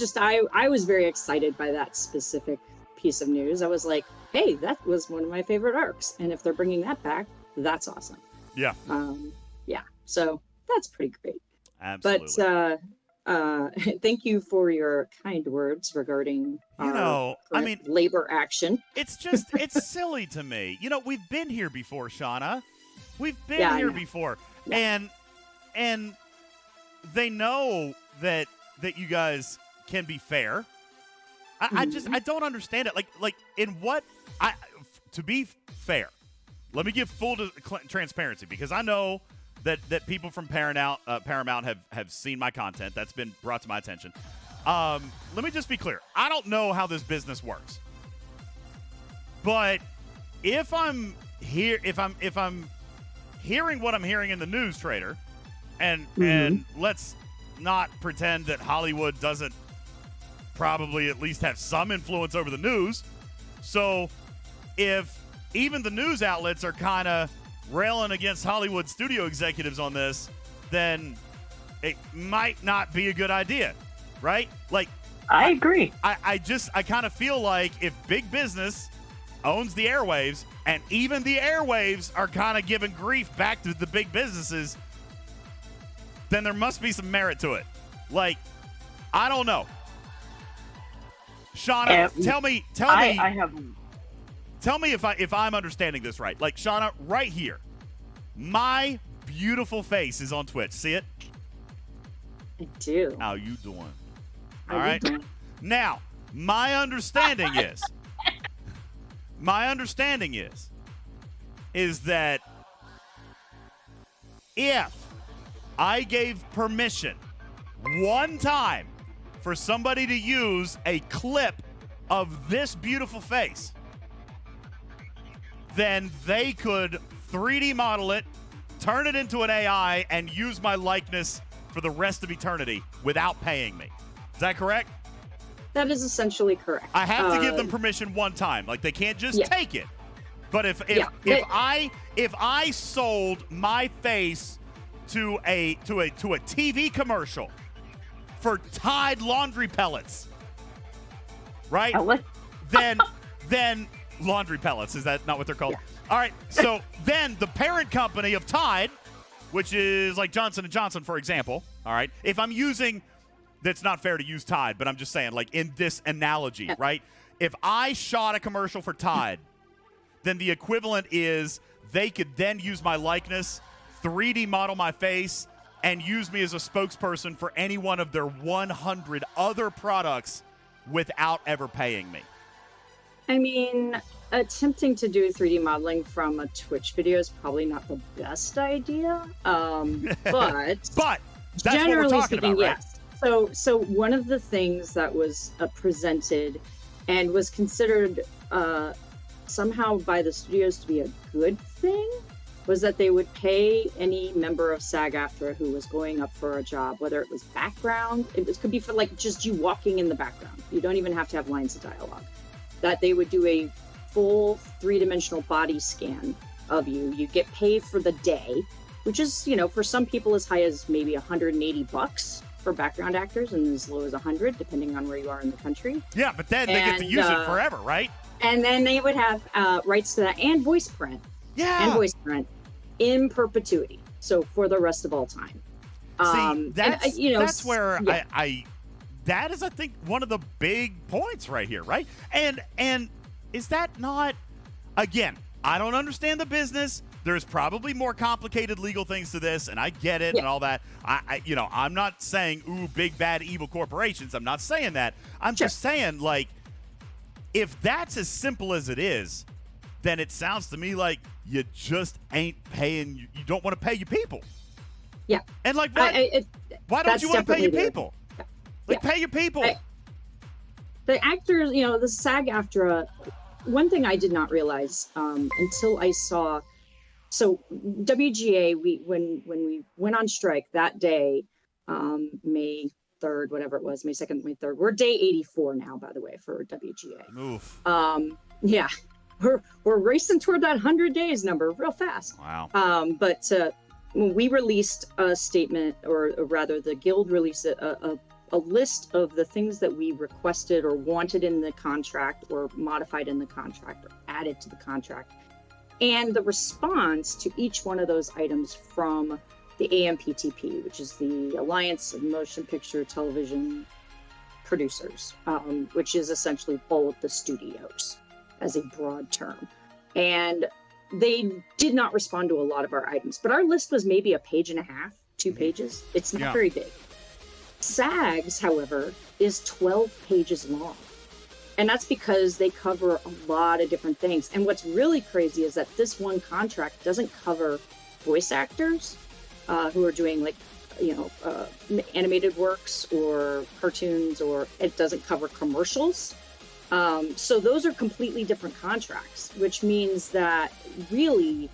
very excited by that specific piece of news. I was like, hey, that was one of my favorite arcs, and if they're bringing that back, that's awesome.
Yeah.
Yeah. So that's pretty great.
Absolutely.
But thank you for your kind words regarding our current labor action.
It's just, it's silly to me. We've been here before, Shauna. We've been
Yeah, I
here
know.
before.
Yeah.
And they know that you guys can be fair. I don't understand it. Like in what, to be fair, let me give full transparency, because I know that people from Paramount have seen my content. That's been brought to my attention. Let me just be clear. I don't know how this business works. But if I'm hearing what I'm hearing in the news, Trader, and let's not pretend that Hollywood doesn't probably at least have some influence over the news. So if even the news outlets are kind of railing against Hollywood studio executives on this, then it might not be a good idea, right? Like,
I agree.
I kind of feel like if big business owns the airwaves and even the airwaves are kind of giving grief back to the big businesses, then there must be some merit to it. Like, I don't know. Shauna, tell me. Tell me if I'm understanding this right. Like, Shauna, right here, my beautiful face is on Twitch. See it?
I do.
How you doing?
How
All
you
right.
doing?
Now, my understanding is that if I gave permission one time for somebody to use a clip of this beautiful face, then they could 3D model it, turn it into an AI, and use my likeness for the rest of eternity without paying me. Is that correct?
That is essentially correct.
I have to give them permission one time. Like, they can't just take it. But if I sold my face to a TV commercial for Tide laundry pellets, right? Then laundry pellets, is that not what they're called? Yeah. All right. So then the parent company of Tide, which is like Johnson & Johnson, for example, all right, if I'm using, that's not fair to use Tide, but I'm just saying, like, in this analogy, right? If I shot a commercial for Tide, then the equivalent is they could then use my likeness, 3D model my face, and use me as a spokesperson for any one of their 100 other products without ever paying me.
I mean, attempting to do 3D modeling from a Twitch video is probably not the best idea. But
that's
generally
what we're talking
speaking,
about, right?
yes. So one of the things that was presented and was considered somehow by the studios to be a good thing was that they would pay any member of SAG-AFTRA who was going up for a job, whether it was background, could be for like just you walking in the background. You don't even have to have lines of dialogue. That they would do a full 3-dimensional body scan of you. You get paid for the day, which is, for some people as high as maybe $180 for background actors and as low as 100, depending on where you are in the country.
Yeah, but then they get to use it forever, right?
And then they would have rights to that and voice print.
Yeah.
And voice print in perpetuity. So for the rest of all time.
See, that's where
yeah.
that is, I think, one of the big points right here, right? And is that not, again, I don't understand the business. There's probably more complicated legal things to this, and I get it and all that. I'm not saying, ooh, big, bad, evil corporations. I'm not saying that. I'm just saying, like, if that's as simple as it is, then it sounds to me like you just ain't paying. You don't want to pay your people.
Yeah.
And, like, why don't you want to pay your people? Pay your people.
The actors, the SAG-AFTRA, one thing I did not realize until I saw, so WGA, when we went on strike that day, May 3rd, whatever it was, May 2nd, May 3rd. We're day 84 now, by the way, for WGA.
Oof.
Yeah, we're racing toward that 100 days number real fast.
Wow.
But when we released a statement, or rather the guild released a list of the things that we requested or wanted in the contract or modified in the contract or added to the contract. And the response to each one of those items from the AMPTP, which is the Alliance of Motion Picture Television Producers, which is essentially all of the studios as a broad term. And they did not respond to a lot of our items, but our list was maybe a page and a half, 2 pages. It's not very big. SAG's, however, is 12 pages long. And that's because they cover a lot of different things. And what's really crazy is that this one contract doesn't cover voice actors who are doing animated works or cartoons, or it doesn't cover commercials. So those are completely different contracts, which means that really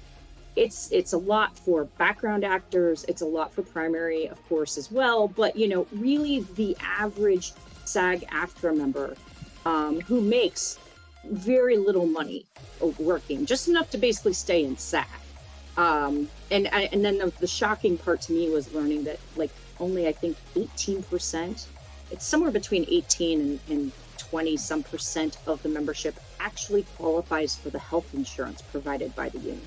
it's a lot for background actors. It's a lot for primary, of course, as well. But, really the average SAG-AFTRA member who makes very little money working, just enough to basically stay in SAG. And then the shocking part to me was learning that like only I think 18%, it's somewhere between 18 and 20 some percent of the membership actually qualifies for the health insurance provided by the union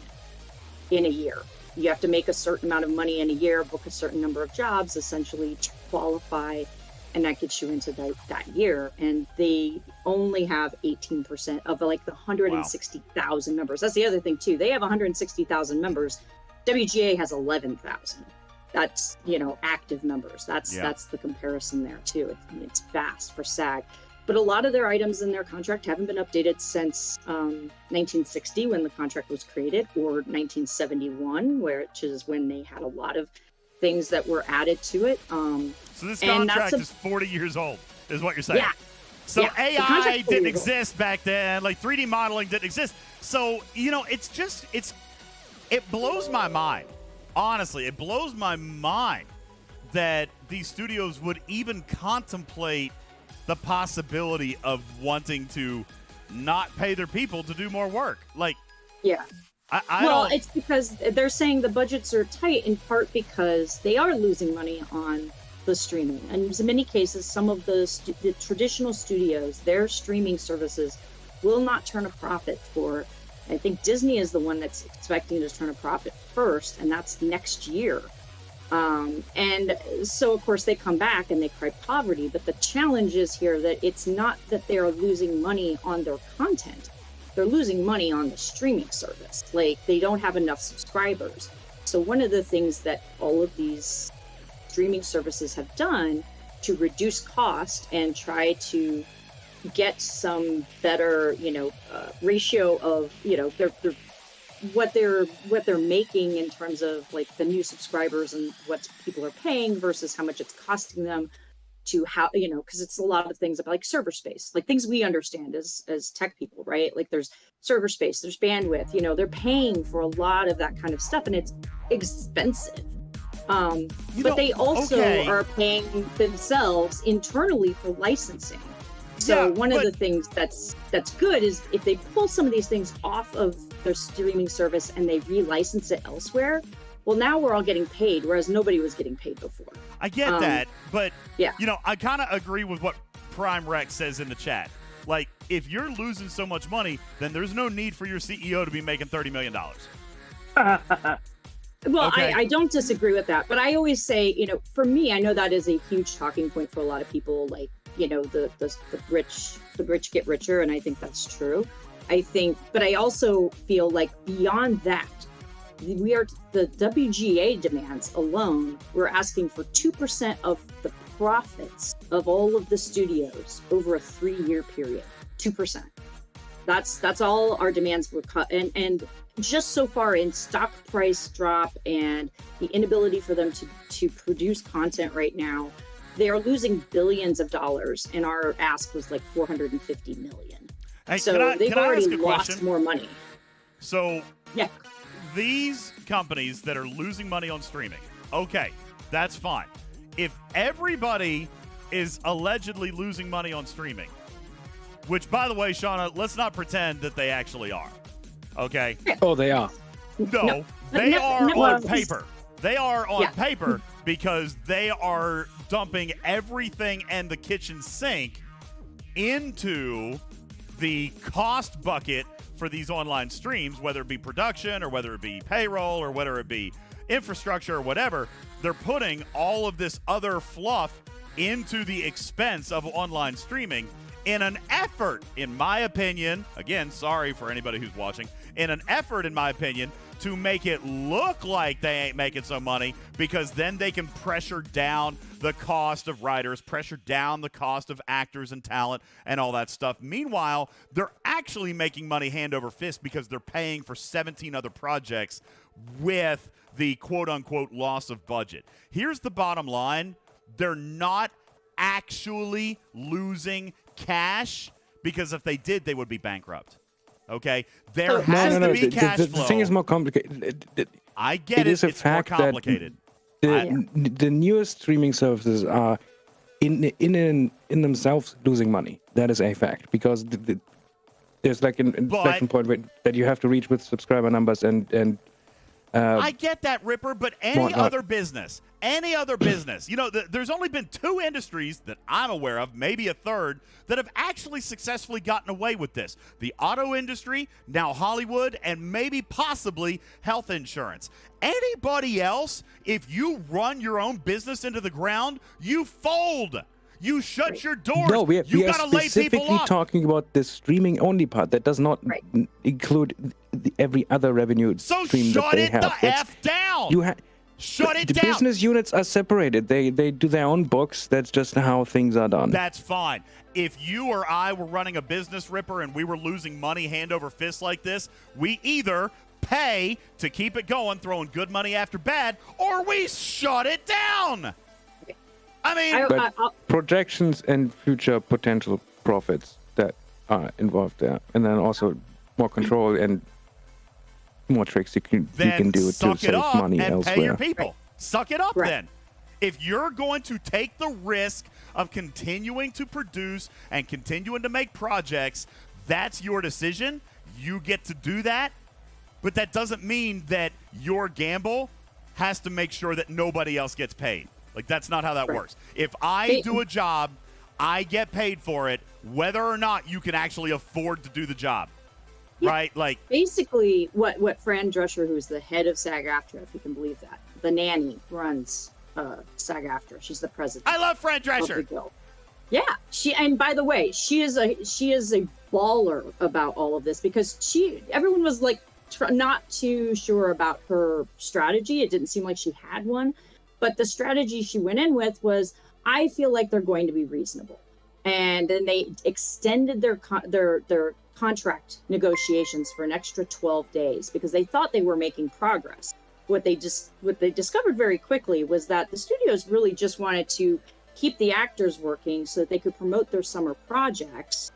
in a year. You have to make a certain amount of money in a year, book a certain number of jobs essentially to qualify, and that gets you into that year. And they only have 18% of like the 160,000 members. That's the other thing too. They have 160,000 members. WGA has 11,000. That's, active members. That's the comparison there too. It's vast for SAG. But a lot of their items in their contract haven't been updated since 1960 when the contract was created, or 1971, which is when they had a lot of things that were added to it.
So this contract is 40 years old, is what you're saying?
Yeah.
So
yeah,
AI didn't exist back then, like 3D modeling didn't exist. So, it blows my mind. Honestly, it blows my mind that these studios would even contemplate the possibility of wanting to not pay their people to do more work. Like,
yeah. It's because they're saying the budgets are tight in part because they are losing money on the streaming. And in many cases, some of the traditional studios, their streaming services will not turn a profit for, I think Disney is the one that's expecting to turn a profit first, and that's next year. And so, of course, they come back and they cry poverty. But the challenge is here that it's not that they are losing money on their content. They're losing money on the streaming service. Like, they don't have enough subscribers. So one of the things that all of these streaming services have done to reduce cost and try to get some better, ratio of, what they're making in terms of like the new subscribers and what people are paying versus how much it's costing them to how, because it's a lot of things about like server space, like things we understand as tech people, right? Like there's server space, there's bandwidth, they're paying for a lot of that kind of stuff and it's expensive. But they also are paying themselves internally for licensing. So one of the things that's good is if they pull some of these things off of their streaming service and they relicense it elsewhere, well, now we're all getting paid, whereas nobody was getting paid before.
I get that, but I kind of agree with what Prime Rex says in the chat. Like, if you're losing so much money, then there's no need for your CEO to be making $30 million.
Well, okay. I don't disagree with that, but I always say, for me, I know that is a huge talking point for a lot of people, like, the rich get richer, and I think that's true. But I also feel like beyond that, the WGA demands alone, we're asking for 2% of the profits of all of the studios over a 3-year period. 2%. That's all our demands were cut. And just so far in stock price drop and the inability for them to produce content right now, they are losing billions of dollars, and our ask was like $450 million.
Hey,
so they've already lost
question?
more money.
So these companies that are losing money on streaming, okay, that's fine. If everybody is allegedly losing money on streaming, which, by the way, Shauna, let's not pretend that they actually are, okay?
Oh, they are.
No, they are on paper. They are on paper because they are dumping everything and the kitchen sink into the cost bucket for these online streams, whether it be production or whether it be payroll or whether it be infrastructure or whatever. They're putting all of this other fluff into the expense of online streaming in an effort, in my opinion, again, sorry for anybody who's watching, in an effort, in my opinion, to make it look like they ain't making some money, because then they can pressure down the cost of writers, pressure down the cost of actors and talent and all that stuff. Meanwhile, they're actually making money hand over fist because they're paying for 17 other projects with the quote-unquote loss of budget. Here's the bottom line. They're not actually losing cash, because if they did, they would be bankrupt. Okay? There has to be cash flow.
The thing is more complicated.
I get it.
Is a
it's
fact
more complicated.
The newest streaming services are in themselves losing money. That is a fact, because there's like an inflection point that you have to reach with subscriber numbers and
I get that, Ripper, but any
whatnot.
other business, you know, there's only been 2 industries that I'm aware of, maybe a third, that have actually successfully gotten away with this. The auto industry, now Hollywood, and maybe possibly health insurance. Anybody else, if you run your own business into the ground, you fold. You shut your doors.
No, we are
gotta lay people
specifically
off.
talking about the streaming only part. That does not include every other revenue
So
stream that
shut
they
it
have.
the F down.
You
Shut it
the
down.
business units are separated. They do their own books. That's just how things are done.
That's fine. If you or I were running a business, Ripper, and we were losing money hand over fist like this, we either pay to keep it going, throwing good money after bad, or we shut it down. I mean,
But projections and future potential profits that are involved there, and then also more control and more tricks you can do to
suck it
save
up
money
and
elsewhere.
pay your people.
Right.
Suck it up
Right.
then. If you're going to take the risk of continuing to produce and continuing to make projects, that's your decision. You get to do that. But that doesn't mean that your gamble has to make sure that nobody else gets paid. Like, that's not how that works. If I do a job, I get paid for it, whether or not you can actually afford to do the job.
Yeah.
Right? Like,
basically what Fran Drescher, who's the head of SAG-AFTRA, if you can believe that, the nanny runs SAG-AFTRA. She's the president.
I love Fran
of the
Drescher.
guild. Yeah, and by the way, she is a baller about all of this, because everyone was like not too sure about her strategy. It didn't seem like she had one, but the strategy she went in with was, I feel like they're going to be reasonable, and then they extended their contract negotiations for an extra 12 days because they thought they were making progress. What they discovered very quickly was that the studios really just wanted to keep the actors working so that they could promote their summer projects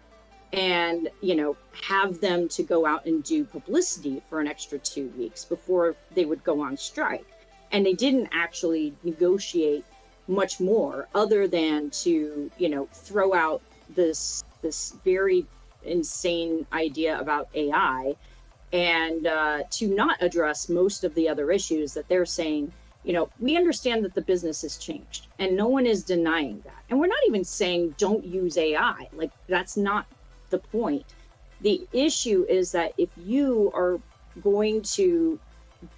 and, you know, have them to go out and do publicity for an extra 2 weeks before they would go on strike. And they didn't actually negotiate much more other than to, you know, throw out this very insane idea about AI and to not address most of the other issues that they're saying. You know, we understand that the business has changed and no one is denying that. And we're not even saying don't use AI. Like, that's not the point. The issue is that if you are going to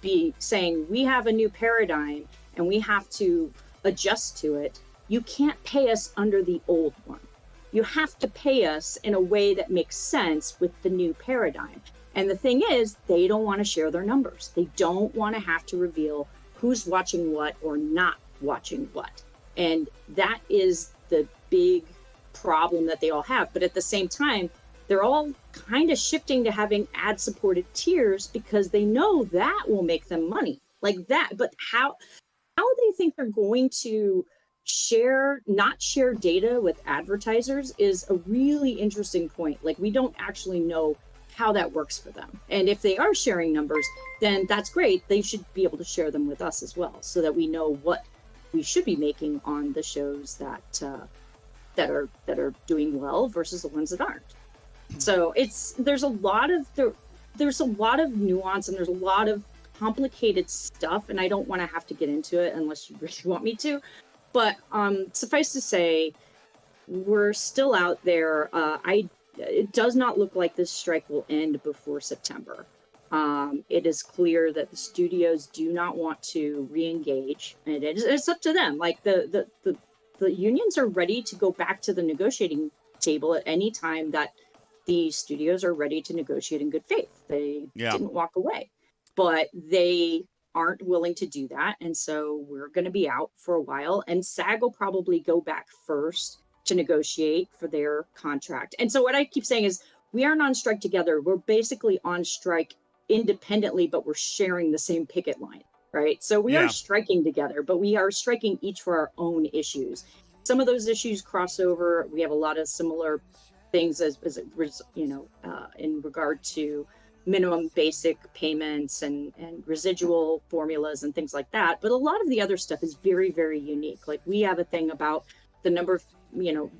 be saying we have a new paradigm and we have to adjust to it, you can't pay us under the old one. You have to pay us in a way that makes sense with the new paradigm. And the thing is, they don't want to share their numbers. They don't want to have to reveal who's watching what or not watching what. And that is the big problem that they all have. But at the same time, they're all kind of shifting to having ad-supported tiers because they know that will make them money. Like that. But how they think they're going to not share data with advertisers is a really interesting point. Like, we don't actually know how that works for them. And if they are sharing numbers, then that's great. They should be able to share them with us as well, so that we know what we should be making on the shows that are doing well versus the ones that aren't. So there's a lot of nuance and there's a lot of complicated stuff, and I don't want to have to get into it unless you really want me to. But suffice to say, we're still out there. It does not look like this strike will end before September. It is clear that the studios do not want to re-engage, and it's up to them. Like the unions are ready to go back to the negotiating table at any time that the studios are ready to negotiate in good faith. They didn't walk away, but they aren't willing to do that. And so we're going to be out for a while, and SAG will probably go back first to negotiate for their contract. And so what I keep saying is, we aren't on strike together. We're basically on strike independently, but we're sharing the same picket line, right? So we are striking together, but we are striking each for our own issues. Some of those issues cross over. We have a lot of similar things as in regard to minimum basic payments and residual formulas and things like that. But a lot of the other stuff is very, very unique. Like, we have a thing about the number of,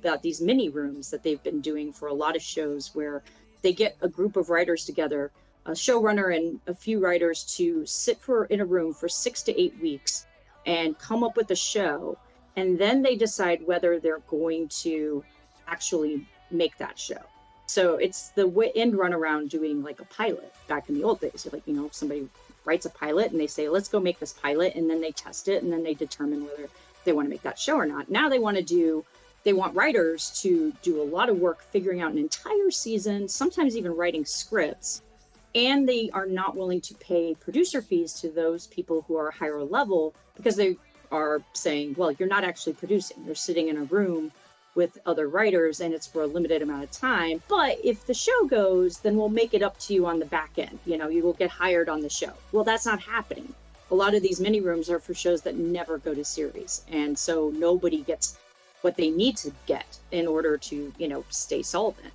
about these mini rooms that they've been doing for a lot of shows where they get a group of writers together, a showrunner and a few writers, to sit in a room for 6 to 8 weeks and come up with a show. And then they decide whether they're going to actually make that show. So it's the end run around doing like a pilot back in the old days. Like, somebody writes a pilot and they say, let's go make this pilot. And then they test it and then they determine whether they want to make that show or not. Now they want writers to do a lot of work figuring out an entire season, sometimes even writing scripts. And they are not willing to pay producer fees to those people who are higher level because they are saying, well, you're not actually producing. You're sitting in a room with other writers and it's for a limited amount of time. But if the show goes, then we'll make it up to you on the back end. You will get hired on the show. Well, that's not happening. A lot of these mini rooms are for shows that never go to series. And so nobody gets what they need to get in order to, stay solvent.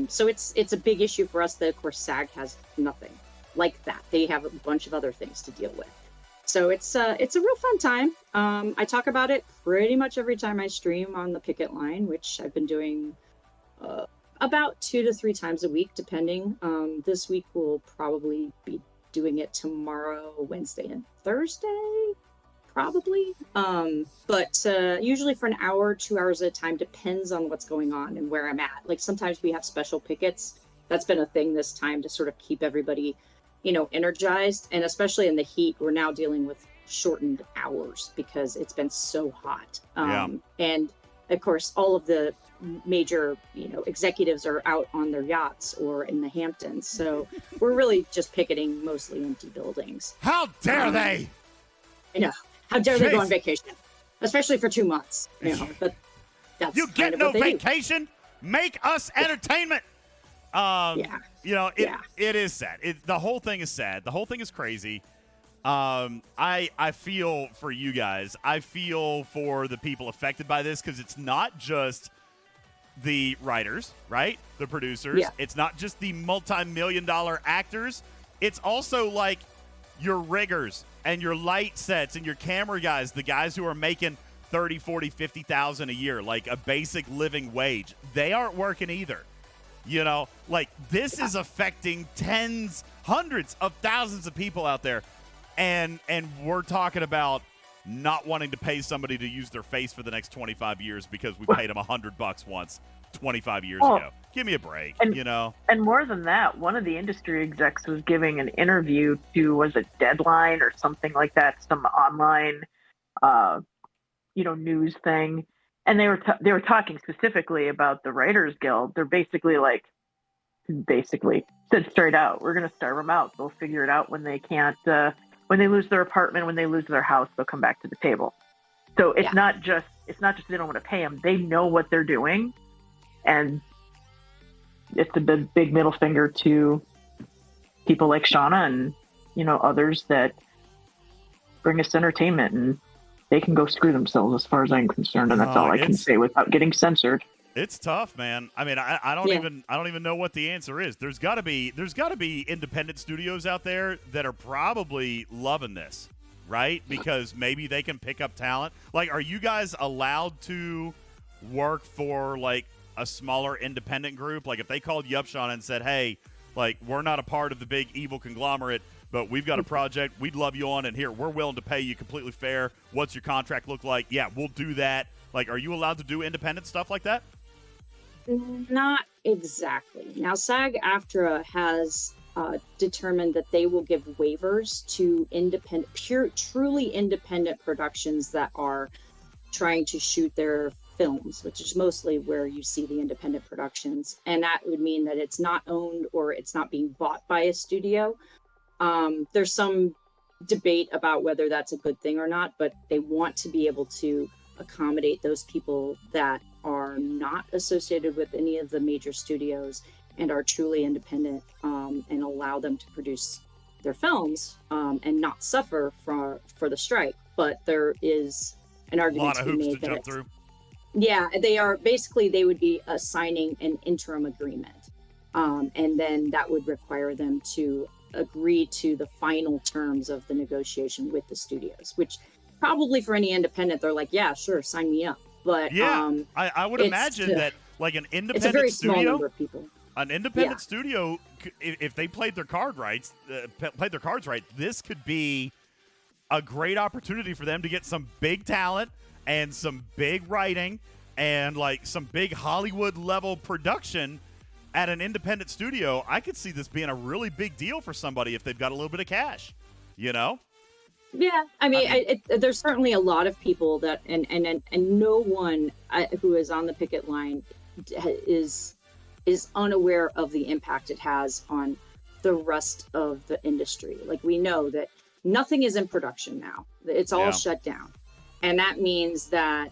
So it's a big issue for us that, of course, SAG has nothing like that. They have a bunch of other things to deal with. So it's a real fun time. I talk about it pretty much every time I stream on the picket line, which I've been doing about 2 to 3 times a week, depending. This week we'll probably be doing it tomorrow, Wednesday, and Thursday, probably. But usually for an hour, 2 hours at a time, depends on what's going on and where I'm at. Like sometimes we have special pickets. That's been a thing this time to sort of keep everybody energized. And especially in the heat, we're now dealing with shortened hours because it's been so hot. And of course, all of the major, executives are out on their yachts or in the Hamptons. So we're really just picketing mostly empty buildings.
How dare they?
I know. How dare they go on vacation? Especially for 2 months. But that's
you get no vacation? Make us entertainment. It is sad. The whole thing is sad. The whole thing is crazy. I feel for you guys. I feel for the people affected by this because it's not just the writers, right? The producers. Yeah. It's not just the multi-million-dollar actors. It's also like your riggers and your light sets and your camera guys, the guys who are making $30,000, $40,000, $50,000 a year, like a basic living wage. They aren't working either. This is affecting hundreds of thousands of people out there. And we're talking about not wanting to pay somebody to use their face for the next 25 years because we paid them $100 once 25 years ago. Give me a break,
And more than that, one of the industry execs was giving an interview to, was it Deadline or something like that, some online, news thing. And they were talking specifically about the Writers Guild. They're basically said straight out, we're going to starve them out. They'll figure it out when they can't, when they lose their apartment, when they lose their house, they'll come back to the table. So it's not just they don't want to pay them. They know what they're doing. And it's a big middle finger to people like Shauna and, others that bring us entertainment, and they can go screw themselves as far as I'm concerned. And that's all I can say without getting censored.
It's tough, man. I mean, I don't even know what the answer is. There's got to be independent studios out there that are probably loving this, right? Because maybe they can pick up talent. Like, are you guys allowed to work for like a smaller independent group? Like, if they called you up, Sean, and said, "Hey, like, we're not a part of the big evil conglomerate, but we've got a project. We'd love you on, and here, we're willing to pay you completely fair. What's your contract look like? Yeah, we'll do that." Like, are you allowed to do independent stuff like that?
Not exactly. Now, SAG-AFTRA has determined that they will give waivers to truly independent productions that are trying to shoot their films, which is mostly where you see the independent productions. And that would mean that it's not owned or it's not being bought by a studio. There's some debate about whether that's a good thing or not, but they want to be able to accommodate those people that are not associated with any of the major studios and are truly independent, and allow them to produce their films and not suffer for the strike. But there is an argument to be made that they would be assigning an interim agreement, and then that would require them to agree to the final terms of the negotiation with the studios, which probably for any independent, they're like, yeah, sure, sign me up. but
yeah, I would imagine that like an independent
it's a very
studio,
small number of people.
an independent studio, if they played their cards right, this could be a great opportunity for them to get some big talent and some big writing and like some big Hollywood level production at an independent studio. I could see this being a really big deal for somebody if they've got a little bit of cash, you know?
Yeah, I mean, there's certainly a lot of people that, and no one who is on the picket line is unaware of the impact it has on the rest of the industry. Like, we know that nothing is in production now; it's all shut down, and that means that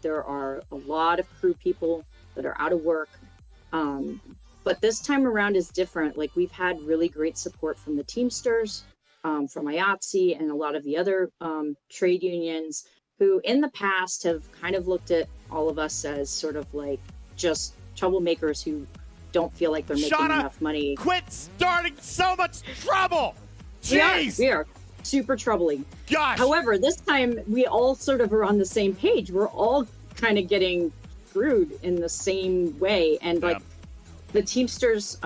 there are a lot of crew people that are out of work. But this time around is different. Like, we've had really great support from the Teamsters, from IATSE and a lot of the other trade unions who in the past have kind of looked at all of us as sort of like just troublemakers who don't feel like they're making enough money.
Quit starting so much trouble. Jeez.
We are super troubling.
Gosh.
However, this time we all sort of are on the same page. We're all kind of getting screwed in the same way. And like the Teamsters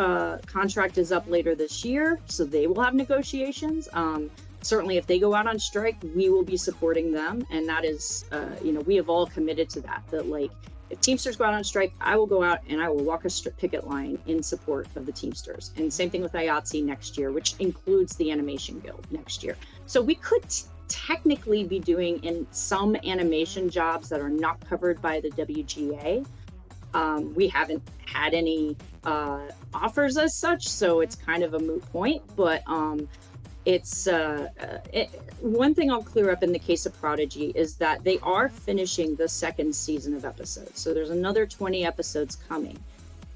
contract is up later this year, so they will have negotiations. Certainly if they go out on strike, we will be supporting them. And that is, we have all committed to that like, if Teamsters go out on strike, I will go out and I will walk a picket line in support of the Teamsters. And same thing with IATSE next year, which includes the Animation Guild next year. So we could technically be doing in some animation jobs that are not covered by the WGA. We haven't had any offers as such, so it's kind of a moot point. But it's one thing I'll clear up in the case of Prodigy is that they are finishing the second season of episodes. So there's another 20 episodes coming.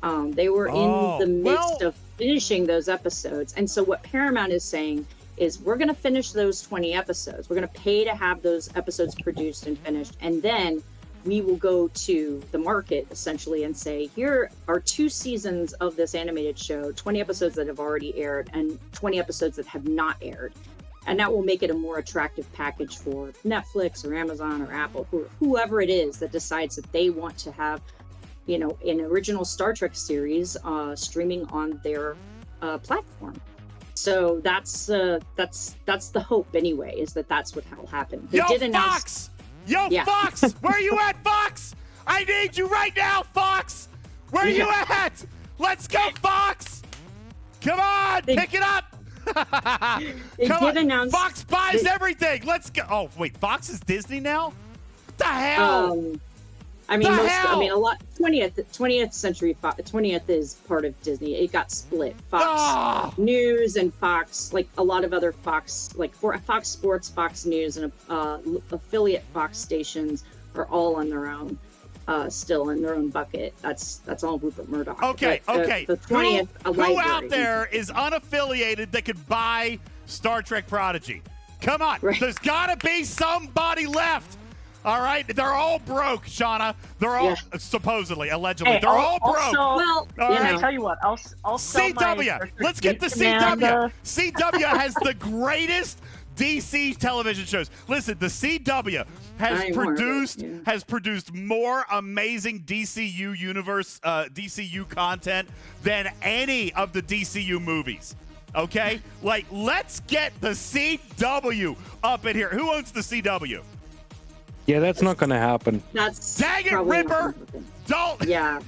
They were in the midst of finishing those episodes. And so what Paramount is saying is we're going to finish those 20 episodes. We're going to pay to have those episodes produced and finished. And then we will go to the market essentially and say, here are 2 seasons of this animated show, 20 episodes that have already aired and 20 episodes that have not aired. And that will make it a more attractive package for Netflix or Amazon or Apple, whoever it is that decides that they want to have, an original Star Trek series streaming on their platform. So that's the hope anyway, is that's what will happen. They did announce.
Fox! Fox! Where are you at, Fox? I need you right now, Fox! Where are you at? Let's go, Fox! Come on, pick it up! Come on.
Announce
Fox buys everything. Let's go. Oh, wait, Fox is Disney now? What the hell?
A lot. 20th Century Fox. 20th is part of Disney. It got split. Fox News and Fox, like a lot of other Fox, like Fox Sports, Fox News, and affiliate Fox stations are all on their own, still in their own bucket. That's all Rupert Murdoch.
Okay.
The 20th.
Who out there is unaffiliated that could buy Star Trek Prodigy? Come on, There's got to be somebody left. All right, they're all broke, Shauna. They're all supposedly, allegedly, they're all broke.
Well, I tell you what, I'll
CW. Let's get the CW. CW has the greatest DC television shows. Listen, the CW has produced more amazing DCU universe, DCU content than any of the DCU movies. Okay, like let's get the CW up in here. Who owns the CW?
Yeah, that's not going to happen.
Dang it, Ripper! Don't.
Yeah,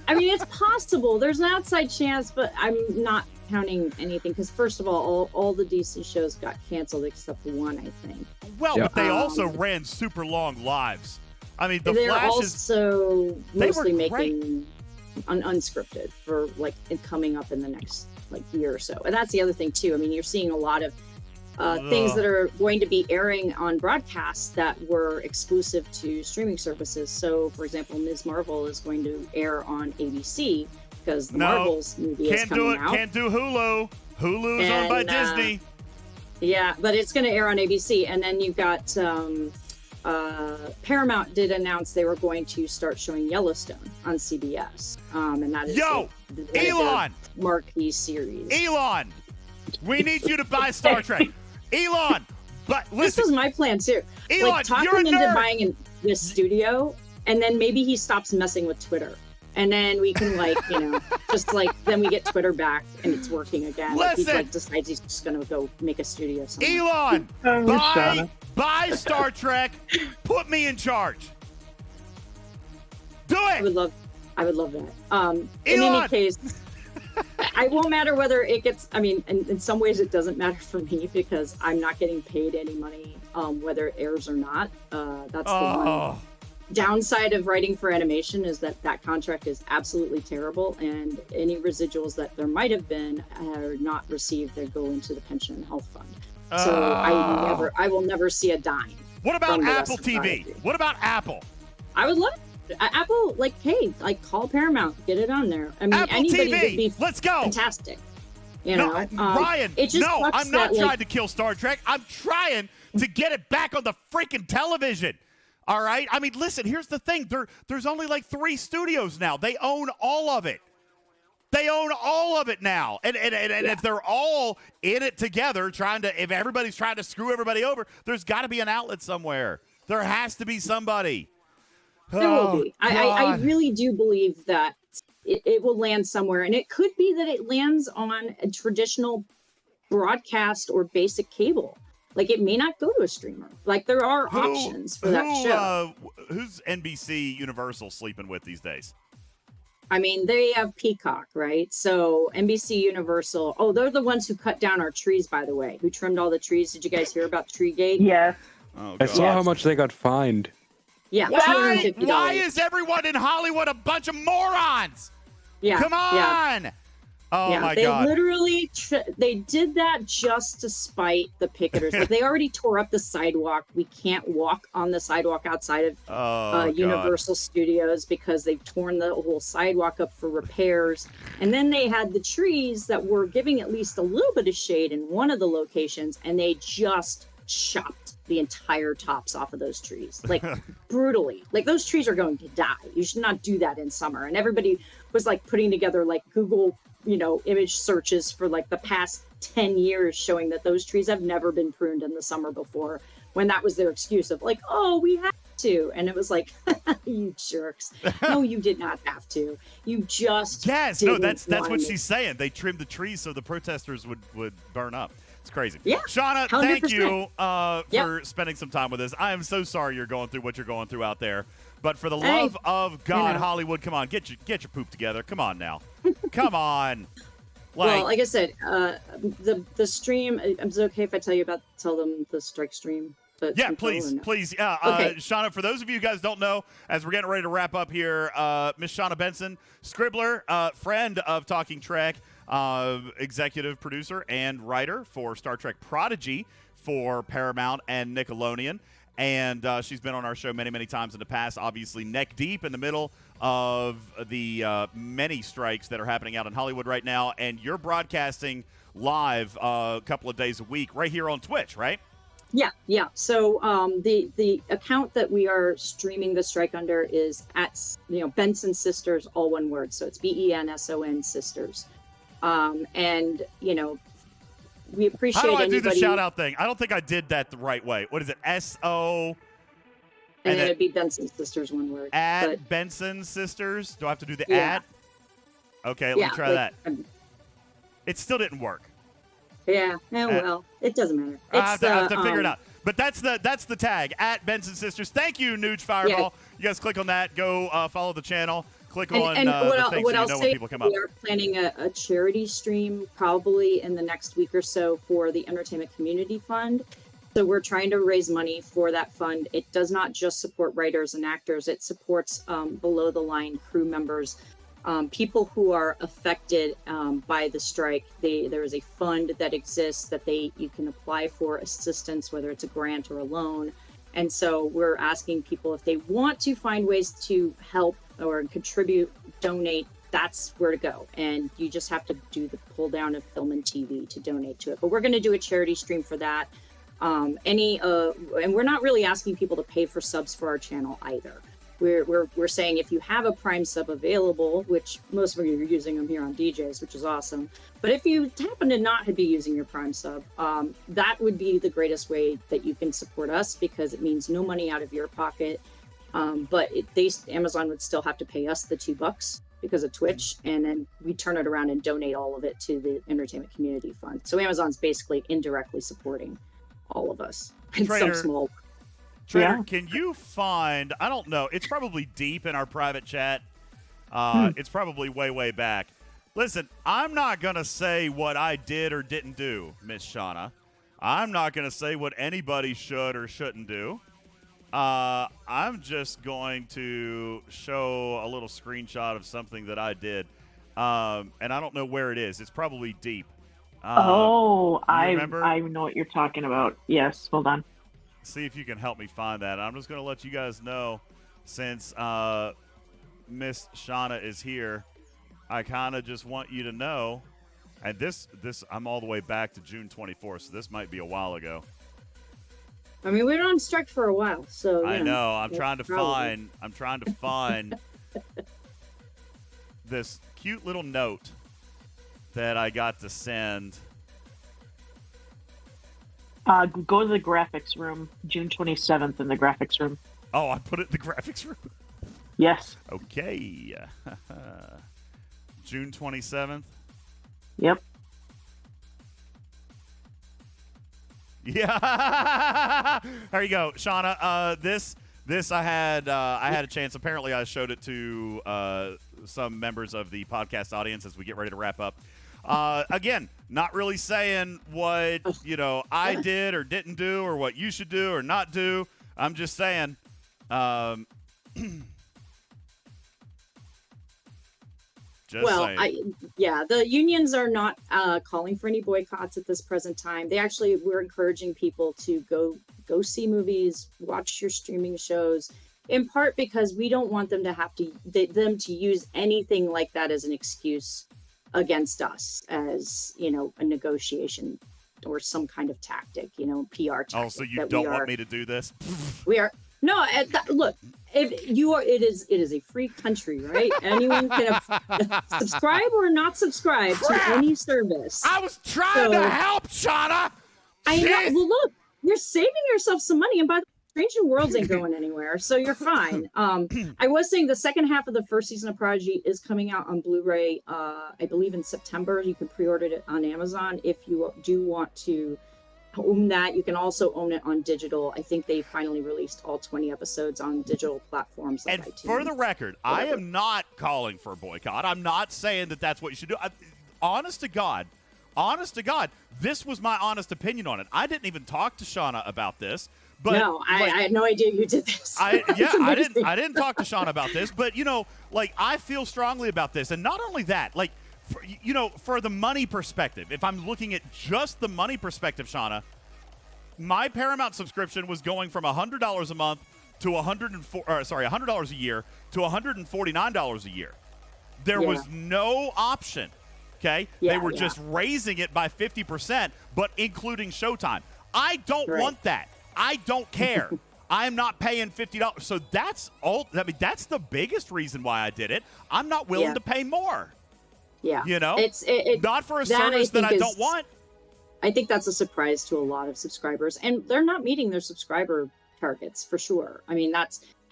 I mean it's possible. There's an outside chance, but I'm not counting anything because first of all the DC shows got canceled except one, I think.
Well, but they also ran super long lives. I mean, the
they're
Flash
also mostly
great.
making unscripted for like it coming up in the next like year or so. And that's the other thing too. I mean, you're seeing a lot of things that are going to be airing on broadcasts that were exclusive to streaming services. So, for example, Ms. Marvel is going to air on ABC because the Marvels movie is coming out.
Can't do Hulu. Hulu's owned by Disney.
Yeah, but it's going to air on ABC. And then you've got Paramount did announce they were going to start showing Yellowstone on CBS. And that is
Elon!
marquee series.
Elon! We need you to buy Star Trek. Elon! But listen,
this was my plan too.
Elon,
like, talk
you're
them
a
into
nerd.
buying this studio, and then maybe he stops messing with Twitter. And then we can just then we get Twitter back and it's working again.
Listen.
He decides he's just gonna go make a studio somewhere.
Elon, buy Star Trek. Put me in charge. Do
I would
it.
love that. In any case, it won't matter whether it gets. I mean, in some ways, it doesn't matter for me because I'm not getting paid any money, whether it airs or not. That's the one downside of writing for animation is that contract is absolutely terrible, and any residuals that there might have been are not received. They go into the pension and health fund. So I will never see a dime.
What about
from the
Apple
rest of
TV?
Prodigy.
What about Apple?
I would love Apple. Hey, call Paramount, get it on there. I mean,
Apple
anybody
TV.
would be
Let's go.
fantastic.
Ryan,
it just
no,
sucks
I'm not
that,
trying to kill Star Trek. I'm trying to get it back on the freaking television. All right? I mean, listen, here's the thing. There's only 3 studios now. They own all of it. They own all of it now. And if they're all in it together, if everybody's trying to screw everybody over, there's got to be an outlet somewhere. There has to be somebody.
There will be. I really do believe that it will land somewhere. And it could be that it lands on a traditional broadcast or basic cable. It may not go to a streamer. There are options for that show.
Who's NBC Universal sleeping with these days?
I mean, they have Peacock, right? So NBC Universal. Oh, they're the ones who cut down our trees, by the way, who trimmed all the trees. Did you guys hear about Treegate?
Yeah.
Oh,
I saw how much they got fined.
Yeah.
Why is everyone in Hollywood a bunch of morons?
Yeah.
Come on.
Yeah.
Oh, my
they
God.
They literally they did that just to spite the picketers. They already tore up the sidewalk. We can't walk on the sidewalk outside of Universal Studios because they've torn the whole sidewalk up for repairs. And then they had the trees that were giving at least a little bit of shade in one of the locations, and they just chopped the entire tops off of those trees, brutally. Those trees are going to die. You should not do that in summer. And everybody was putting together Google image searches for the past 10 years showing that those trees have never been pruned in the summer before, when that was their excuse of we have to. And it was you jerks. No, you did not have to. You just
that's what she's saying. They trimmed the trees so the protesters would burn up. It's crazy.
Yeah.
Shauna,
100%.
thank you for spending some time with us. I am so sorry you're going through what you're going through out there. But for the love of God, Hollywood, come on, get your poop together. Come on now. Come on.
Well, like I said, the stream, is it okay if I tell them the strike stream?
Yeah, please. Yeah.
Okay.
Shauna, for those of you guys don't know, as we're getting ready to wrap up here, Miss Shauna Benson, scribbler, friend of Talking Trek, executive producer and writer for Star Trek Prodigy for Paramount and Nickelodeon. And she's been on our show many, many times in the past, obviously neck deep in the middle of the many strikes that are happening out in Hollywood right now. And you're broadcasting live a couple of days a week right here on Twitch, right?
Yeah. So the account that we are streaming the strike under is at Benson Sisters, all one word. So it's BENSON Sisters. And we appreciate.
How do I
anybody,
do the shout out thing? I don't think I did that the right way. What is it? SO.
And then it'd be Benson Sisters, one word.
At Benson Sisters. Do I have to do the at? Okay, let me try that. It still didn't work.
Yeah. Well, it doesn't matter.
I have to figure it out. But that's the tag at Benson Sisters. Thank you, Nuge Fireball. Yeah. You guys click on that. Go follow the channel. Click on the things so you know when people come up.
We are planning a charity stream probably in the next week or so for the Entertainment Community Fund. So we're trying to raise money for that fund. It does not just support writers and actors. It supports below the line crew members, people who are affected by the strike. There is a fund that exists that you can apply for assistance, whether it's a grant or a loan. And so we're asking people if they want to find ways to help or contribute, donate, that's where to go. And you just have to do the pull down of film and TV to donate to it. But we're going to do a charity stream for that. And we're not really asking people to pay for subs for our channel either. We're saying if you have a Prime sub available, which most of you are using them here on DJs, which is awesome. But if you happen to not be using your Prime sub, that would be the greatest way that you can support us, because it means no money out of your pocket. But Amazon would still have to pay us the $2 because of Twitch, and then we turn it around and donate all of it to the Entertainment Community Fund. So Amazon's basically indirectly supporting all of us in some small.
Trader, can you find? I don't know. It's probably deep in our private chat. It's probably way back. Listen, I'm not gonna say what I did or didn't do, Miss Shauna. I'm not gonna say what anybody should or shouldn't do. I'm just going to show a little screenshot of something that I did, and I don't know where it is. It's probably deep.
I
remember?
know what you're talking about. Yes, hold on.
See if you can help me find that. I'm just going to let you guys know, since Miss Shauna is here, I kind of just want you to know, and this I'm all the way back to June 24th, so this might be a while ago.
I mean, we were on strike for a while, so
I know. I'm trying to find this cute little note that I got to send.
Go to the graphics room, June 27th in the graphics room.
Oh, I put it in the graphics room?
Yes.
Okay. June 27th?
Yep.
Yeah. There you go, Shauna. This I had a chance. Apparently, I showed it to some members of the podcast audience as we get ready to wrap up. Again, not really saying what I did or didn't do, or what you should do or not do. I'm just saying.
The unions are not calling for any boycotts at this present time. We're encouraging people to go see movies, watch your streaming shows, in part because we don't want them to use anything like that as an excuse against us, as a negotiation or some kind of tactic, PR tactic.
Oh, so you don't want me to do this?
We are. No, look. It is a free country, right? Anyone can subscribe or not subscribe to any service.
I was trying to help, Shauna.
I know. Well, look, you're saving yourself some money, and by the way, Strange New Worlds ain't going anywhere, so you're fine. I was saying the second half of the first season of Prodigy is coming out on Blu-ray. I believe in September. You can pre-order it on Amazon if you do want to own that. You can also own it on digital. I think they finally released all 20 episodes on digital platforms like
and
iTunes.
For the record, I am not calling for a boycott. I'm not saying that that's what you should do. Honest to God, this was my honest opinion on it. I didn't even talk to Shauna about this. But
no, I had no idea you did this.
I didn't talk to Shauna about this, but I feel strongly about this, and not only that, for the money perspective, if I'm looking at just the money perspective, Shauna, my Paramount subscription was going from $100 a month to $100 a year to $149 a year. There was no option. Okay, they were just raising it by 50%, but including Showtime. I don't want that. I don't care. I'm not paying $50. So that's all. I mean, that's the biggest reason why I did it. I'm not willing to pay more.
Yeah.
It's not for a service that I don't want.
I think that's a surprise to a lot of subscribers, and they're not meeting their subscriber targets for sure. I mean,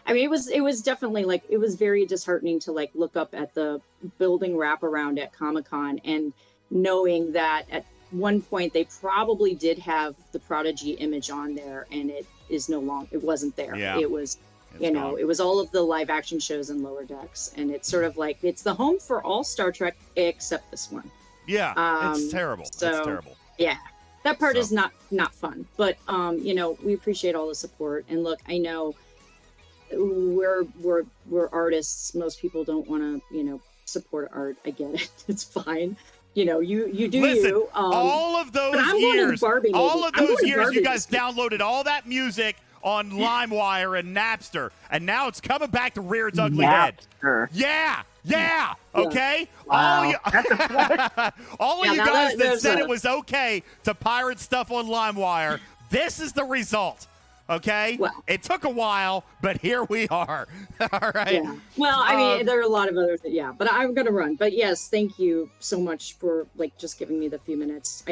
it was definitely it was very disheartening to look up at the building wraparound at Comic-Con and knowing that at one point they probably did have the Prodigy image on there, and it is no longer. It wasn't there.
Yeah.
It was. It was all of the live action shows in Lower Decks, and it's sort of it's the home for all Star Trek except this one.
Yeah, it's terrible. It's terrible.
Yeah, that part is not fun. But we appreciate all the support. And look, I know we're artists. Most people don't want to support art. I get it. It's fine. You do.
Listen,
you.
All of those years, you guys downloaded all that music on LimeWire and Napster, and now it's coming back to rear its ugly head. Yeah. Okay.
Wow.
All of you guys that said it was okay to pirate stuff on LimeWire, this is the result. Okay.
Well,
it took a while, but here we are. All right.
Yeah. Well, I mean, there are a lot of other things. Yeah, but I'm gonna run. But yes, thank you so much for just giving me the few minutes.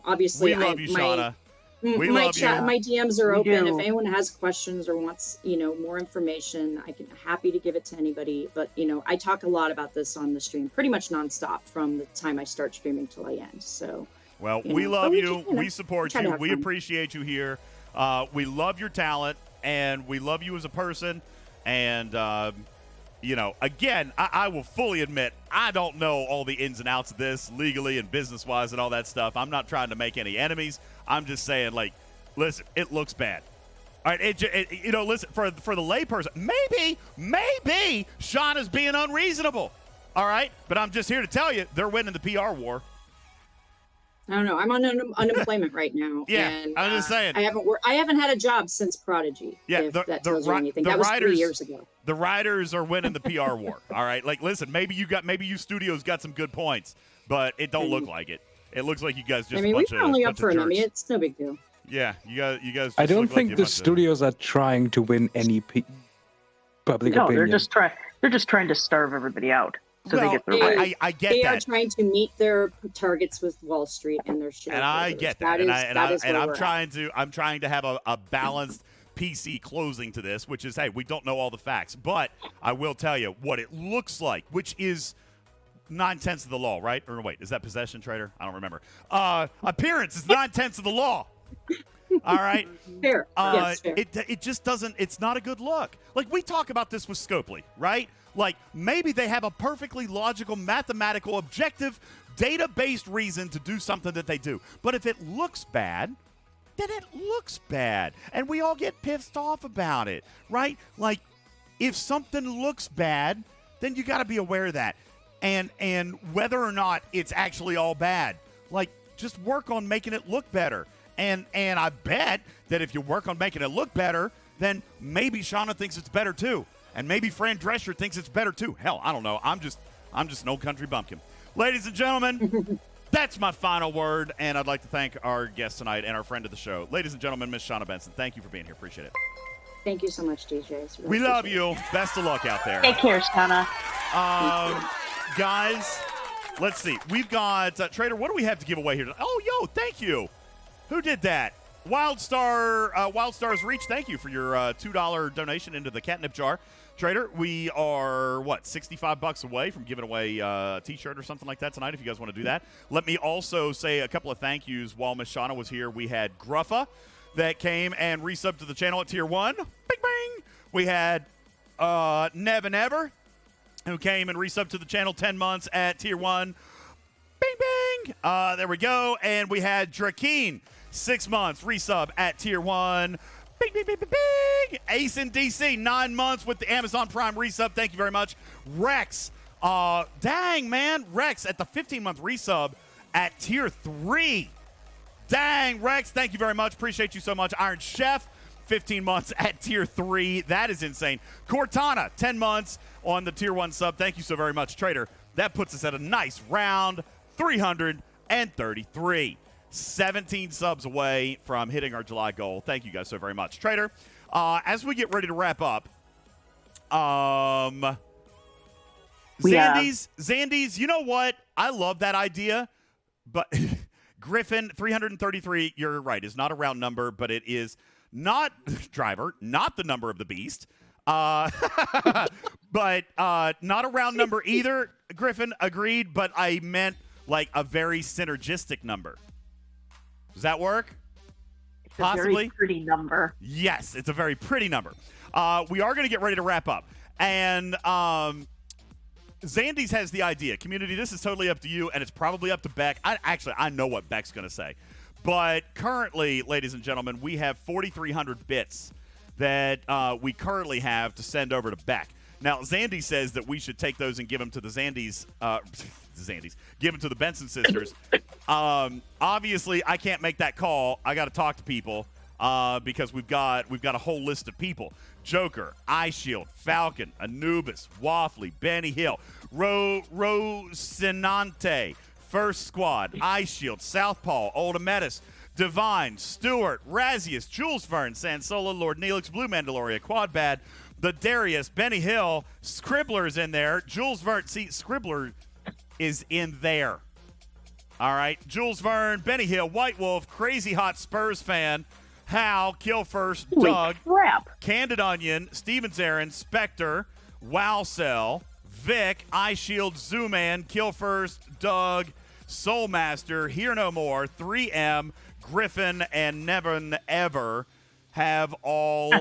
Obviously,
we love you, Shauna. We love you.
My DMs are
We
open.
do.
If anyone has questions or wants, more information, I can happy to give it to anybody. But I talk a lot about this on the stream, pretty much nonstop from the time I start streaming till I end. So,
Well, we love you. We support
try to
you.
have
We
fun.
appreciate you here. We love your talent, and we love you as a person. And again, I will fully admit I don't know all the ins and outs of this legally and business-wise and all that stuff. I'm not trying to make any enemies. I'm just saying, listen, it looks bad. All right, listen, for the layperson, maybe Shauna's being unreasonable. All right, but I'm just here to tell you they're winning the PR war.
I don't know. I'm on unemployment right now.
Yeah,
and,
I'm just saying.
I haven't had a job since Prodigy.
Yeah,
if that tells you anything. That was 3 years ago.
The writers are winning the PR war. All right, listen, maybe you studios got some good points, but it don't look like it. It looks like you guys just.
We're only up for an Emmy. It's no big deal.
Yeah, you guys. Just
I don't
look
think
like
the studios are trying to win any public
No,
opinion.
they're just trying to starve everybody out so they get their way.
I get
They
that.
are trying to meet their targets with Wall Street and their shit.
And I get that. I'm trying to have a balanced PC closing to this, which is, hey, we don't know all the facts, but I will tell you what it looks like, which is 9/10 of the law, right? Or wait, is that possession, Trader? I don't remember. Appearance is 9/10 of the law. All right.
Fair. Yes, fair.
It just doesn't. It's not a good look. Like, we talk about this with Scopely, right? Like, maybe they have a perfectly logical, mathematical, objective, data-based reason to do something that they do. But if it looks bad, then it looks bad, and we all get pissed off about it, right? Like, if something looks bad, then you got to be aware of that, and whether or not it's actually all bad, like, just work on making it look better. And I bet that if you work on making it look better, then maybe Shauna thinks it's better too. And maybe Fran Drescher thinks it's better too. Hell, I don't know. I'm just an old country bumpkin. Ladies and gentlemen, that's my final word. And I'd like to thank our guest tonight and our friend of the show. Ladies and gentlemen, Miss Shauna Benson, thank you for being here. Appreciate it.
Thank you so much, DJ.
We love you. Best of luck out there.
Take care, Shauna.
Guys, let's see. We've got, Trader, what do we have to give away here? Oh, thank you. Who did that? Wildstars Reach, thank you for your $2 donation into the catnip jar. Trader, we are, $65 away from giving away a T-shirt or something like that tonight if you guys want to do that. Let me also say a couple of thank yous while Miss Shauna was here. We had Gruffa that came and resubbed to the channel at Tier 1. Bing, bing. We had Nev and Ever, who came and resubbed to the channel 10 months at Tier 1. Bing, bing. There we go. And we had Drakeen, 6 months, resub at Tier 1. Bing, bing, bing, bing, bing. Ace in DC, 9 months with the Amazon Prime resub. Thank you very much. Rex, dang, man. Rex at the 15-month resub at Tier 3. Dang, Rex, thank you very much. Appreciate you so much. Iron Chef, 15 months at Tier 3. That is insane. Cortana, 10 months on the Tier 1 sub. Thank you so very much, Trader. That puts us at a nice round 333. 17 subs away from hitting our July goal. Thank you guys so very much. Trader, as we get ready to wrap up, Zandy's, you know what? I love that idea, but Griffin, 333, you're right, is not a round number, but it is not, Driver, not the number of the beast, but not a round number either, Griffin, agreed, but I meant like a very synergistic number. Does that work?
It's a very pretty number.
Yes, it's a very pretty number. We are going to get ready to wrap up. And Zandy's has the idea. Community, this is totally up to you, and it's probably up to Beck. I know what Beck's going to say. But currently, ladies and gentlemen, we have 4,300 bits that we currently have to send over to Beck. Now, Zandy says that we should take those and give them to the give them to the Benson sisters. Obviously, I can't make that call. I got to talk to people because we've got a whole list of people: Joker, Ice Shield, Falcon, Anubis, Waffly, Benny Hill, Rosinante, First Squad, Ice Shield, Southpaw, Ultimatus, Divine, Stewart, Razius, Jules Verne, Sansola, Lord Neelix, Blue Mandaloria, Quadbad, the Darius, Benny Hill, Scribbler's in there. Jules Verne. See, Scribbler is in there. All right. Jules Verne, Benny Hill, White Wolf, Crazy Hot Spurs fan, Hal, Kill First,
Holy
Doug,
crap.
Candid Onion, Stevens Aaron, Spectre, Wowcell, Vic, Eye Shield, Zooman, Kill First, Doug, Soulmaster, Hear No More, 3M, Griffin, and Never Ever have all.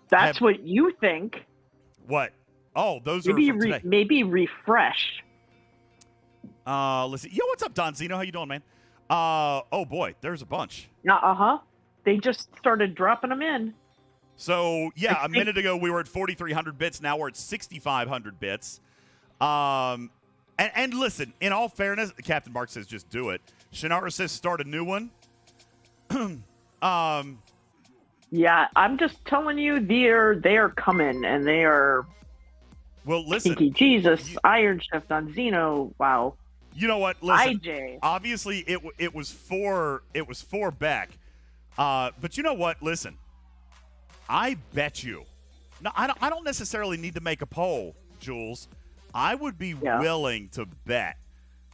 That's what you think.
What? Oh, those
Maybe
are from today.
maybe refresh.
Let's see. Yo, what's up, Don Zeno? How you doing, man? Oh boy, there's a bunch.
Uh-huh. They just started dropping them in.
So yeah, a minute ago we were at 4,300 bits. Now we're at 6,500 bits. And listen, in all fairness, Captain Mark says just do it. Shannara says start a new one.
Yeah, I'm just telling you, they are coming, and they are.
Well, listen.
Kinky Jesus, Iron Chef, Don Zeno. Wow.
You know what? Listen.
IJ.
Obviously, it was for Beck. But you know what? Listen. I bet you. No, I don't necessarily need to make a poll, Jules. I would be willing to bet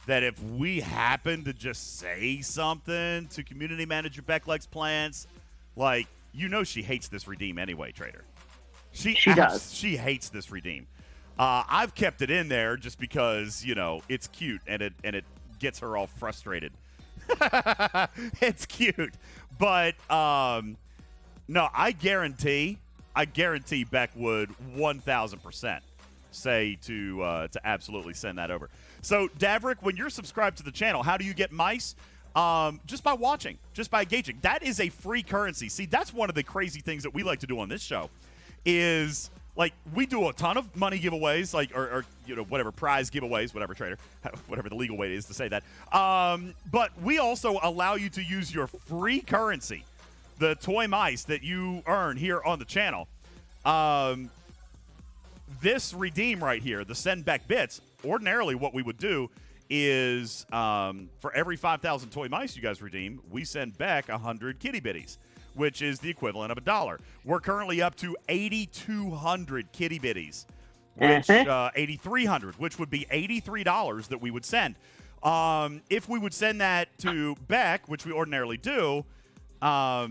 that if we happen to just say something to community manager Beck Likes Plants, like, you know she hates this redeem anyway, Trader. She does. She hates this redeem. I've kept it in there just because, you know, it's cute and it gets her all frustrated. It's cute. But no, I guarantee Beck would 1,000% say to absolutely send that over. So, Davrick, when you're subscribed to the channel, how do you get mice? Just by watching, just by engaging. That is a free currency. See, that's one of the crazy things that we like to do on this show is, like, we do a ton of money giveaways, like, or you know, whatever, prize giveaways, whatever, Trader, whatever the legal way is to say that. But we also allow you to use your free currency, the toy mice that you earn here on the channel. This redeem right here, the Send Back Bits, ordinarily what we would do is for every 5,000 toy mice you guys redeem, we send back 100 kitty bitties, which is the equivalent of $1. We're currently up to 8,200 kitty bitties, which 8,300, which would be $83 that we would send. If we would send that to Beck, which we ordinarily do, I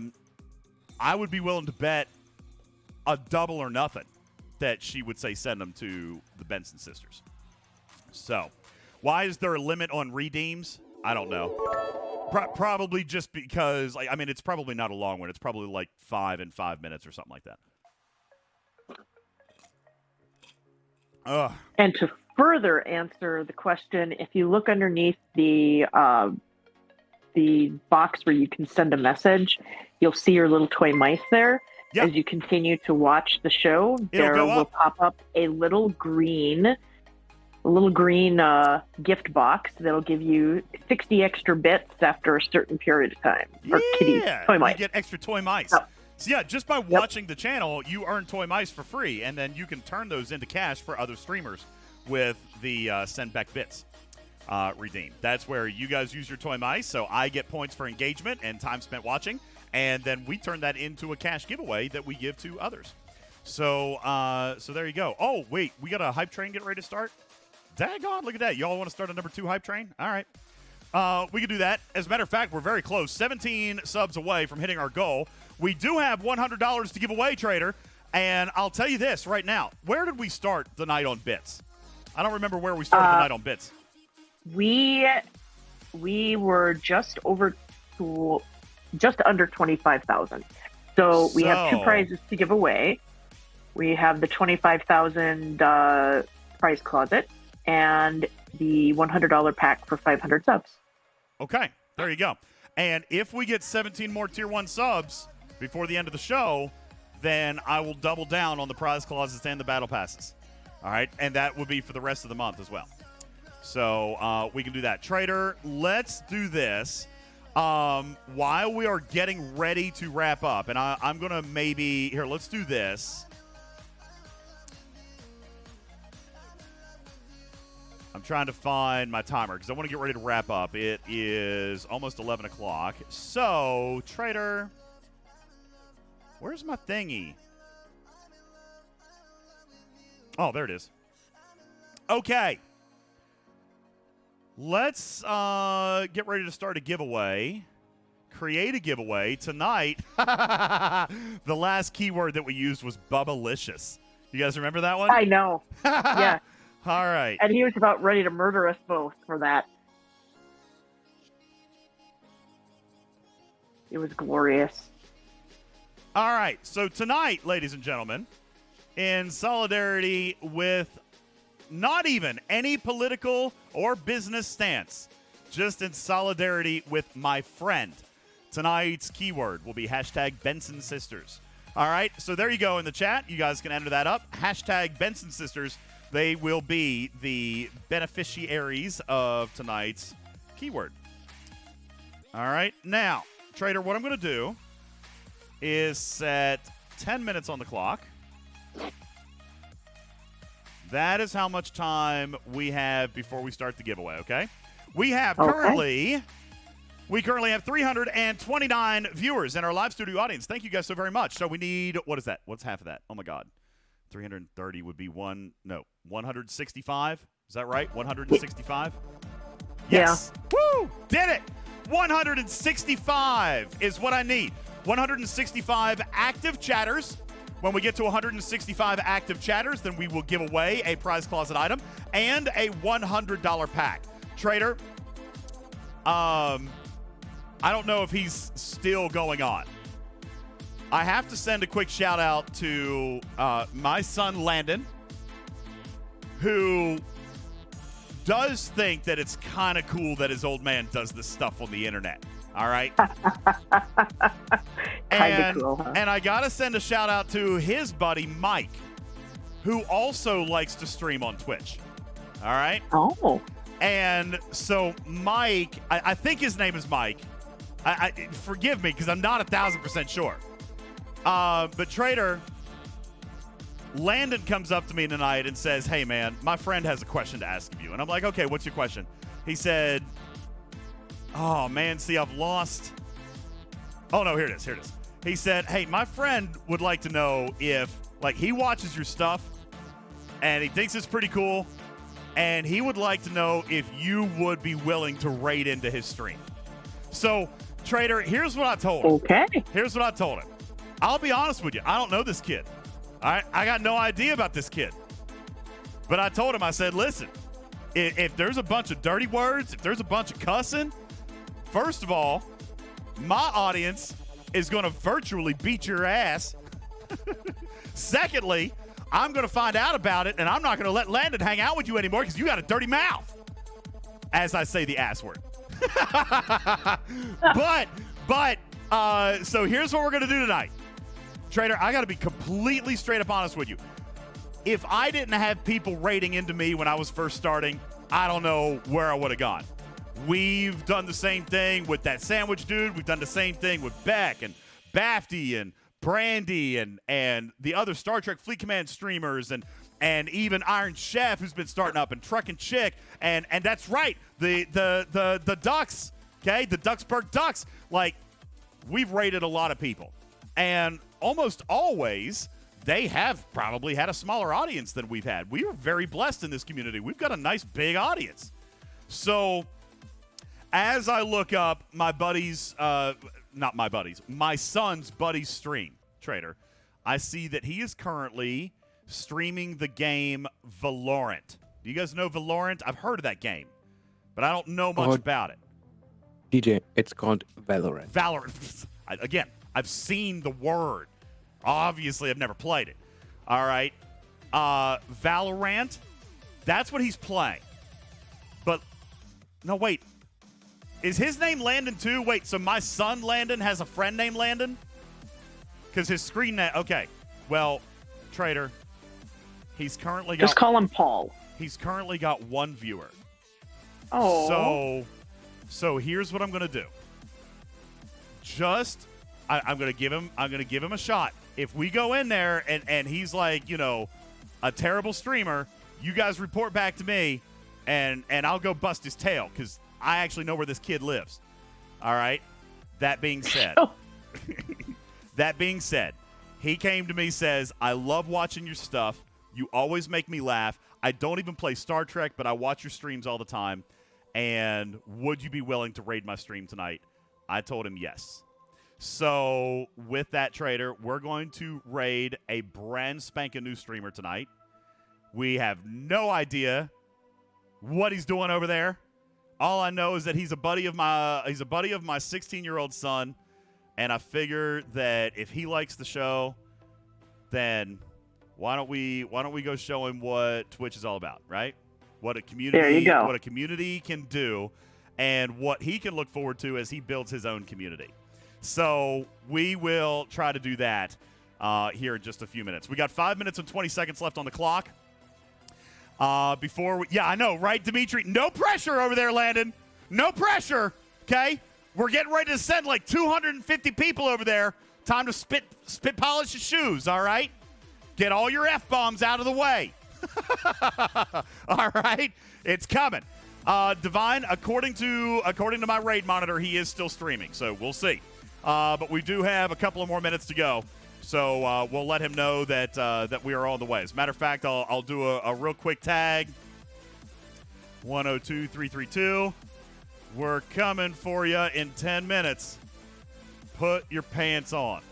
would be willing to bet a double or nothing that she would say send them to the Benson sisters. So, why is there a limit on redeems? I don't know. Probably just because, like, I mean, it's probably not a long one. It's probably like 5 in 5 minutes or something like that.
And to further answer the question, if you look underneath the box where you can send a message, you'll see your little toy mice there. Yep. As you continue to watch the show, there will pop up a little green gift box that'll give you 60 extra bits after a certain period of time. Or kitty toy mice.
You get extra toy mice. Yep. So yeah, just by watching the channel, you earn toy mice for free, and then you can turn those into cash for other streamers with the Send Back Bits redeem. That's where you guys use your toy mice, so I get points for engagement and time spent watching, and then we turn that into a cash giveaway that we give to others. So so there you go. Oh, wait, we got a hype train getting ready to start? Daggone, look at that. Y'all want to start a number 2 hype train? All right. We can do that. As a matter of fact, we're very close. 17 subs away from hitting our goal. We do have $100 to give away, Trader. And I'll tell you this right now. Where did we start the night on bits? I don't remember where we started the night on bits.
We were just under 25,000. So we have 2 prizes to give away. We have the 25,000 prize closet and the $100 pack for 500 subs.
Okay, there you go. And if we get 17 more Tier 1 subs before the end of the show, then I will double down on the prize closets and the battle passes. All right, and that would be for the rest of the month as well. So we can do that. Trader, let's do this while we are getting ready to wrap up. And I'm going to here, let's do this. I'm trying to find my timer because I want to get ready to wrap up. It is almost 11 o'clock. So, Trader, where's my thingy? Oh, there it is. Okay. let's get ready to start a giveaway. Create a giveaway tonight. The last keyword that we used was Bubbalicious. You guys remember that one?
I know. Yeah.
All right.
And he was about ready to murder us both for that. It was glorious.
All right. So tonight, ladies and gentlemen, in solidarity with not even any political or business stance, just in solidarity with my friend, tonight's keyword will be hashtag Benson Sisters. All right. So there you go in the chat. You guys can enter that up. Hashtag Benson Sisters. They will be the beneficiaries of tonight's keyword. All right. Now, Trader, what I'm going to do is set 10 minutes on the clock. That is how much time we have before we start the giveaway, okay? We currently have 329 viewers in our live studio audience. Thank you guys so very much. So we need, what is that? What's half of that? Oh, my God. 330 would be 165. Is that right? 165? Yes. Yeah. Woo! Did it! 165 is what I need. 165 active chatters. When we get to 165 active chatters, then we will give away a prize closet item and a $100 pack. Trader, I don't know if he's still going on. I have to send a quick shout out to my son Landon, who does think that it's kind of cool that his old man does this stuff on the internet. All right.
Kind of cool, huh?
And I got to send a shout out to his buddy Mike, who also likes to stream on Twitch. All right.
Oh.
And so Mike, I think his name is Mike. Forgive me because I'm not 1,000% sure. But Trader, Landon comes up to me tonight and says, "Hey man, my friend has a question to ask of you." And I'm like, "Okay, what's your question?" He said, "Oh man, see, I've lost." Oh no, here it is. He said, "Hey, my friend would like to know if, like, he watches your stuff and he thinks it's pretty cool, and he would like to know if you would be willing to raid into his stream." So, Trader, here's what I told him.
Okay.
Here's what I told him. I'll be honest with you. I don't know this kid. All right? I got no idea about this kid. But I told him, I said, listen, if there's a bunch of dirty words, if there's a bunch of cussing, first of all, my audience is going to virtually beat your ass. Secondly, I'm going to find out about it, and I'm not going to let Landon hang out with you anymore because you got a dirty mouth. As I say the ass word. So here's what we're going to do tonight. Trader, I got to be completely straight up honest with you. If I didn't have people raiding into me when I was first starting, I don't know where I would have gone. We've done the same thing with that sandwich dude. We've done the same thing with Beck and Bafty and Brandy and the other Star Trek Fleet Command streamers and even Iron Chef, who's been starting up, and Truckin' Chick, and that's right, the Ducks, okay, the Ducksburg Ducks. Like, we've raided a lot of people, and almost always they have probably had a smaller audience than we've had. We are very blessed in this community. We've got a nice big audience. So as I look up my buddy's, my son's buddy's stream, Trader, I see that he is currently streaming the game Valorant. Do you guys know Valorant? I've heard of that game, but I don't know much about it.
DJ, it's called Valorant.
Valorant. Again, I've seen the word. Obviously, I've never played it. All right. Valorant, that's what he's playing. But, no, wait. Is his name Landon too? Wait, so my son Landon has a friend named Landon? Because his screen name, okay. Well, Trader, he's currently got...
Just call him Paul.
He's currently got one viewer.
Oh.
So here's what I'm going to do. I'm going to give him a shot. If we go in there and he's like, a terrible streamer, you guys report back to me and I'll go bust his tail because I actually know where this kid lives. All right. That being said, he came to me, says, "I love watching your stuff. You always make me laugh. I don't even play Star Trek, but I watch your streams all the time. and would you be willing to raid my stream tonight? I told him yes. So with that, Trader, we're going to raid a brand spanking new streamer tonight. We have no idea what he's doing over there. All I know is that he's a buddy of my 16-year-old son, and I figure that if he likes the show, then why don't we go show him what Twitch is all about, right? What a community can do, and what he can look forward to as he builds his own community. So we will try to do that here in just a few minutes. We got 5 minutes and 20 seconds left on the clock. Yeah, I know, right, Dimitri? No pressure over there, Landon. No pressure, okay? We're getting ready to send like 250 people over there. Time to spit polish your shoes, all right? Get all your F-bombs out of the way. All right? It's coming. Divine, according to my raid monitor, he is still streaming, so we'll see. But we do have a couple of more minutes to go. So we'll let him know that we are on the way. As a matter of fact, I'll do a real quick tag. 102332. We're coming for you in 10 minutes. Put your pants on.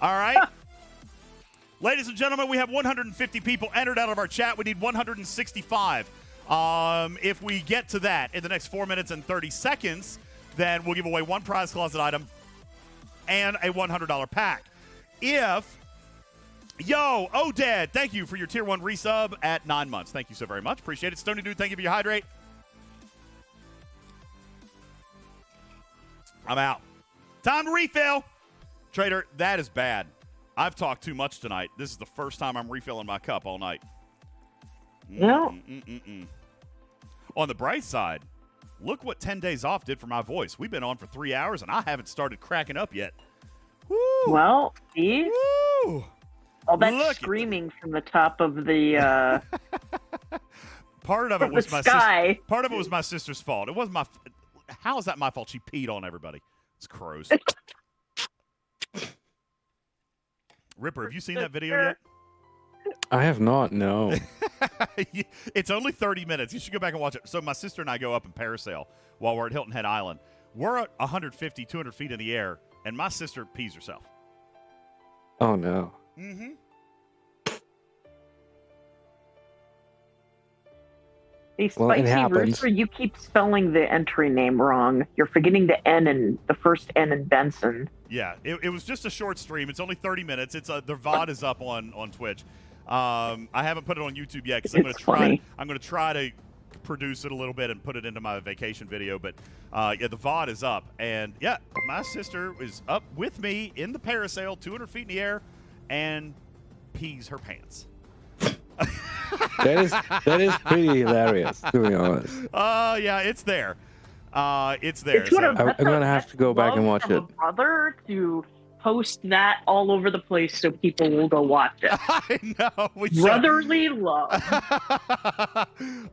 All right? Ladies and gentlemen, we have 150 people entered out of our chat. We need 165. If we get to that in the next 4 minutes and 30 seconds, then we'll give away one prize closet item and a $100 pack. Dad, thank you for your tier 1 resub at 9 months. Thank you so very much. Appreciate it. Stony Dude, thank you for your hydrate. I'm out. Time to refill. Trader, that is bad. I've talked too much tonight. This is the first time I'm refilling my cup all night.
No.
On the bright side, look what 10 days off did for my voice. We've been on for 3 hours, and I haven't started cracking up yet. Woo.
Well, see?
Woo.
All that screaming from the top of the
part of it was my
sky.
Part of it was my sister's fault. It wasn't my. How is that my fault? She peed on everybody. It's gross. Ripper, have you seen that video yet?
I have not, no.
It's only 30 minutes. You should go back and watch it. So my sister and I go up and parasail while we're at Hilton Head Island. We're at 150, 200 feet in the air, and my sister pees herself.
Oh, no.
Mm-hmm.
Hey,
Well, it
Spicy
happens.
Rooster, you keep spelling the entry name wrong. You're forgetting the N in the first N in Benson.
Yeah, it was just a short stream. It's only 30 minutes. It's the VOD is up on Twitch. I haven't put it on YouTube yet because I'm gonna try to produce it a little bit and put it into my vacation video. But yeah, the VOD is up, and yeah, my sister is up with me in the parasail, 200 feet in the air, and pees her pants.
That is pretty hilarious, to be honest.
Yeah, it's there. It's there.
I'm gonna have to go back and watch it.
Brother to post that all over the place so people will go watch it.
I know.
Brotherly love.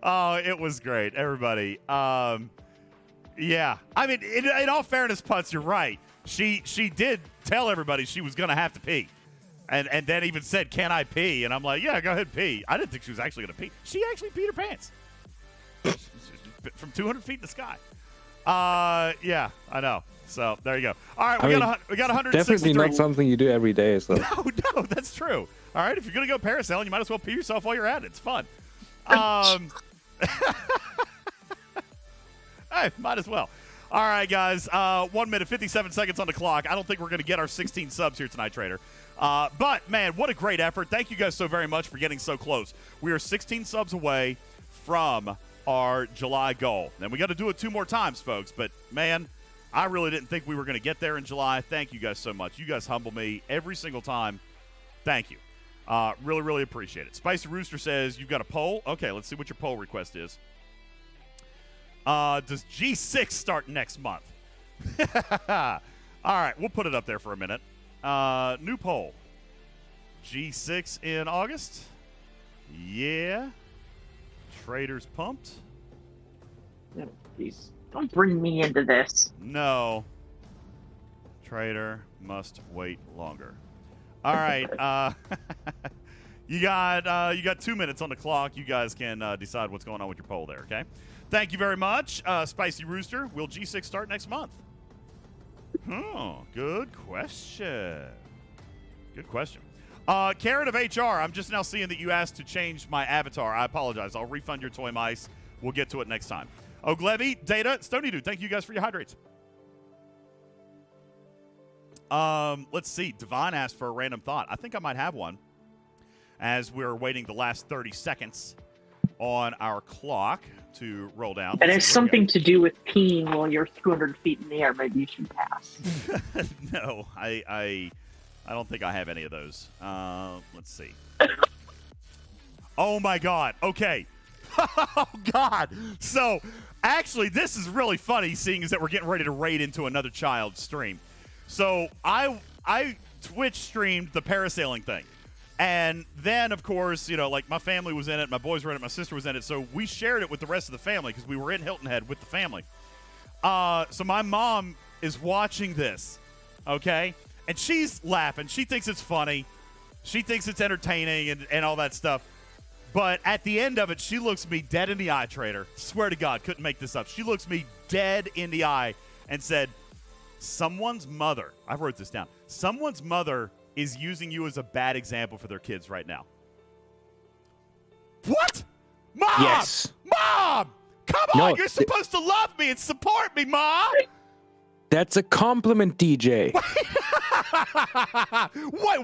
Oh, it was great, everybody. Yeah, I mean, in all fairness, Putz, you're right. She did tell everybody she was gonna have to pee. And then even said, "Can I pee?" And I'm like, "Yeah, go ahead, pee." I didn't think she was actually going to pee. She actually peed her pants from 200 feet in the sky. Yeah, I know. So there you go. All right, we got 163.
Definitely not something you do every day. So
no, that's true. All right, if you're going to go parasailing, you might as well pee yourself while you're at it. It's fun. Hey, might as well. All right, guys. 1 minute, 57 seconds on the clock. I don't think we're going to get our 16 subs here tonight, Trader. But, man, what a great effort. Thank you guys so very much for getting so close. We are 16 subs away from our July goal. And we got to do it 2 more times, folks. But, man, I really didn't think we were going to get there in July. Thank you guys so much. You guys humble me every single time. Thank you. Really, really appreciate it. Spicy Rooster says, you've got a poll? Okay, let's see what your poll request is. Does G6 start next month? All right, we'll put it up there for a minute. New poll. G6 in August? Yeah. Traders pumped?
No, please. Don't bring me into this.
No. Trader must wait longer. All right. You got 2 minutes on the clock. You guys can decide what's going on with your poll there, okay? Thank you very much, Spicy Rooster. Will G6 start next month? Oh, good question. Good question. Karen of HR, I'm just now seeing that you asked to change my avatar. I apologize. I'll refund your toy mice. We'll get to it next time. Oglevy, Data, Stony Dude, thank you guys for your hydrates. Let's see. Devon asked for a random thought. I think I might have one as we're waiting the last 30 seconds on our clock to roll down.
And it's something to do with peeing while you're 200 feet in the air. Maybe you should pass.
No, I don't think I have any of those. Let's see. Oh, my God. Okay. Oh, God. So, actually, this is really funny, seeing as that we're getting ready to raid into another child's stream. So, I Twitch streamed the parasailing thing. And then, of course, like my family was in it, my boys were in it, my sister was in it. So we shared it with the rest of the family because we were in Hilton Head with the family. So my mom is watching this, okay? And she's laughing. She thinks it's funny. She thinks it's entertaining and all that stuff. But at the end of it, she looks me dead in the eye, Trader. Swear to God, couldn't make this up. She looks me dead in the eye and said, someone's mother, I wrote this down, someone's mother is using you as a bad example for their kids right now. What? Mom!
Yes.
Mom! Come on, you're supposed to love me and support me, Mom!
That's a compliment, DJ.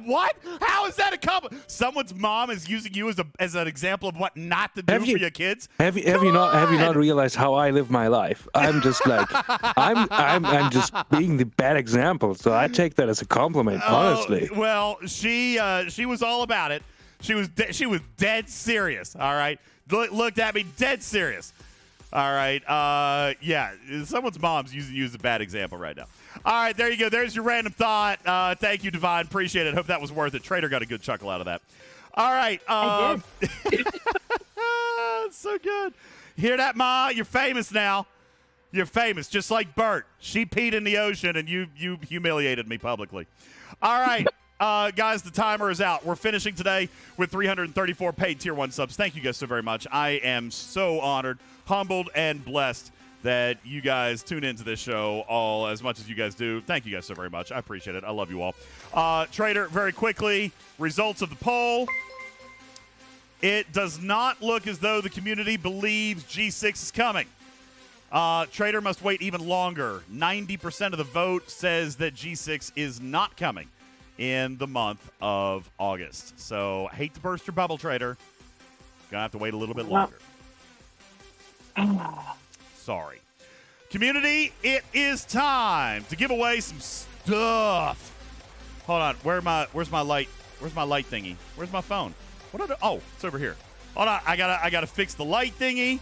What? How is that a compliment? Someone's mom is using you as an example of what not to do for your kids?
Have you not realized how I live my life? I'm just like I'm just being the bad example, so I take that as a compliment, honestly.
Well, she was all about it. She was dead serious, all right? Looked at me dead serious. All right. Yeah, someone's mom's using you as a bad example right now. All right, there you go. There's your random thought. Thank you, Divine. Appreciate it. Hope that was worth it. Trader got a good chuckle out of that. All right.
I did.
So good. Hear that, Ma? You're famous now. You're famous, just like Bert. She peed in the ocean, and you humiliated me publicly. All right. Guys, the timer is out. We're finishing today with 334 paid Tier 1 subs. Thank you guys so very much. I am so honored, humbled, and blessed that you guys tune into this show all as much as you guys do. Thank you guys so very much. I appreciate it. I love you all. Trader, very quickly, results of the poll. It does not look as though the community believes G6 is coming. Trader must wait even longer. 90% of the vote says that G6 is not coming in the month of August. So, hate to burst your bubble, Trader. Gonna have to wait a little bit longer. Sorry. Community, it is time to give away some stuff. Hold on. Where's my light? Where's my light thingy? Where's my phone? What did oh, it's over here. Hold on. I gotta fix the light thingy.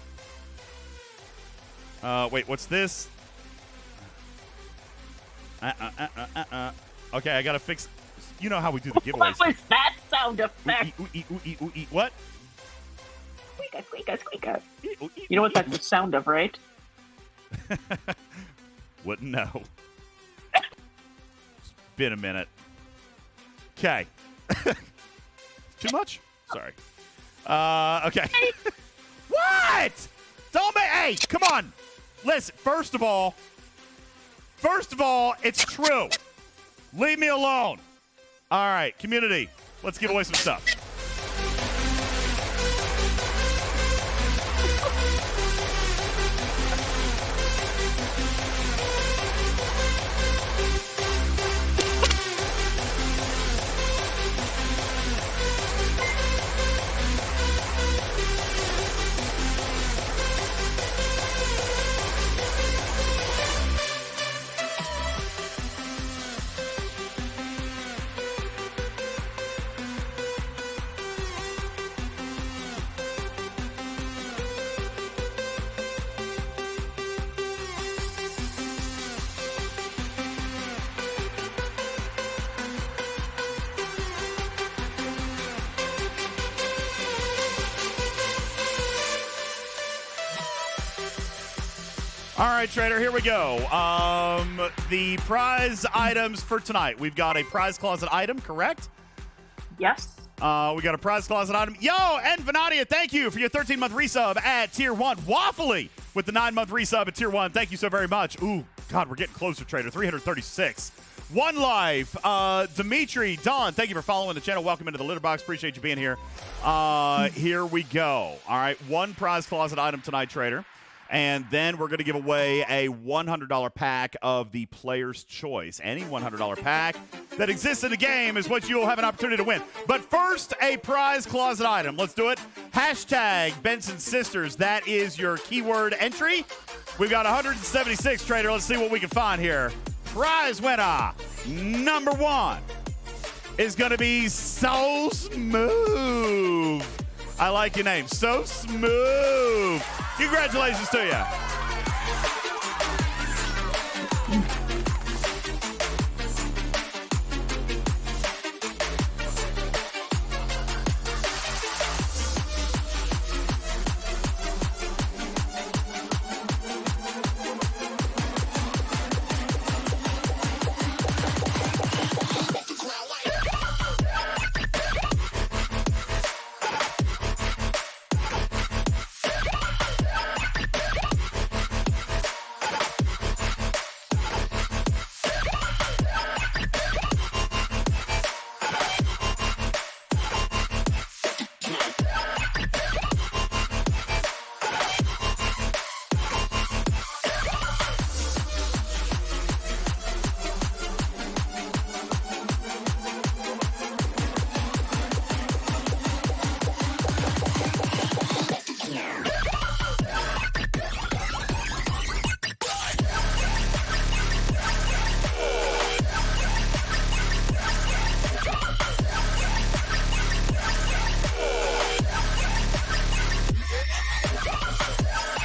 Wait, what's this? Okay, I gotta fix. You know how we do the giveaways.
What was that sound effect?
What?
Squeaker, squeaker. You know what that's the sound of, right?
Wouldn't know. It's been a minute. Okay. Too much? Sorry. Okay. What? Don't make. Hey, come on. Listen. First of all, it's true. Leave me alone. All right, community. Let's give away some stuff. All right, Trader, here we go. The prize items for tonight. We've got a prize closet item, correct?
Yes.
We got a prize closet item. Yo, and Venadia, thank you for your 13-month resub at Tier 1. Waffly with the 9-month resub at Tier 1. Thank you so very much. Ooh, God, we're getting closer, Trader. 336. One Life. Dimitri, Don, thank you for following the channel. Welcome into the litter box. Appreciate you being here. Here we go. All right, one prize closet item tonight, Trader. And then we're going to give away a $100 pack of the player's choice. Any $100 pack that exists in the game is what you'll have an opportunity to win. But first, a prize closet item. Let's do it. Hashtag Benson Sisters. That is your keyword entry. We've got 176, Trader. Let's see what we can find here. Prize winner number 1 is going to be So Smooth. I like your name. So Smooth. Congratulations to you.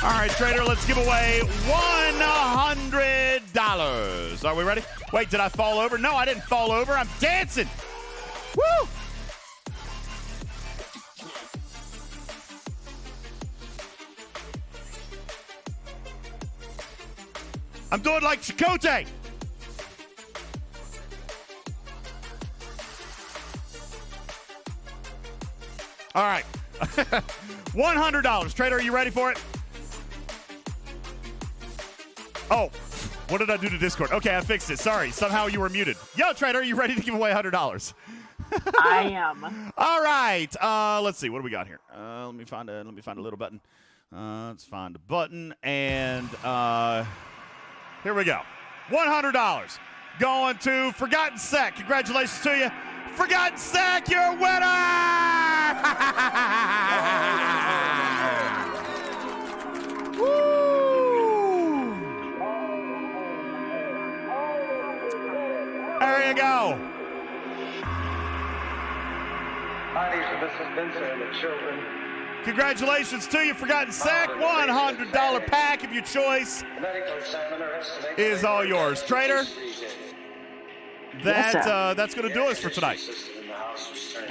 All right, Trader, let's give away $100. Are we ready? Wait, did I fall over? No, I didn't fall over. I'm dancing. Woo! I'm doing like Chakotay. All right. $100. Trader, are you ready for it? Oh, what did I do to Discord? Okay, I fixed it. Sorry. Somehow you were muted. Yo, Trader, are you ready to give away $100?
I am.
All right. Let's see. What do we got here? Let me find a little button. Let's find a button. And here we go. $100 going to Forgotten Sack. Congratulations to you. Forgotten Sack, you're a winner! Woo! There you go.
Hi, this is Vincent and the children.
Congratulations to you, Forgotten Sack. $100 pack of your choice is all yours. Trader, that's going to do us for tonight.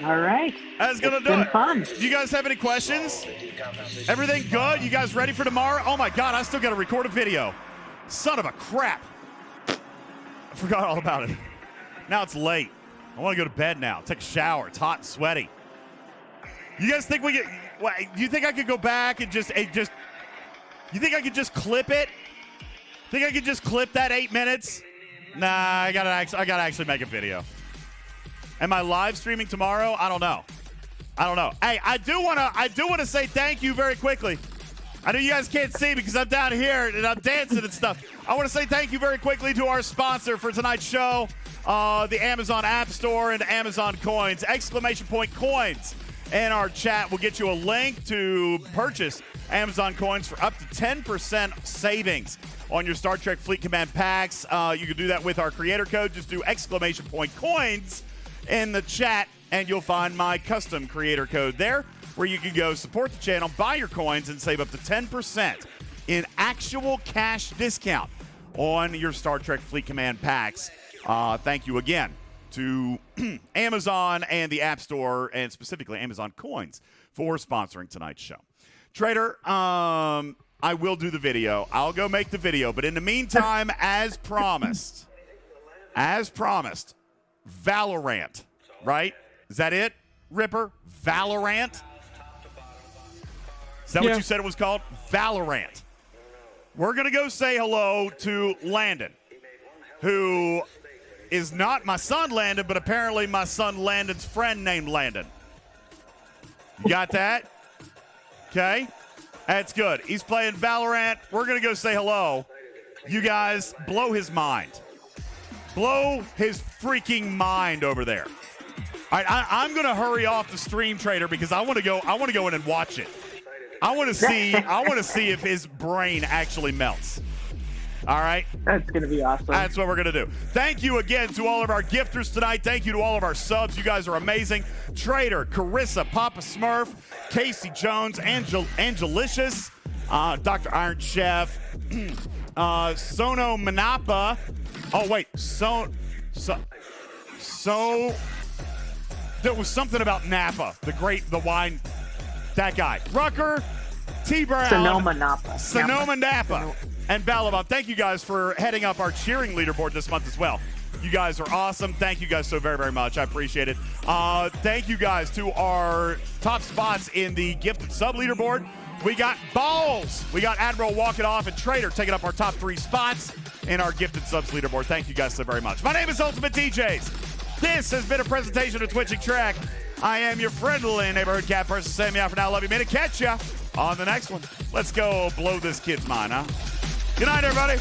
All right.
That's going to do it.
Fun.
Do you guys have any questions? Everything good? You guys ready for tomorrow? Oh, my God, I still got to record a video. Son of a crap. I forgot all about it. Now it's late. I want to go to bed now. Take a shower. It's hot and sweaty. You guys think we get? Do you think I could go back and just? You think I could just clip it? Think I could just clip that 8 minutes? Nah, I gotta actually make a video. Am I live streaming tomorrow? I don't know. Hey, I do wanna say thank you very quickly. I know you guys can't see because I'm down here and I'm dancing and stuff. I want to say thank you very quickly to our sponsor for tonight's show, the Amazon App Store and Amazon Coins. Exclamation point coins. In our chat, we'll get you a link to purchase Amazon Coins for up to 10% savings on your Star Trek Fleet Command packs. You can do that with our creator code. Just do exclamation point coins in the chat, and you'll find my custom creator code there, where you can go support the channel, buy your coins, and save up to 10% in actual cash discount on your Star Trek Fleet Command packs. Thank you again to Amazon and the App Store, and specifically Amazon Coins, for sponsoring tonight's show. Trader, I will do the video. I'll go make the video. But in the meantime, as promised, Valorant, right? Is that it? Ripper? Valorant? Is that what you said it was called? Valorant. We're going to go say hello to Landon, who is not my son Landon, but apparently my son Landon's friend named Landon. You got that? Okay. That's good. He's playing Valorant. We're going to go say hello. You guys blow his mind. Blow his freaking mind over there. All right, I'm going to hurry off the stream, Trader, because I want to go in and watch it. I want to see if his brain actually melts. All right?
That's going to be awesome.
That's what we're going to do. Thank you again to all of our gifters tonight. Thank you to all of our subs. You guys are amazing. Trader, Carissa, Papa Smurf, Casey Jones, Angelicious, Dr. Iron Chef, Sono Manapa. Oh, wait. So there was something about Napa, the wine, that guy. Rucker, T. Brown, Sonoma Napa, and Balaban. Thank you guys for heading up our cheering leaderboard this month as well. You guys are awesome. Thank you guys so very, very much. I appreciate it. Thank you guys to our top spots in the gifted sub leaderboard. We got Balls. We got Admiral walking off and Trader taking up our top 3 spots in our gifted subs leaderboard. Thank you guys so very much. My name is UltimatDJz. This has been a presentation of Twitching Track. I am your friendly neighborhood cat person. Saying me out for now. Love you, man. Catch ya on the next one. Let's go blow this kid's mind, huh? Good night, everybody.